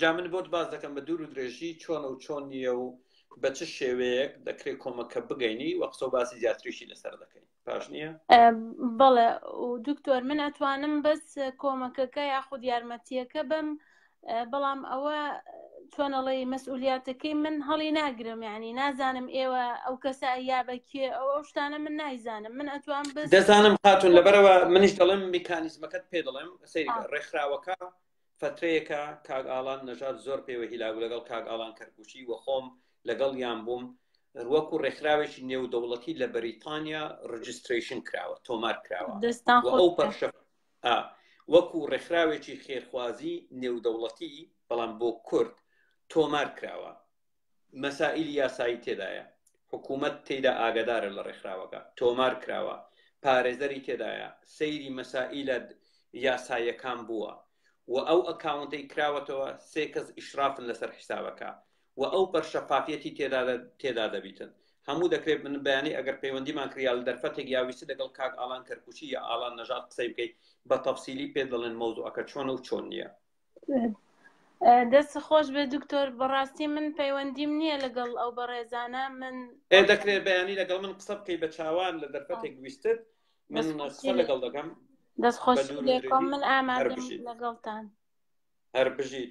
جا من بۆت باز دەکەم بە دوور و درێژی چۆن و چۆن نییە و بە چ شێوەیەک دەکرێت کۆمەکە بگەینی و قسە و باسی زیاتریشی لەسەر دەکەین پاش نییە بەڵێ و دکتۆر من ئەتوانم بەس کۆمەکەکە یاخود یارمەتیەکە بم بەڵام ئەوە چۆنەڵی مەسئولیاتەکەی من هەڵی ناگرم یعنی نازانم ئێوە ئەو کەسە یابەکێ ئەو شتانە من نایزانم من ئەتوان بس دەزانم خاتون لەبەرەوە منیش دەڵێم میکانیزمەکەت پێ دەڵێم سەیرکە ڕێکخراوەکە فترەیەکە کاگ ئاڵان نەژاد زۆر پێوە هیلاو لەگەڵ کاگ ئاڵان کەرکوچی و خۆم لەگەڵ یان بووم وەکو ڕێکخراوێکی نێودەوڵەتی لە بەریتانیا ڕجستریشن کراوە تۆمار کراوە ئەو پەرشە وەکو ڕێکخراوێکی خێرخوازی نێودەوڵەتی بەڵام بۆ کورد تۆمار کراوە مەسائیلی یاسایی تێدایە حکوومەت تێدا ئاگادارە لە ڕێکخراوەکە تۆمار کراوە پارێزەری تێدایە سەیری مەسائیلە یاساییەکان بووە و ئەو ئەکاونتەی کراوەتەوە سێ کەس ئیشرافن لەسەر حسابەکە و ئەو پەرشەفافیەتی تێدا دەبیتن هەموو دەکرێت من بەیانی ئەگەر پەیوەندیمان کریا لە دەرفەتێک یاویست لەگەڵ کاک ئاڵان کەرکوچی یا ئاڵان نەژاد قسەی بکەیت بە تەفسیلی پێ دەڵێن مەوزوعەکە چۆنە و چۆن نییە دەست خۆش بێ دکتۆر بەڕاستی من پەیوەندیم نییە لەگەڵ ئەو بەڕێزانە من دەکرێت بەیانی لەگەڵ من قسە بکەی بە چاوان لە دەرفەتێک ویستت من قسە لەگەڵ دەکەم دەست خۆش لێکۆم من ئامادەم لەگەڵتان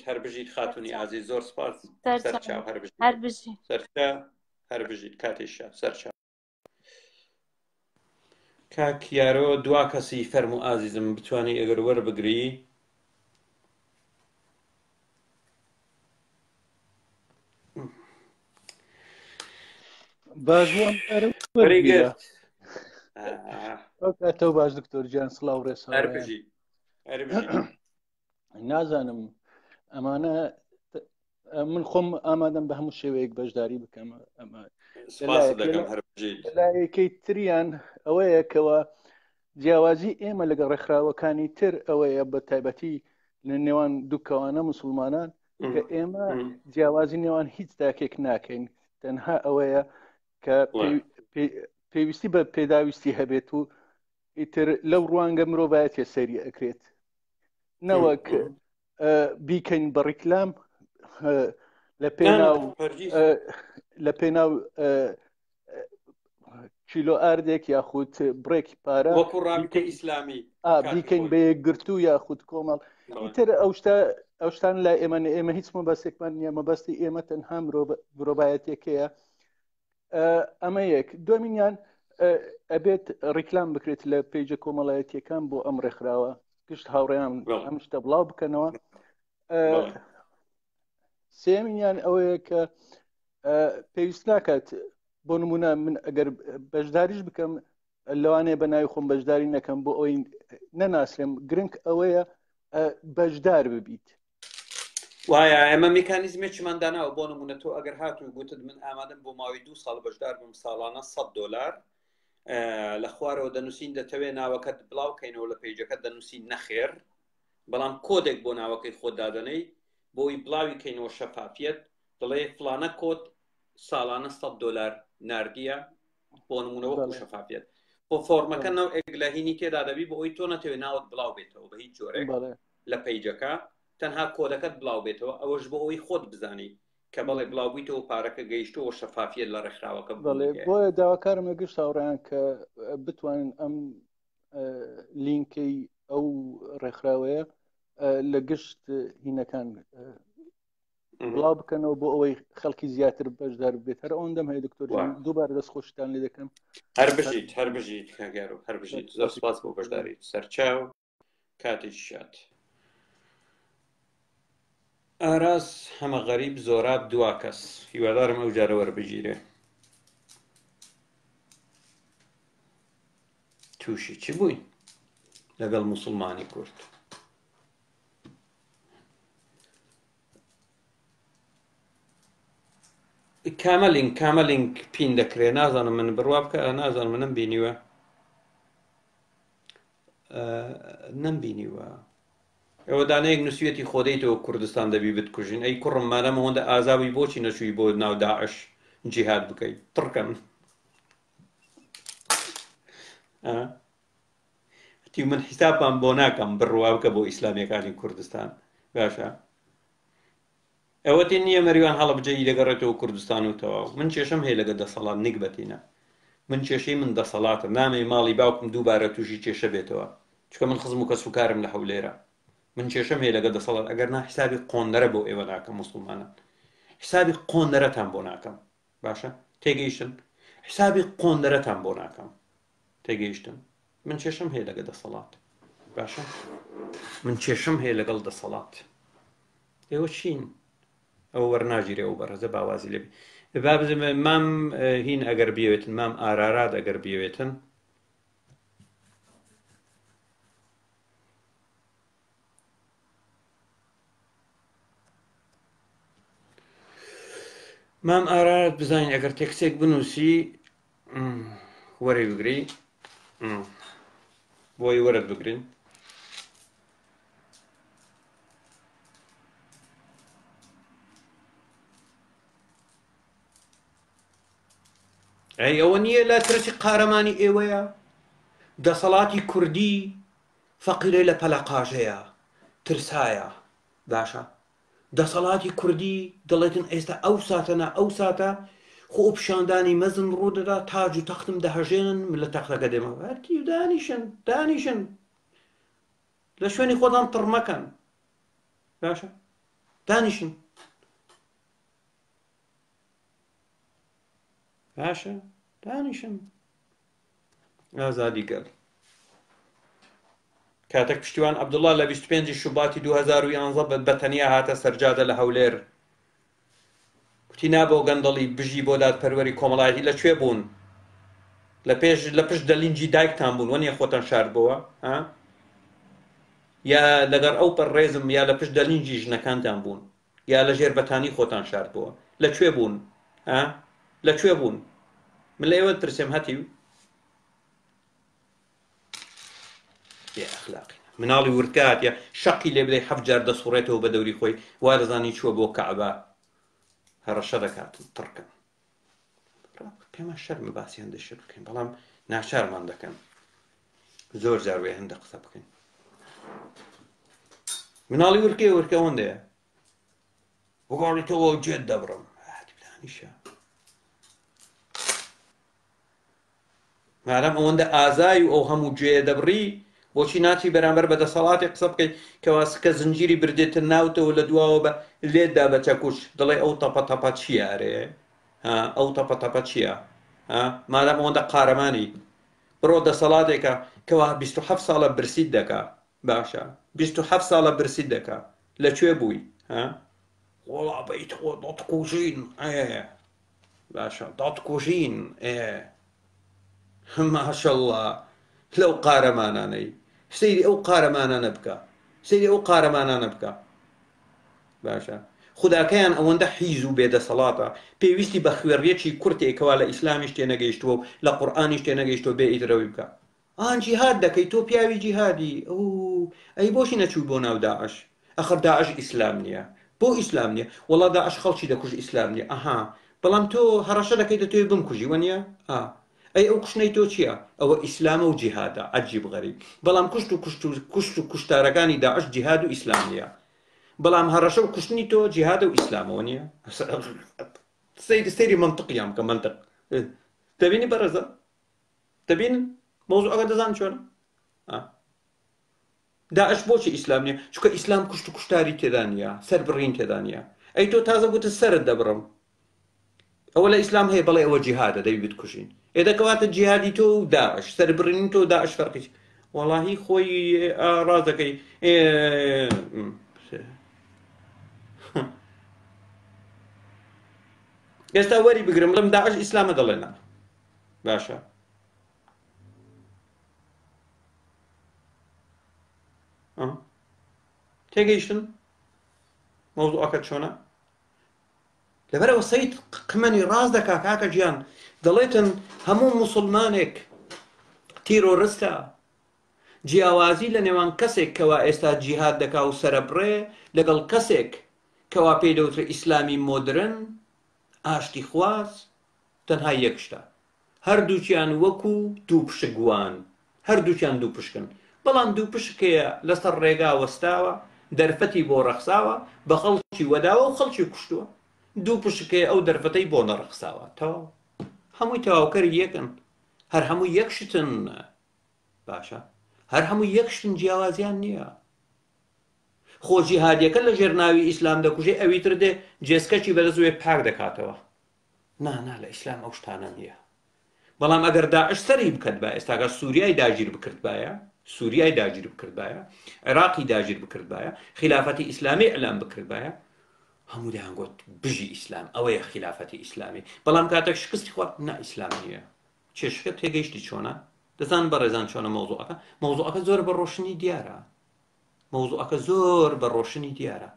هەر بژیت خاتونی ئازی زۆر سپاس سەرچاو هەر بژی سەرچا هەر بژیت کاتێشە سەرچاو کاک یارۆ دوا کەسی فەرموو ئازیزم بتوانی ئەگەر وەربگری باشبووم کاتەوە باش دکتۆر گیان سڵاو ڕێسا نازانم ئەمانە من خۆم ئامادەم بە هەموو شێوەیەک بەشداری بکەم ئەمە لایەکەی تریان ئەوەیە کەوە جیاوازی ئێمە لەگە ڕێکخراوەکانی تر ئەوەیە بە تایبەتی لە نێوان دووکەوانە موسڵمانان کە ئێمە جیاوازی نێوان هیچ داکێک ناکەین تەنها ئەوەیە کە پێویستی بە پێداویستی هەبێت و ئیتر لەو ڕوانگە مرۆڤایەتێ سەری ئەکرێت نەوەک بیکەین بە ڕیکلام لە پێناو کیلۆ ئاردێک یاخود بڕێکی پارە وەکو ڕابطەی ئیسلامی بیکەین بە یەکگرتو یاخود کۆمەڵ ئیتر ئەو شتان لای ئێمە هیچ مەبەستێکمان نییە مەبەستی ئێمە تەنها مرۆڤایەتێکەیە ئەمە یەک دومینیان ئەبێت ڕیکلام بکرێت لە پێیجە کۆمەڵایەتیەکان بۆ ئەم ڕێکخراوە گشت هاوڕێیان ئەم شتە بڵاو بکەنەوە سێمینیان ئەوەیە کە پێویست ناکات بۆ نمونە من ئەگەر بەشداریش بکەم لەوانەیە بە ناوی خۆم بەشداری نەکەم بۆ ئەوی نەناسرێم گرنگ ئەوەیە بەشدار ببیت وایە ئێمە میکانیزمێکیمان داناوە بۆ نمونە تۆ ئەگەر هاتوو گوتت من ئامادەم بۆ ماوەی 2 ساڵ بەشدار بم ساڵانە $100 لە خوارەوە دەنووسین دەتەوێ ناوەکەت بڵاوکەینەوە لە پێیجەکەت دەنووسین نەخێر بەڵام کۆدێک بۆ ناوەکەی خۆت دادەنەی بۆی بڵاوی کەینەوە شەفافیت دەڵێ فلانە کۆت ساڵانە $100 ناردیە بۆ نمونە وەکو شەفافیت بۆ فۆرمەکە ناو ئێگلاهینی تێدا دەبی بۆ ئەوی تۆ نەتەوێت ناوت بڵاو بێتەوە بە هیچ جۆرێک لە پەیجەکە تەنها کۆدەکەت بڵاو بێتەوە ئەوەش بۆ ئەوی خۆت بزانی کە بەڵێ بڵاوبوویتەوە پارەکە گەیشتەوە شەفافیت لە ڕێکخراوەکە بۆیە داواکارمە گشت هاوڕێیان کە بتوانین ئەم لینکەی ئەو ڕێکخراوەیە لە گشت هینەکان بڵاو بکەنەوە بۆ ئەوەی خەڵکی زیاتر بەشدار بێت هەر ئەوەندەم هەیە دکتۆر دووبارە دەستخۆشتان لێ دەکەم هەر بژیت کاگەرۆ هەر بژیت زۆر سپاس بۆ بەشداریت سەرچاو کاتێکی شات ئاراس هەمە غەریب زۆراب دوا کەس هیوادارم ئەو جارە وەربگیرێ تووشی چی بووین لەگەڵ موسڵمانی کورد کامەلینگ پین دەکرێ نازانم من بڕوا بکە نازانم منم بینیوە نەمبینیوە ئەوە دانەیەک نووسێتی خۆدەیتەوە کوردستان دەبی بتکوژین ئەی کوڕممانەمە هەندە ئازاوی بۆچی نەچووی بۆ ناو داعش جیهاد بکەیت تڕکەم تی من حیسابان بۆ ناکەم بڕوا بکە بۆ ئیسلامیەکانی کوردستان باشە ئەوەتی نییە مەریوان هەڵە بجێی دەگەڕێتەوە کوردستان و تەواو من کێشەم هەیە لەگە دەسەڵات نیکبەتینە من کێشەی من دەسەڵاتە نامەی ماڵی باوکم دووبارە تووشی کێشە بێتەوە چکە من خزم و کەس و کارم لە هەولێرە من کێشەم هەیە لەگە دەسەڵات ئەگەر نا حسابی قۆندەرە بۆ ئێوە ناکەم موسڵمانان حسابی قۆندەرەتان بۆ ناکەم باشە تێگەیشتن حسابی قۆندەرەتان بۆ ناکەم تێگەیشتن من کێشەم هەیە لەگە دەسەڵات باشە من کێشەم هەیە لەگەڵ دەسەڵات ئێوە چین ئەو وەرناگیرێ و بەڕێزە باوازی لێبی بابزم مام هین ئەگەر بیاوێتن مام ئارارات ئەگەر بیاوێتن مام ئارارات بزانین ئەگەر تێکسێک بنووسی وەرەی بگری بۆی وەرت بگرین ئەی ئەوە نییە لە ترسی قارەمانی ئێوەیە دەسەڵاتی کوردی فەقیرە لە پەلەقاژەیە ترسایە باشە دەسەڵاتی کوردی دەڵێتن ئێستا ئەو ساتەنا ئەو ساتە خۆ پیشاندانی مەزن ڕوودەدا تاج و تەختم دەهەژێنن لە تەختەکە دێمە هەرکی دانیشن لە شوێنی خۆدان تڕ مەکەن باشە دانیشن باشە دانیشن ئازادی گەل کاتێک پشتیوان عەبدوڵڵا لە 25 شوباتی 2011 بەتەنیا هاتە سەرجادە لە هەولێر کوتی نابۆ گەندەڵی بژی بۆ دادپەروەری کۆمەڵایەتی لەکوێ بوون لە پشت دەلینجی دایکتان بوون وەنیە خۆتان شاردبەوە یا لەگەڕ ئەو پەرڕێزم یا لە پشت دەلینجی ژنەکانتان بوون یا لە ژێربەتانی خۆتان شاردبەوە لەکوێ بوون لەکوێ بوون من لە ئێوە ترسێم هەتیو ئەخلاقی مناڵی ورکات یا شەقی لێ بدەی 7 جار دەسوڕێتەوە بە دەوری خۆی وا دەزانی چووە بۆ کەعبە هەڕەشە دەکاتن تڕکەن پێمە شەرمە باسی هەندە شت بکەین بەڵام ناچارمان دەکەن زۆر جار وێ هەندە قسە بکەین مناڵی ورکە ئەوەندەیە وەگەڵێتەوە جێت دەبڕم دانیشە مادام ئەوەندە ئازای و ئەو هەموو گوێ دەبڕی بۆچی ناچی بەرامبەر بەدەسەڵاتی قسە بکەیت کەوا کە زنجیری بردێتە ناوتەوە لە دواوە بە لێتدا بە چەکوش دڵێ ئەو تەپە چییە ئەرێ ئەو تەپە چییە مادام ئەوەندە قارەمانی بڕۆ دەسەڵاتێکە کەوا 27 ساڵە برسیت دەکا باشە 27 ساڵە برسیت دەکا لەکوێ بووی وەڵا بەیتەوە دەتکوژین باشە دەتکوژین ماشەڵڵا لەو قارەمانانەی سەیری ئەو قارەمانانە بکە سەیری ئەو قارەمانانە بکە باشە خوداکەیان ئەوەندە حیز و بێدەسەڵاتە پێویستی بە خوێڕیەکی کورتێکەوە لە ئیسلامیش تێ نەگەیشتووە و لە قورئانیش تێ نەگەیشتووە بێ ئیترەوەی بکە جیهاد دەکەی تۆ پیاوی جیهادی ئەی بۆشی نەچوو بۆ ناو داعش ئەخر داعش ئیسلام نییە بۆ ئیسلام نییە وەڵا داعش خەڵکی دەکوژ ئیسلام نییە بەڵام تۆ هەڕەشە دەکەیتە توێ بمکوژی وەنیە ئەی ئەو کوشتنەی تۆ چییە ئەوە ئیسلامە و جیهادە عەجیب غەریب بەڵام کوشت و کوشتارەکانی داعش جیهاد و ئیسلام نییە بەڵام هەڕەشە و کوشتنی تۆ جیهادە و ئیسلامەوە نییە سەیری منطقیان کە منطق دەبینی بەڕێزە دەبین مۆزوعەکە دەزان چۆنە داعش بۆچی ئیسلام نییە چونکە ئیسلام کوشت و کوشتاری تێدا نییە سەربڕین تێدا نییە ئەی تۆ تازە گوتە سەرت دەبڕم ئەوە لە ئیسلام هەیە بەڵێ ئەوە جیهادە دەبی بتکوژین ئێدەکەواتە جیهادی تۆ و داعش سەربڕینی تۆ داعش فەرقی وەڵاهی خۆی ڕازەکەی ئێستا وەری بگرم بڵم داعش ئیسلامە دەڵێنا باشە تێگەیشتن مۆزوعەکە چۆنە لەبەرەوە سەید قمەنی ڕاز دەکا کاکە گیان دەڵێتن هەموو موسڵمانێک تیرۆرستە جیاوازی لە نێوان کەسێک کەوا ئێستا جیهاد دەکا و سەرەبڕێ لەگەڵ کەسێک کەوا پێی دەوترێت ئیسلامی مۆدرن ئاشتی خواز تەنها یەک شتە هەردووچیان وەکو دوو پشکوان هەردووچیان دوو پشکن بەڵام دوو پشکەیە لەسەر ڕێگا وەستاوە دەرفەتی بۆ ڕەخساوە بە خەڵکی وەداوە و خەڵکی کوشتووە دوو پشکەیە ئەو دەرفەتەی بۆ نەڕەخساوە تەواو هەمووی تەواوکەری یەکن هەر هەموو یەکشتن باشە هەر هەموو یەکشتن جیاوازیان نییە خۆ جیهادیەکە لە ژێرناوی ئیسلام دەکوژێ ئەویتر دێ جێسکەکی بەرزوێ پاک دەکاتەوە نا لە ئیسلام ئەو شتانە نییە بەڵام ئەگەر داعش سەری بکەت با ئێستاگەر سووریای داگیر بکرد باە سووریای داگیر بکرد باە عێراقی داگیر بکرد باە خلافەتی ئیسلامی ئەلام بکرد باە هەموو دەیان گوت بژی ئیسلام ئەوەیە خلافەتی ئیسلامی بەڵام کاتێک شکستی خوارد نا ئیسلام نییە چێشکە تێگەیشتی چۆنە دەزان بەڕێزان چۆنە مۆزوعەکە زۆر بە ڕۆشنی دیارە مۆزوعەکە زۆر بە ڕۆشنی دیارە